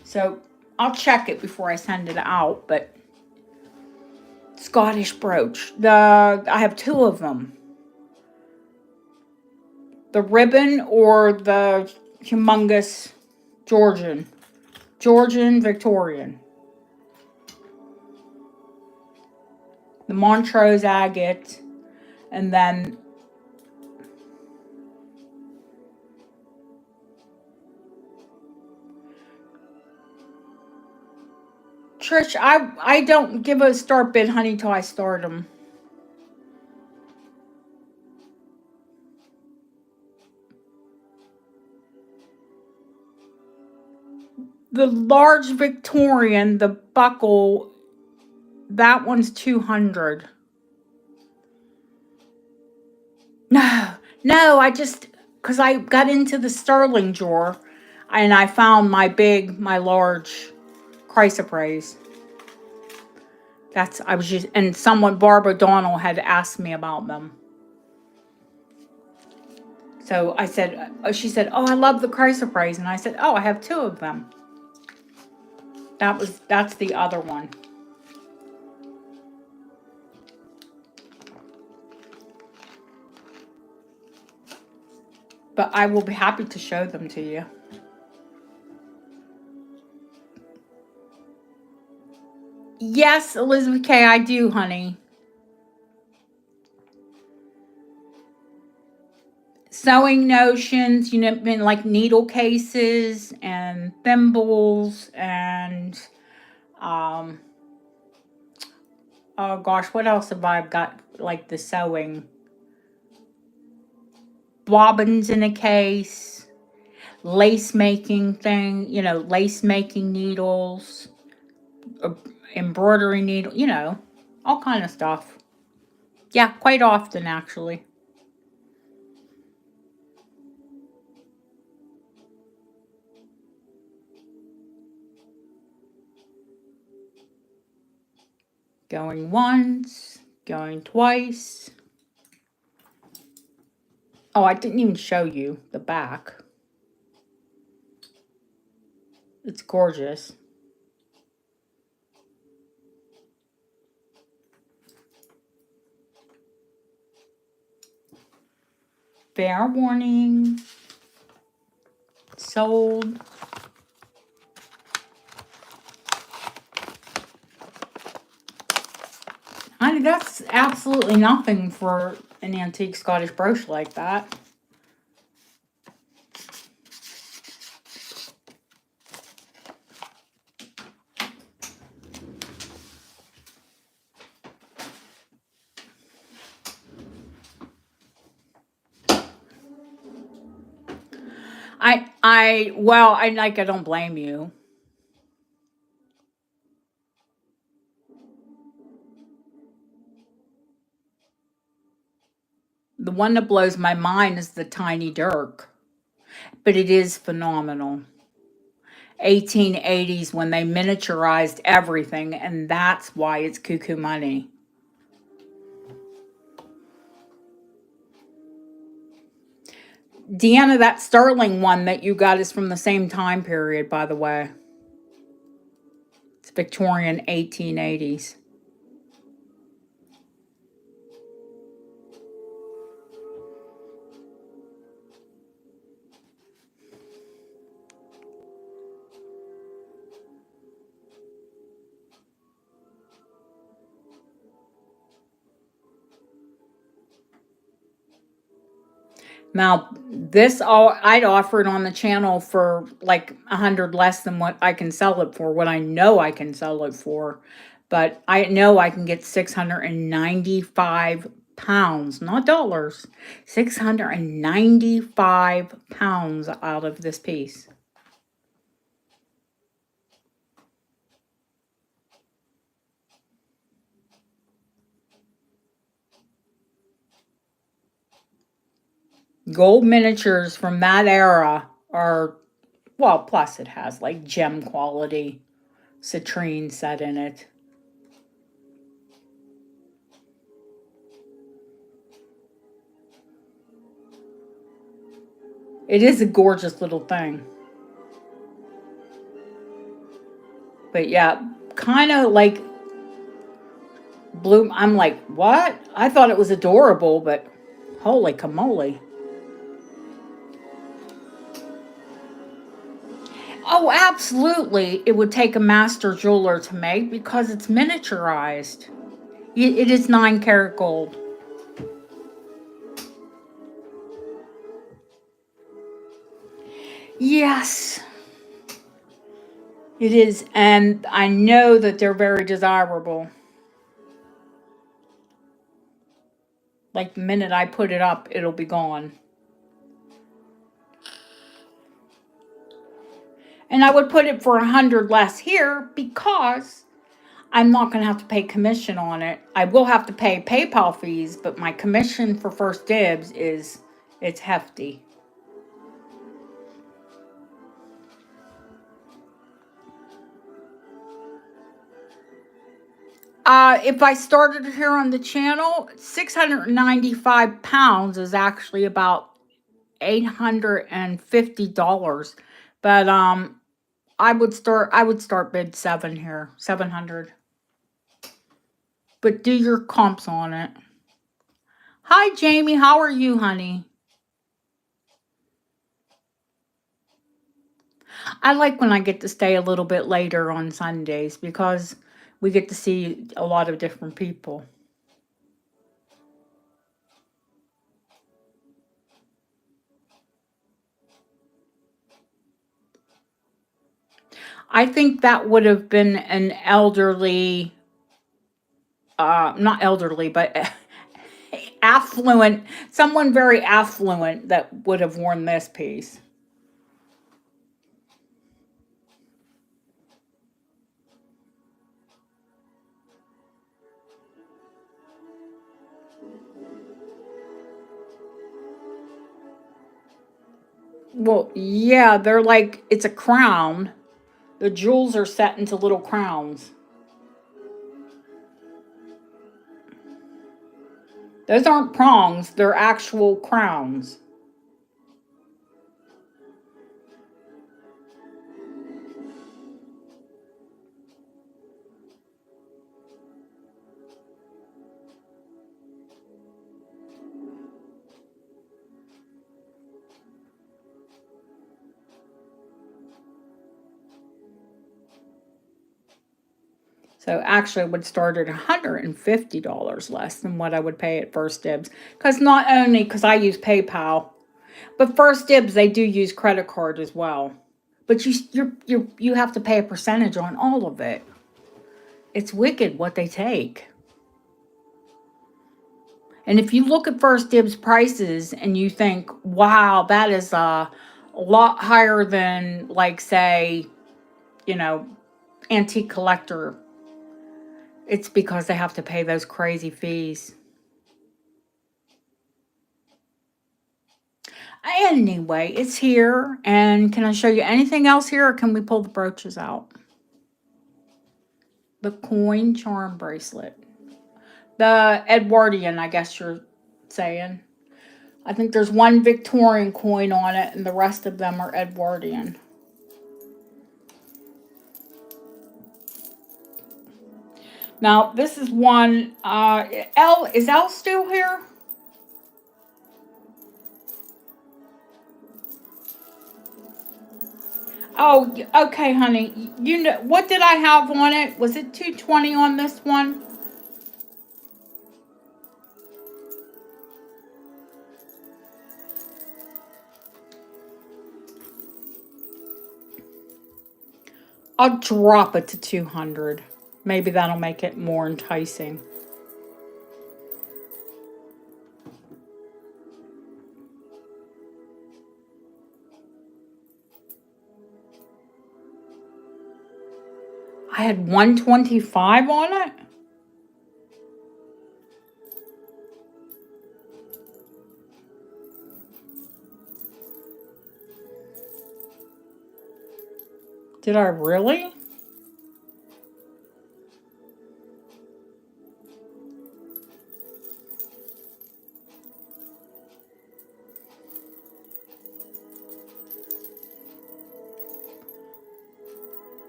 So I'll check it before I send it out. But Scottish brooch. I have 2 of them. The ribbon or the humongous Georgian Victorian. The Montrose agate, and then Trish, I don't give a start bid, honey, till I start them. The large Victorian, the buckle, that one's 200. No, because I got into the sterling drawer and I found my large chrysoprase. And Barb O'Donnell had asked me about them. So she said, oh, I love the chrysoprase. And I said, oh, I have 2 of them. That's the other one. But I will be happy to show them to you. Yes, Elizabeth K, I do, honey. Sewing notions, like needle cases and thimbles and oh gosh, what else have I got? Like the sewing bobbins in a case, lace making thing, lace making needles, embroidery needle, all kind of stuff. Yeah, quite often actually. Going once, going twice. Oh, I didn't even show you the back. It's gorgeous. Fair warning. Sold. absolutely nothing for an antique Scottish brooch like that. Well, I don't blame you. The one that blows my mind is the Tiny Dirk, but it is phenomenal. 1880s when they miniaturized everything, and that's why it's cuckoo money. Deanna, that sterling one that you got is from the same time period, by the way. It's Victorian 1880s. Now, this all I'd offer it on the channel for like 100 less than what I can sell it for, what I know I can sell it for. But I know I can get 695 pounds, not dollars, 695 pounds out of this piece. Gold miniatures from that era are, well, plus it has like gem quality citrine set in it. It is a gorgeous little thing. But yeah, kind of like blue. I'm like, what? I thought it was adorable, but holy camole. Oh, absolutely. It would take a master jeweler to make because it's miniaturized. It is 9 karat gold. Yes, it is. And I know that they're very desirable. Like the minute I put it up, it'll be gone. And I would put it for 100 less here because I'm not going to have to pay commission on it. I will have to pay PayPal fees, but my commission for first dibs it's hefty. If I started here on the channel, 695 pounds is actually about $850. But I would start bid 7 here, 700. But do your comps on it. Hi Jamie, how are you, honey? I like when I get to stay a little bit later on Sundays because we get to see a lot of different people. I think that would have been an elderly, not elderly, but affluent, someone very affluent that would have worn this piece. Well, yeah, they're like, it's a crown. The jewels are set into little crowns. Those aren't prongs, they're actual crowns. So actually it would start at $150 less than what I would pay at First Dibs. Because not only because I use PayPal, but First Dibs, they do use credit card as well. But you have to pay a percentage on all of it. It's wicked what they take. And if you look at First Dibs prices and you think, wow, that is a lot higher than, like, say, Antique Collector, it's because they have to pay those crazy fees. Anyway, it's here. And can I show you anything else here, or can we pull the brooches out? The coin charm bracelet. The Edwardian, I guess you're saying. I think there's one Victorian coin on it, and the rest of them are Edwardian. Now, this is one, is Elle still here? Oh, okay, honey. You know, what did I have on it? Was it 220 on this one? I'll drop it to 200. Maybe that'll make it more enticing. I had 125 on it? Did I really?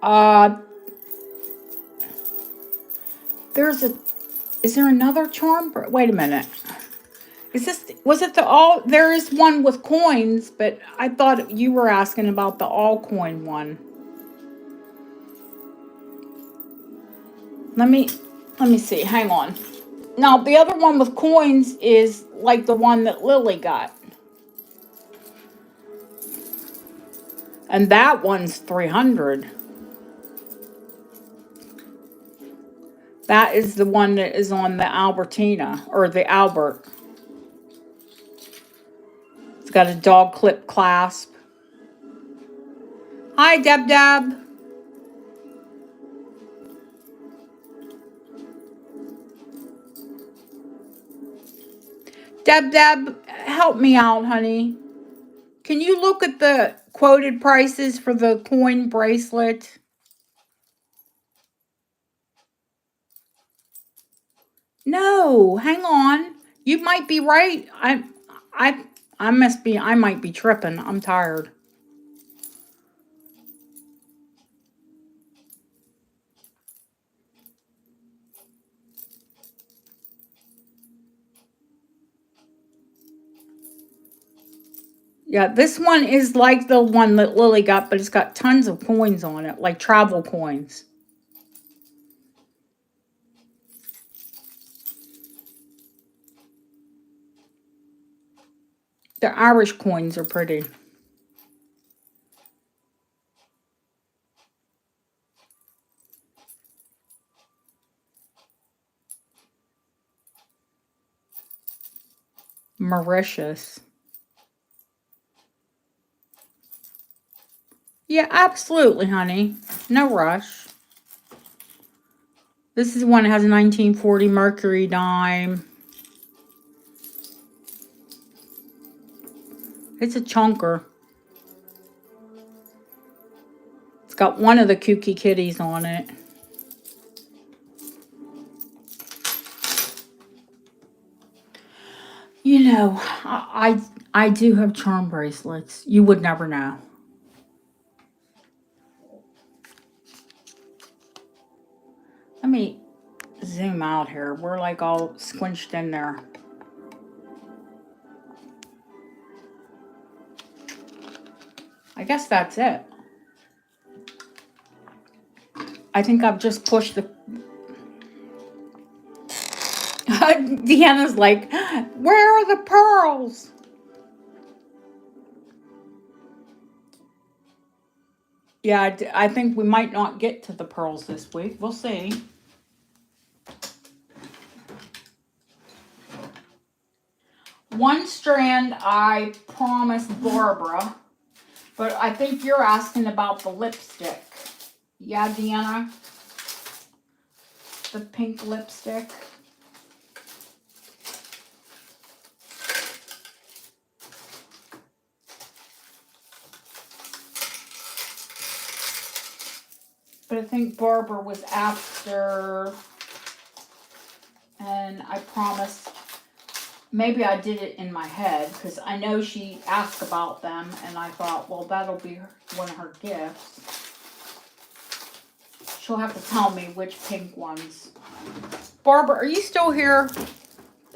Uh, is there another charm? Wait a minute. Was it the all, there is one with coins, but I thought you were asking about the all coin one. Let me see, hang on. Now, the other one with coins is like the one that Lily got. And that one's 300. That is the one that is on the Albertina, or the Albert. It's got a dog clip clasp. Hi, Deb Deb. Deb Deb, help me out, honey. Can you look at the quoted prices for the coin bracelet? No, hang on. You might be right. I might be tripping. I'm tired. Yeah, this one is like the one that Lily got, but it's got tons of coins on it, like travel coins. The Irish coins are pretty. Mauritius. Yeah, absolutely, honey. No rush. This is one that has a 1940 Mercury dime. It's a chunker. It's got one of the kooky kitties on it. You know, I do have charm bracelets. You would never know. Let me zoom out here. We're like all squinched in there. I guess that's it. I think I've just pushed Deanna's like, where are the pearls? Yeah, I think we might not get to the pearls this week. We'll see. One strand I promised Barbara, but I think you're asking about the lipstick. Yeah, Deanna? The pink lipstick. But I think Barbara was after, and I promised, maybe I did it in my head, because I know she asked about them, and I thought, well, that'll be one of her gifts. She'll have to tell me which pink ones. Barbara, are you still here?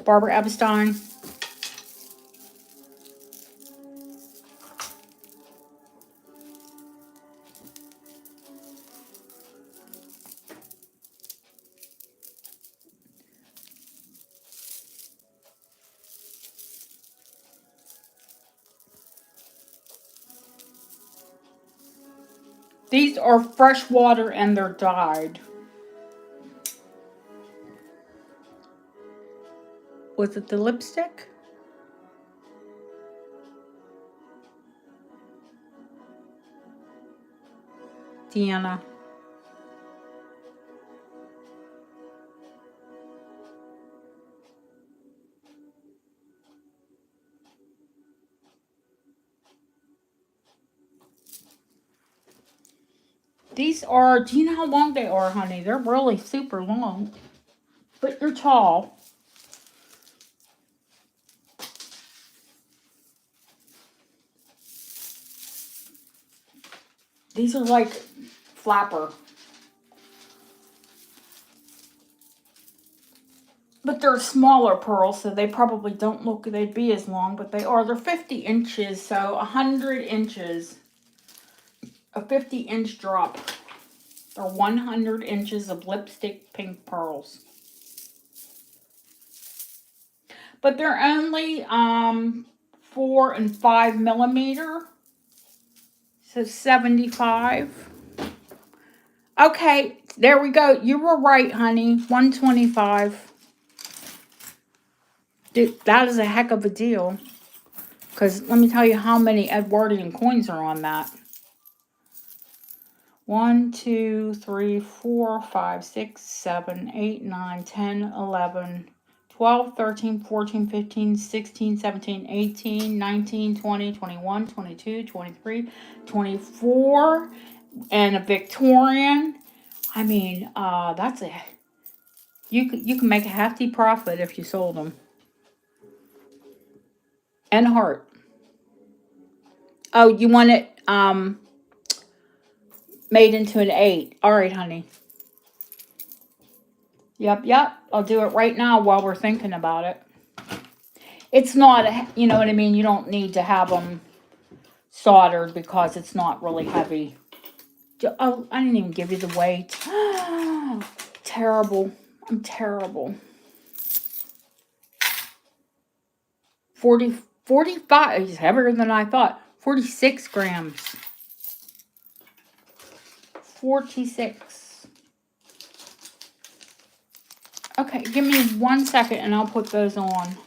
Barbara Epstein. These are fresh water and they're dyed. Was it the lipstick? Deanna. These are, do you know how long they are, honey? They're really super long. But they're tall. These are like flapper. But they're smaller pearls, so they probably don't look, they'd be as long, but they are. They're 50 inches, so 100 inches. A 50-inch drop. They're 100 inches of lipstick pink pearls. But they're only 4 and 5 millimeter. So 75. Okay, there we go. You were right, honey. 125. Dude, that is a heck of a deal. Because let me tell you how many Edwardian coins are on that. 1, 2, 3, 4, 5, 6, 7, 8, 9, 10, 11, 12, 13, 14, 15, 16, 17, 18, 19, 20, 21, 22, 23, 24, and a Victorian. I mean, that's a, you can make a hefty profit if you sold them. And heart. Oh, you want it made into an 8. All right, honey. Yep. I'll do it right now while we're thinking about it. It's not, you know what I mean? You don't need to have them soldered because it's not really heavy. Oh, I didn't even give you the weight. Terrible. I'm terrible. 45. It's heavier than I thought. 46 grams. 46. Okay, give me 1 second and I'll put those on.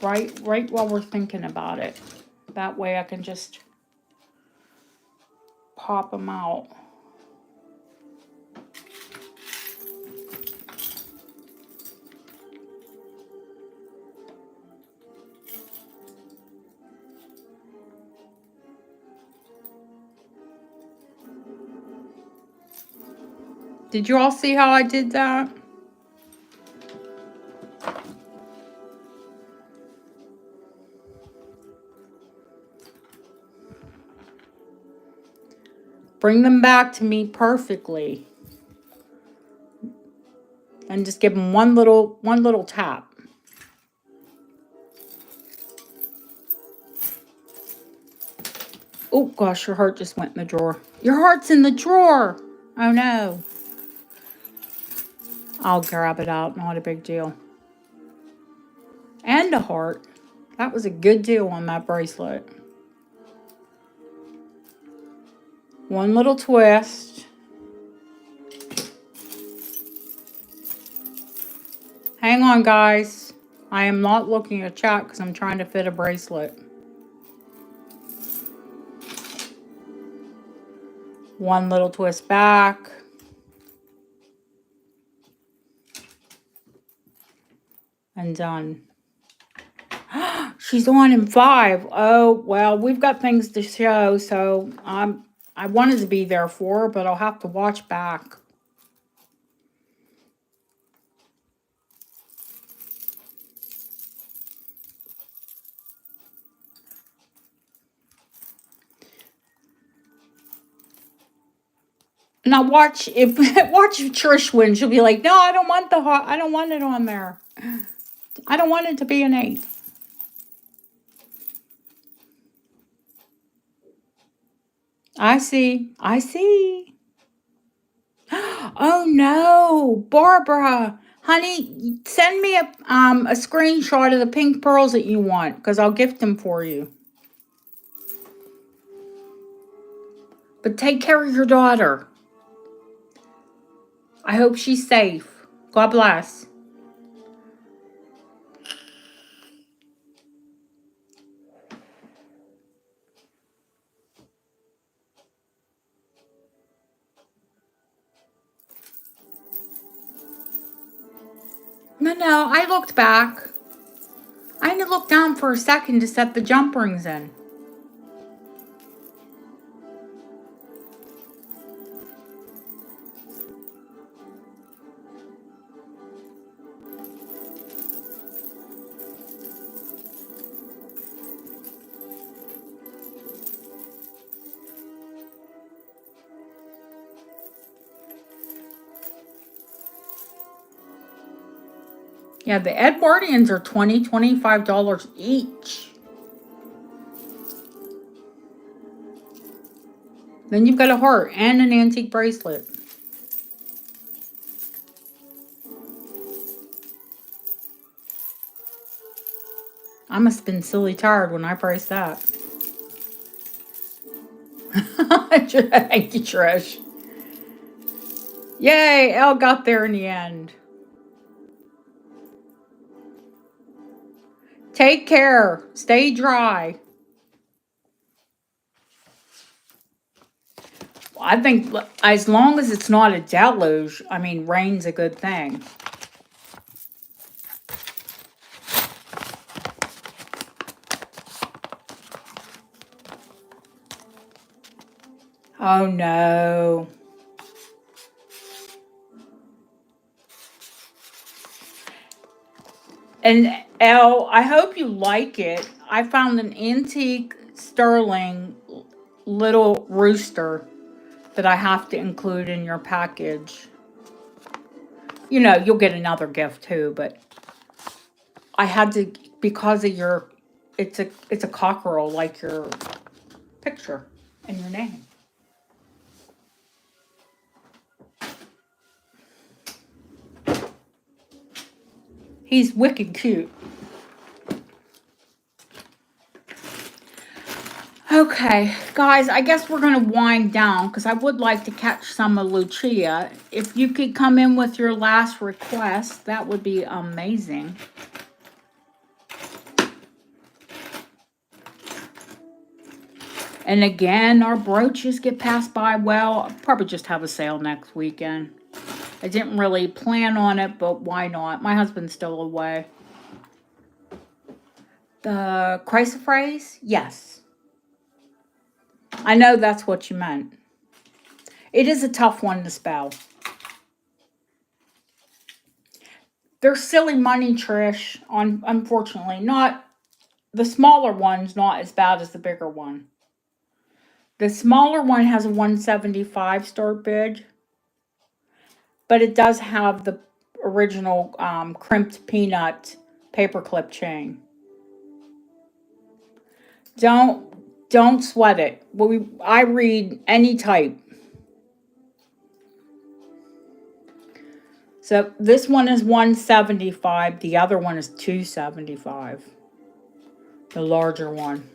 Right while we're thinking about it. That way I can just pop them out. Did you all see how I did that? Bring them back to me perfectly. And just give them one little tap. Oh gosh, your heart just went in the drawer. Your heart's in the drawer. Oh no. I'll grab it out. Not a big deal. And a heart. That was a good deal on that bracelet. One little twist. Hang on, guys. I am not looking at chat because I'm trying to fit a bracelet. One little twist back. And done. She's on in 5. Oh, well, we've got things to show, so I wanted to be there for her, but I'll have to watch back. Now watch if Trish wins. She'll be like, "No, I don't want I don't want it on there. I don't want it to be an 8." I see. I see. Oh no, Barbara, honey, send me a screenshot of the pink pearls that you want, because I'll gift them for you. But take care of your daughter. I hope she's safe. God bless. No, I looked back. I had to look down for a second to set the jump rings in. Yeah, the Edwardians are $25 each. Then you've got a heart and an antique bracelet. I must have been silly tired when I priced that. Thank you, Trish. Yay, Elle got there in the end. Take care. Stay dry. I think as long as it's not a deluge, I mean, rain's a good thing. Oh no. And Elle, I hope you like it. I found an antique sterling little rooster that I have to include in your package. You know, you'll get another gift too, but I had to, because of your, it's a cockerel like your picture and your name. He's wicked cute. Okay, guys, I guess we're going to wind down because I would like to catch some of Lucia. If you could come in with your last request, that would be amazing. And again, our brooches get passed by. Well, I'll probably just have a sale next weekend. I didn't really plan on it, but why not? My husband's still away. The chrysoprase? Yes. I know that's what you meant. It is a tough one to spell. They're silly money, Trish. Unfortunately, not the smaller one's not as bad as the bigger one. The smaller one has a 175 start bid, but it does have the original crimped peanut paperclip chain. Don't sweat it. I read any type. So this one is $175. The other one is $275. The larger one.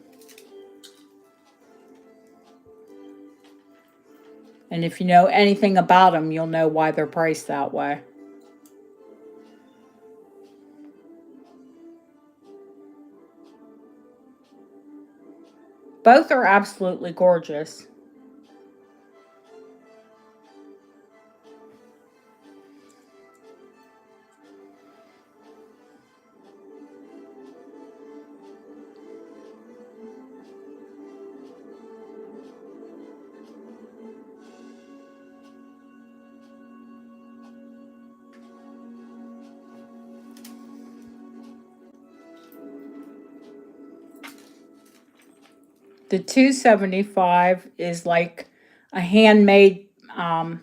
And if you know anything about them, you'll know why they're priced that way. Both are absolutely gorgeous. The 275 is like a handmade. Oh,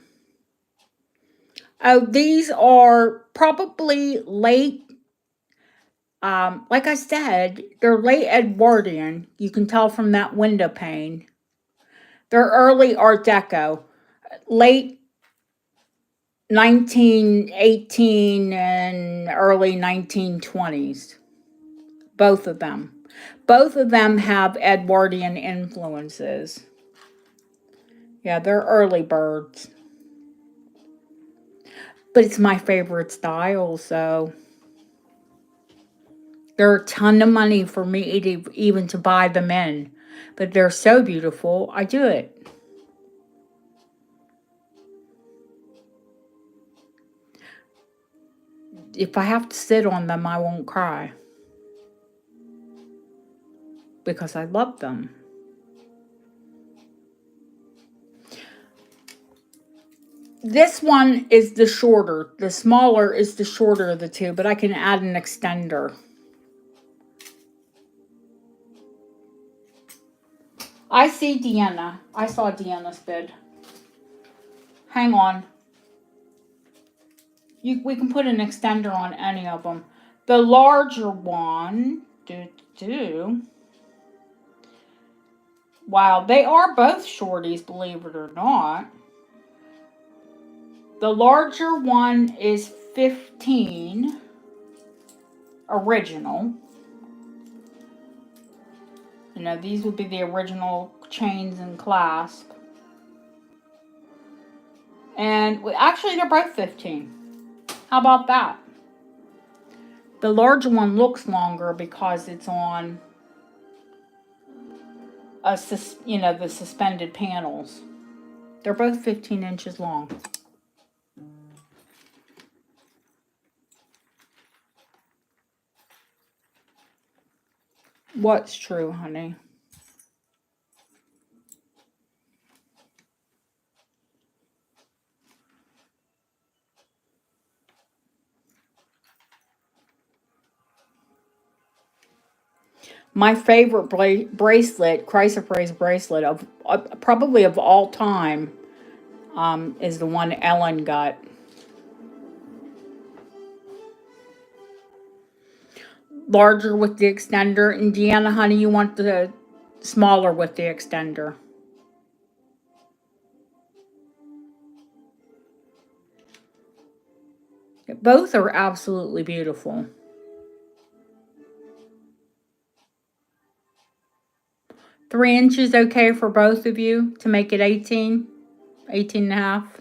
these are probably late. Like I said, they're late Edwardian. You can tell from that window pane. They're early Art Deco, late 1918 and early 1920s. Both of them. Both of them have Edwardian influences. Yeah, they're early birds. But it's my favorite style, so they're a ton of money for me to even to buy them in. But they're so beautiful, I do it. If I have to sit on them, I won't cry. Because I love them. This one is the shorter. The smaller is the shorter of the two, but I can add an extender. I see Deanna. I saw Deanna's bid. Hang on. We can put an extender on any of them. The larger one, wow, they are both shorties, believe it or not. The larger one is 15 original. You know, these would be the original chains and clasp. And actually, they're both 15. How about that? The larger one looks longer because it's on the suspended panels. They're both 15 inches long. What's true, honey? My favorite bracelet, chrysoprase bracelet of probably of all time, is the one Ellen got. Larger with the extender. And Deanna, honey, you want the smaller with the extender. Both are absolutely beautiful. 3 inches okay for both of you to make it 18 and a half.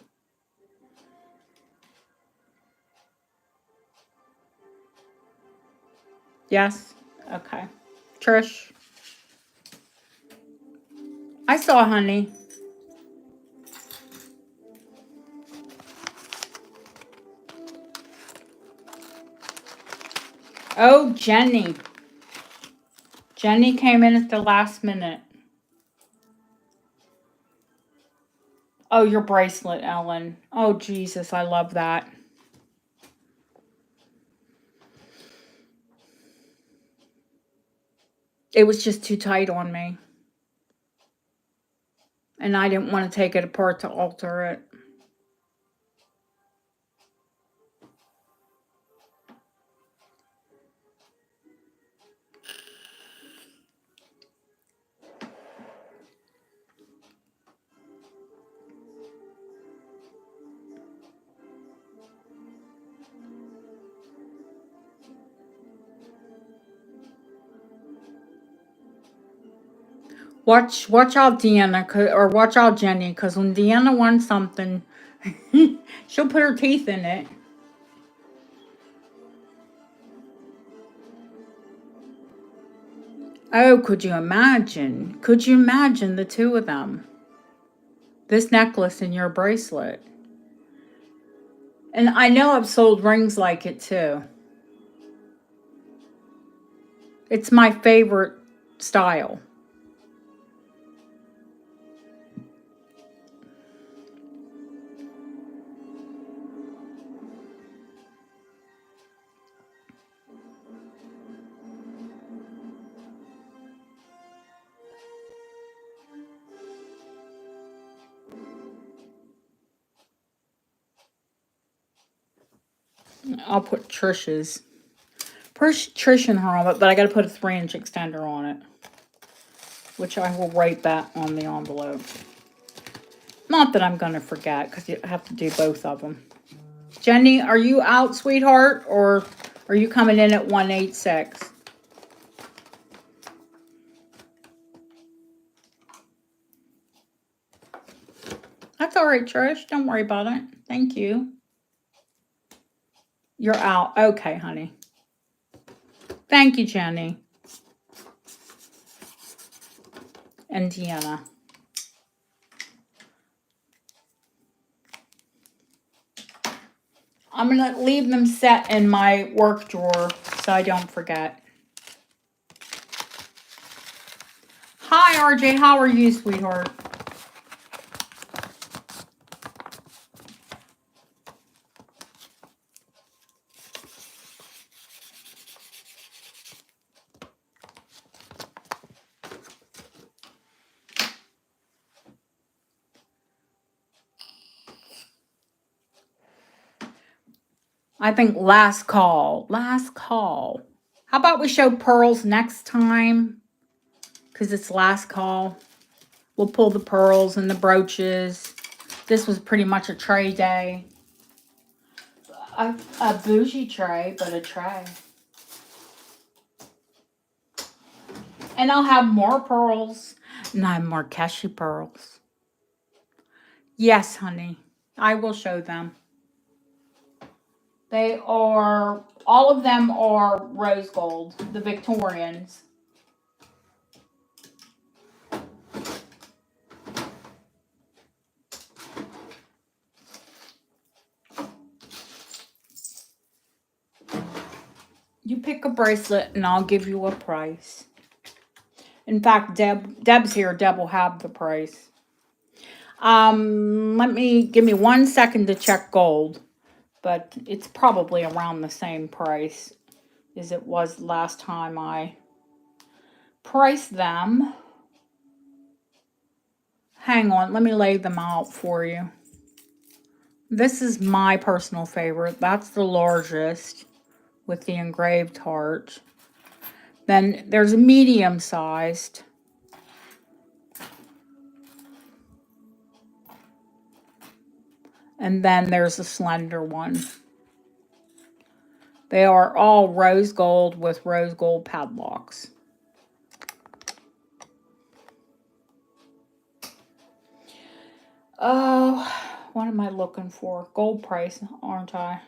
Yes? Okay. Trish? I saw, honey. Oh, Jenny. Jenny came in at the last minute. Oh, your bracelet, Ellen. Oh, Jesus, I love that. It was just too tight on me. And I didn't want to take it apart to alter it. Watch out, Deanna, or watch out, Jenny, because when Deanna wants something, she'll put her teeth in it. Oh, could you imagine? Could you imagine the two of them? This necklace and your bracelet. And I know I've sold rings like it too. It's my favorite style. I'll put Trish's. Trish and her on it, but I got to put a 3-inch extender on it, which I will write that on the envelope. Not that I'm going to forget, because you have to do both of them. Jenny, are you out, sweetheart, or are you coming in at 186? That's all right, Trish. Don't worry about it. Thank you. You're out. Okay, honey. Thank you, Jenny. And Deanna. I'm going to leave them set in my work drawer so I don't forget. Hi, RJ. How are you, sweetheart? I think last call. Last call. How about we show pearls next time? Because it's last call. We'll pull the pearls and the brooches. This was pretty much a tray day. A bougie tray, but a tray. And I'll have more pearls. And I have more cashew pearls. Yes, honey. I will show them. They are, all of them are rose gold, the Victorians. You pick a bracelet and I'll give you a price. In fact, Deb's here. Deb will have the price. Give me 1 second to check gold, but it's probably around the same price as it was last time I priced them. Hang on, let me lay them out for you. This is my personal favorite. That's the largest with the engraved heart. Then there's a medium sized. And then there's a slender one. They are all rose gold with rose gold padlocks. Oh, what am I looking for? Gold price, aren't I?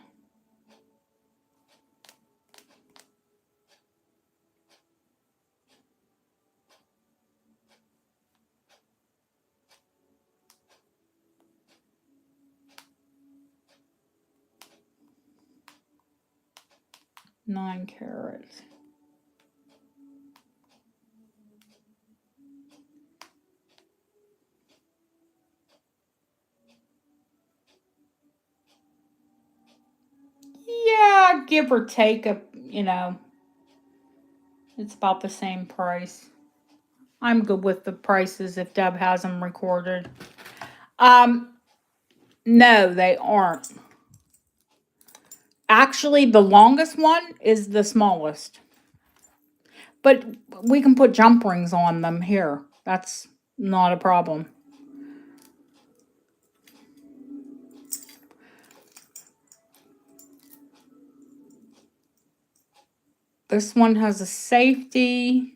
$9 carats. Yeah, give or take it's about the same price. I'm good with the prices if Deb has them recorded. No, they aren't. Actually, the longest one is the smallest. But we can put jump rings on them here. That's not a problem. This one has a safety.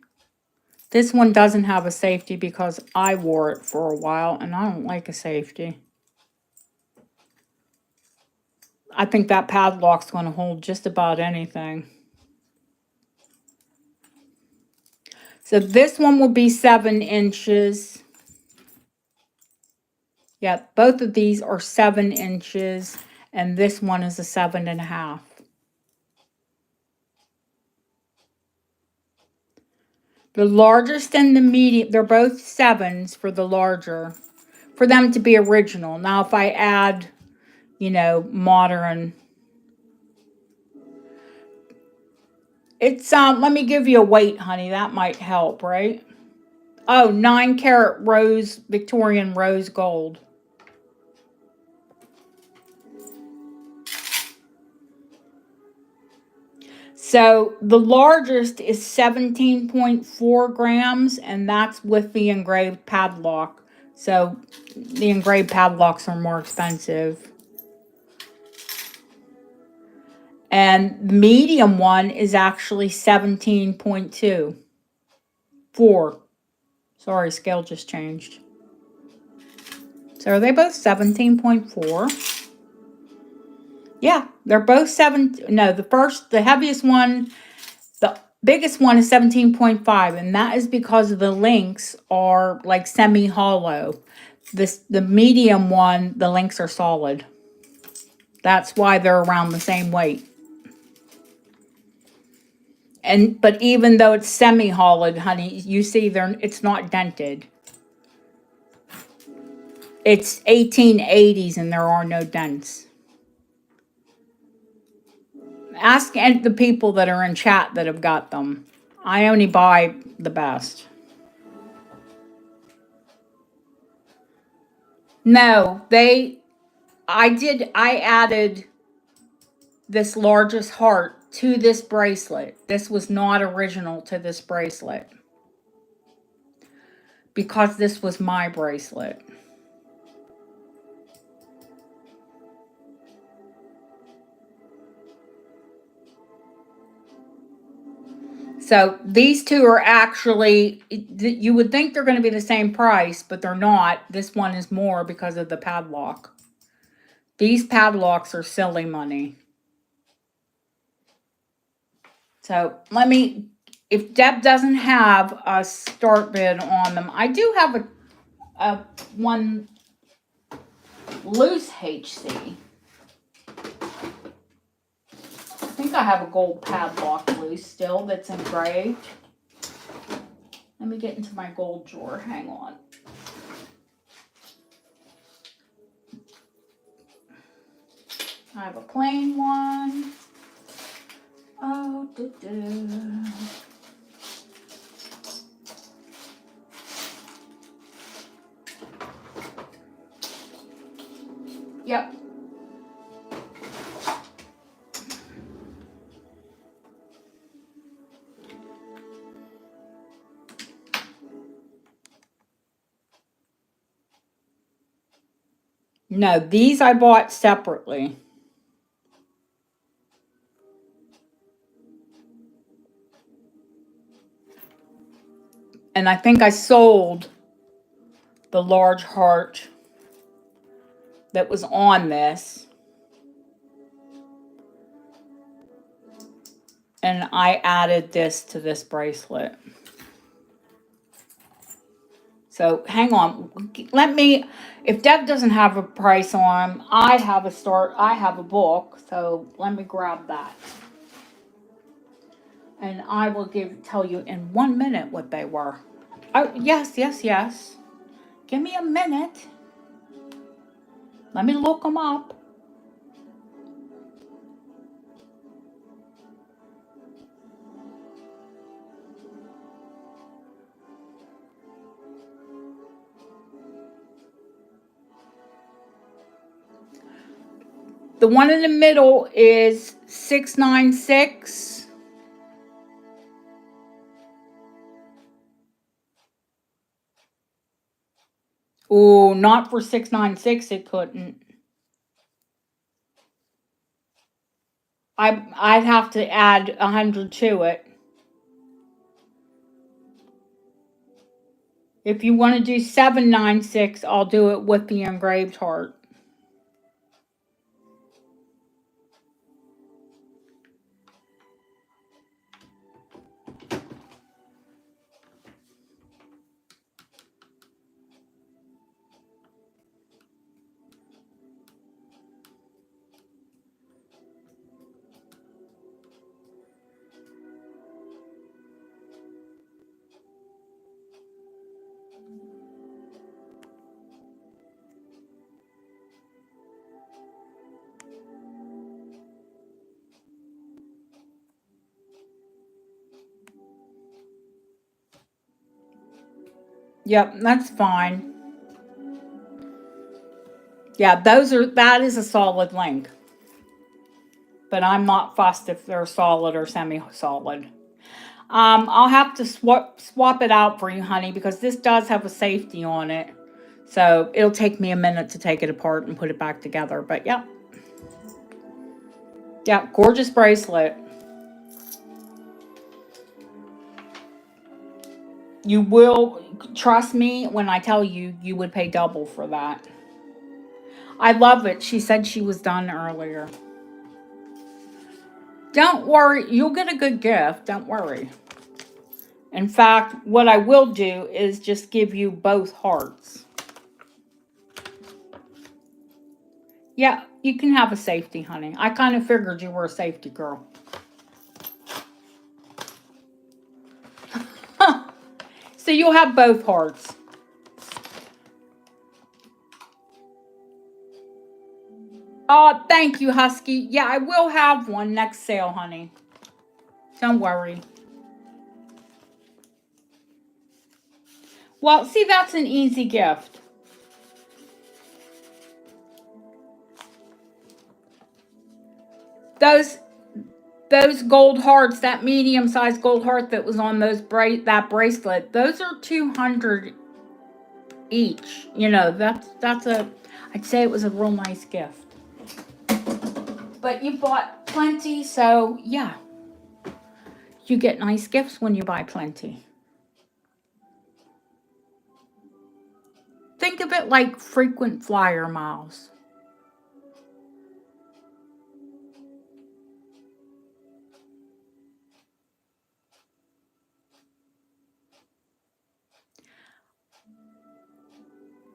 This one doesn't have a safety because I wore it for a while and I don't like a safety. I think that padlock's going to hold just about anything. So this one will be 7 inches. Yeah, both of these are 7 inches, and this one is a 7.5. The largest and the medium, they're both 7s for the larger, for them to be original. Now, if I add, you know, modern, it's, let me give you a weight, honey. That might help, right? Oh, 9 carat rose, Victorian rose gold. So the largest is 17.4 grams, and that's with the engraved padlock. So the engraved padlocks are more expensive. And the medium one is actually 17.2. 4. Sorry, scale just changed. So are they both 17.4? Yeah, they're both 7. No, the heaviest one, the biggest one is 17.5, and that is because the links are like semi-hollow. The medium one, the links are solid. That's why they're around the same weight. But even though it's semi-hollowed, honey, you see it's not dented. It's 1880s and there are no dents. Ask the people that are in chat that have got them. I only buy the best. No, I added this largest heart to this bracelet. This was not original to this bracelet because this was my bracelet. So these two are actually, you would think they're going to be the same price, but they're not. This one is more because of the padlock. These padlocks are silly money. So if Deb doesn't have a start bid on them, I do have a one loose HC. I think I have a gold padlock loose still that's engraved. Let me get into my gold drawer. Hang on. I have a plain one. Oh, Yep. No, these I bought separately. And I think I sold the large heart that was on this. And I added this to this bracelet. So hang on. If Deb doesn't have a price on them, I have a book. So let me grab that. And I will tell you in 1 minute what they were. Oh, yes. Give me a minute. Let me look them up. The one in the middle is 696. Oh, not for 696 it couldn't. I'd have to add 100 to it. If you want to do 796, I'll do it with the engraved heart. Yep, that's fine. Yeah, that is a solid link. But I'm not fussed if they're solid or semi-solid. I'll have to swap it out for you, honey, because this does have a safety on it. So it'll take me a minute to take it apart and put it back together. But yeah. Yeah, gorgeous bracelet. You will trust me when I tell you you would pay double for that. I love it. She said she was done earlier. Don't worry, you'll get a good gift. Don't worry. In fact, what I will do is just give you both hearts. Yeah, you can have a safety, honey. I kind of figured you were a safety girl. So you'll have both hearts. Oh, thank you, Husky. Yeah, I will have one next sale, honey. Don't worry. Well, see, that's an easy gift. Those gold hearts, that medium-sized gold heart that was on that bracelet, those are 200 each. You know, I'd say it was a real nice gift. But you bought plenty, so yeah. You get nice gifts when you buy plenty. Think of it like frequent flyer miles.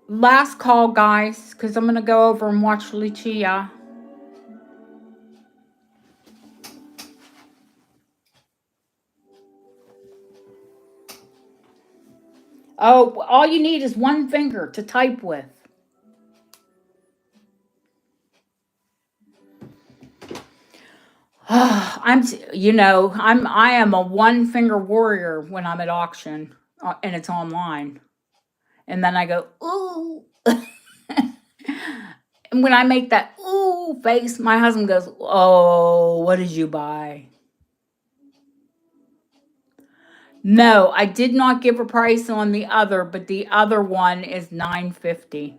Last call, guys, because I'm going to go over and watch Lucia. Oh, all you need is one finger to type with. I am a one finger warrior when I'm at auction and it's online. And then I go, ooh. And when I make that ooh face, my husband goes, oh, what did you buy? No, I did not give a price on the other, but the other one is $9.50.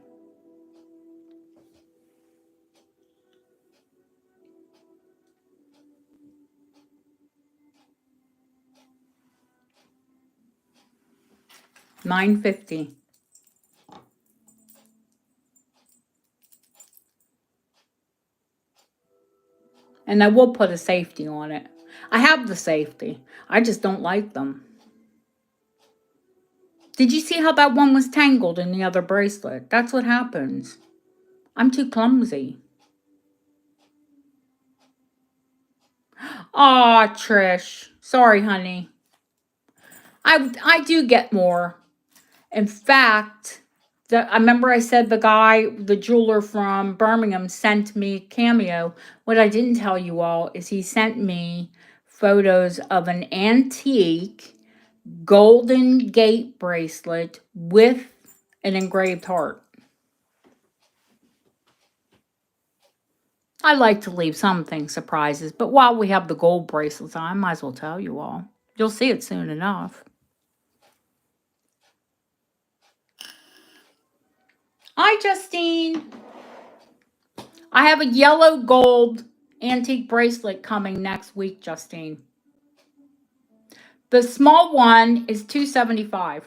$9.50. And I will put a safety on it. I have the safety. I just don't like them. Did you see how that one was tangled in the other bracelet? That's what happens. I'm too clumsy. Aw, Trish. Sorry, honey. I do get more. In fact, I remember I said the jeweler from Birmingham sent me Cameo. What I didn't tell you all is he sent me photos of an antique Golden Gate bracelet with an engraved heart. I like to leave some things surprises, but while we have the gold bracelets on, I might as well tell you all. You'll see it soon enough. Hi, Justine. I have a yellow gold antique bracelet coming next week, Justine. The small one is $275.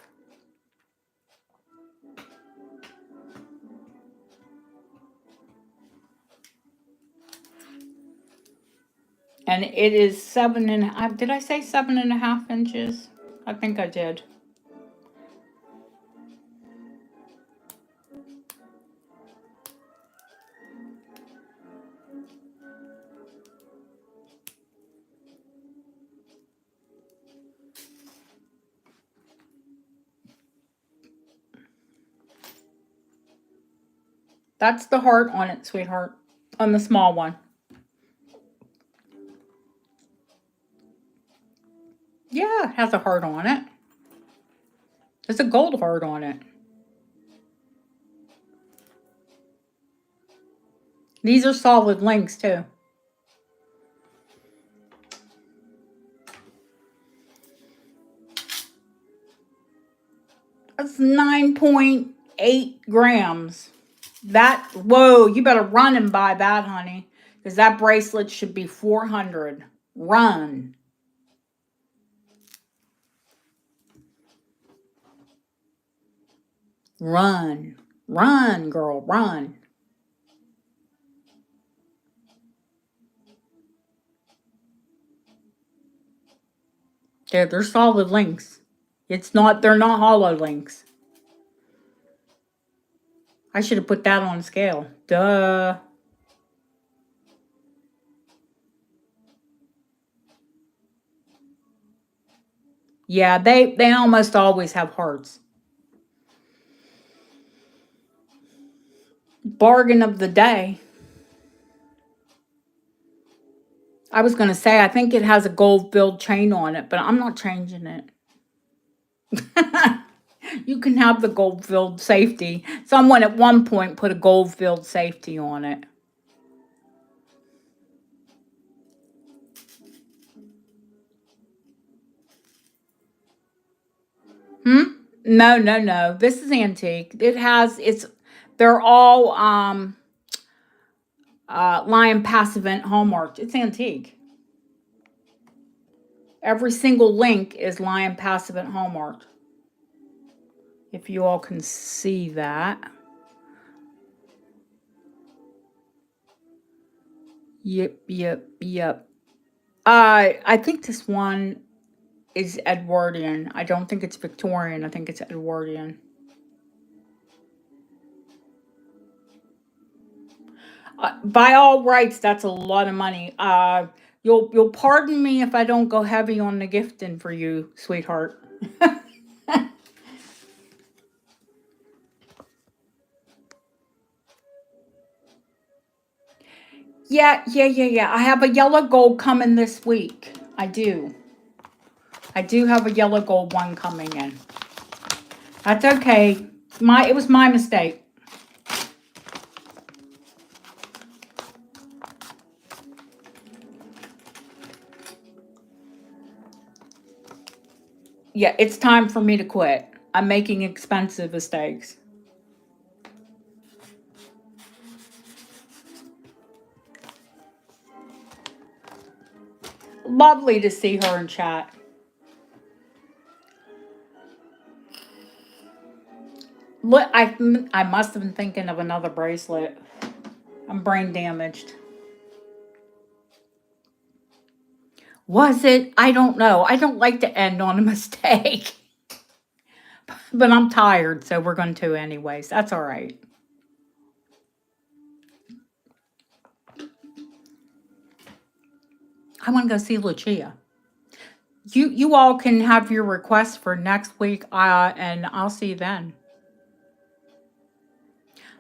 And it is 7.5. Did I say 7.5 inches? I think I did. That's the heart on it, sweetheart. On the small one. Yeah, it has a heart on it. There's a gold heart on it. These are solid links too. That's 9.8 grams. That, whoa, you better run and buy that, honey. Because that bracelet should be 400. Run. Run. Run, girl, run. They're solid links. They're not hollow links. I should have put that on scale. Duh. Yeah, they almost always have hearts. Bargain of the day. I was going to say, I think it has a gold-filled chain on it, but I'm not changing it. You can have the gold-filled safety. Someone at one point put a gold-filled safety on it. No, no, no. This is antique. They're all Lion Passivant hallmarked. It's antique. Every single link is Lion Passivant hallmarked. If you all can see that. Yep. I think this one is Edwardian. I don't think it's Victorian. I think it's Edwardian. By all rights, that's a lot of money. You'll pardon me if I don't go heavy on the gifting for you, sweetheart. Yeah. I have a yellow gold coming this week. I do have a yellow gold one coming in. That's okay. It was my mistake. Yeah, it's time for me to quit. I'm making expensive mistakes. Lovely to see her in chat. Look, I must have been thinking of another bracelet. I'm brain damaged. Was it? I don't know. I don't like to end on a mistake. But I'm tired, so we're going to anyways. That's all right. I want to go see Lucia. You all can have your requests for next week, and I'll see you then.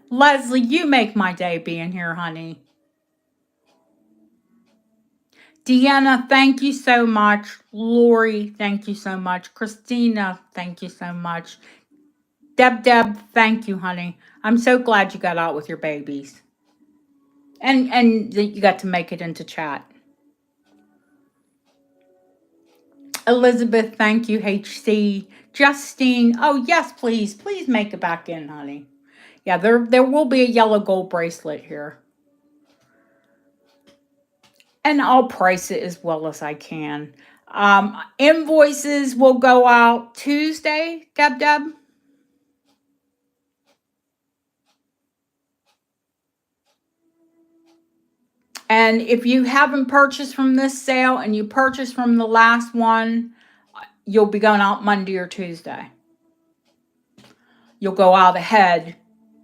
Leslie, you make my day being here, honey. Deanna, thank you so much. Lori, thank you so much. Christina, thank you so much. Deb, thank you, honey. I'm so glad you got out with your babies. And that you got to make it into chat. Elizabeth, thank you, HC. Justine, oh yes, please make it back in, honey. Yeah, there will be a yellow gold bracelet here. And I'll price it as well as I can. Invoices will go out Tuesday, Deb. And if you haven't purchased from this sale and you purchased from the last one, you'll be going out Monday or Tuesday. You'll go out ahead.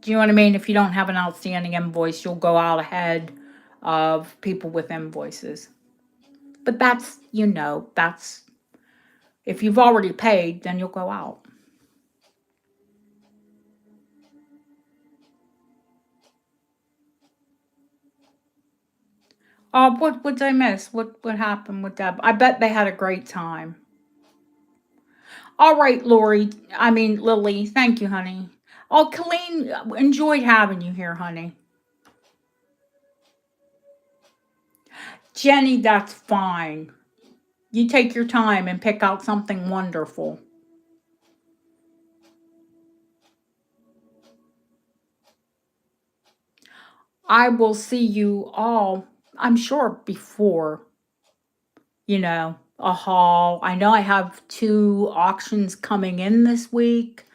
Do you know what I mean? If you don't have an outstanding invoice, you'll go out ahead of people with invoices. But that's, that's, if you've already paid, then you'll go out. Oh, what did I miss? What happened with Deb? I bet they had a great time. All right, Lily. Thank you, honey. Oh, Colleen, enjoyed having you here, honey. Jenny, that's fine. You take your time and pick out something wonderful. I will see you all, I'm sure, before, a haul. I know I have 2 auctions coming in this week.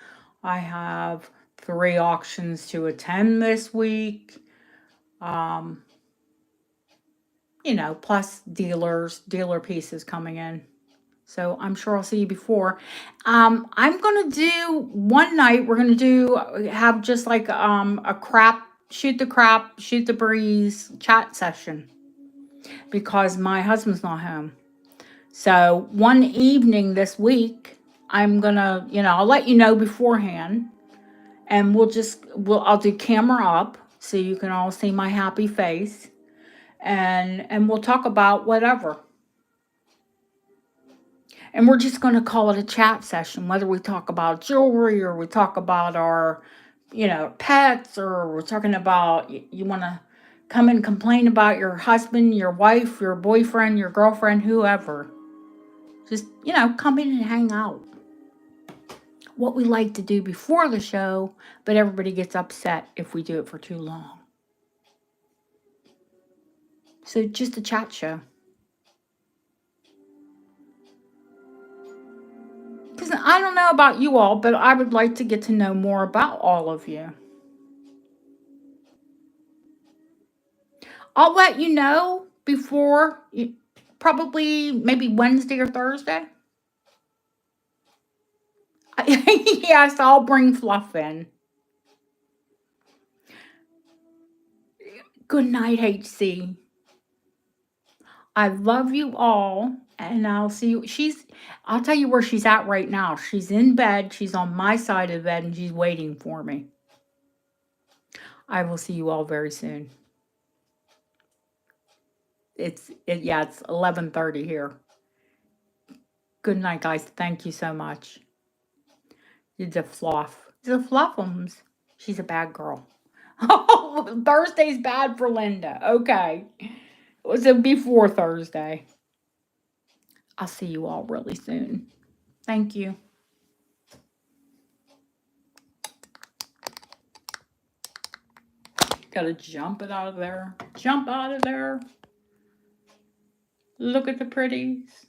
I have 3 auctions to attend this week. Plus dealer pieces coming in. So I'm sure I'll see you before. I'm going to do one night, we're going to have just like a shoot the breeze chat session because my husband's not home. So one evening this week, I'm going to, I'll let you know beforehand and I'll do camera up so you can all see my happy face and we'll talk about whatever. And we're just going to call it a chat session, whether we talk about jewelry or we talk about our, pets, or we're talking about, you want to come and complain about your husband, your wife, your boyfriend, your girlfriend, whoever. Just, come in and hang out. What we like to do before the show, but everybody gets upset if we do it for too long. So just a chat show. Because I don't know about you all, but I would like to get to know more about all of you. I'll let you know before, probably maybe Wednesday or Thursday. Yes, I'll bring Fluff in. Good night, HC. I love you all, and I'll see you. I'll tell you where she's at right now. She's in bed. She's on my side of the bed, and she's waiting for me. I will see you all very soon. It's 11:30 here. Good night, guys. Thank you so much. You're the fluff. The fluffums. She's a bad girl. Oh, Thursday's bad for Linda. Okay. It was before Thursday. I'll see you all really soon. Thank you. Gotta jump it out of there. Jump out of there. Look at the pretties.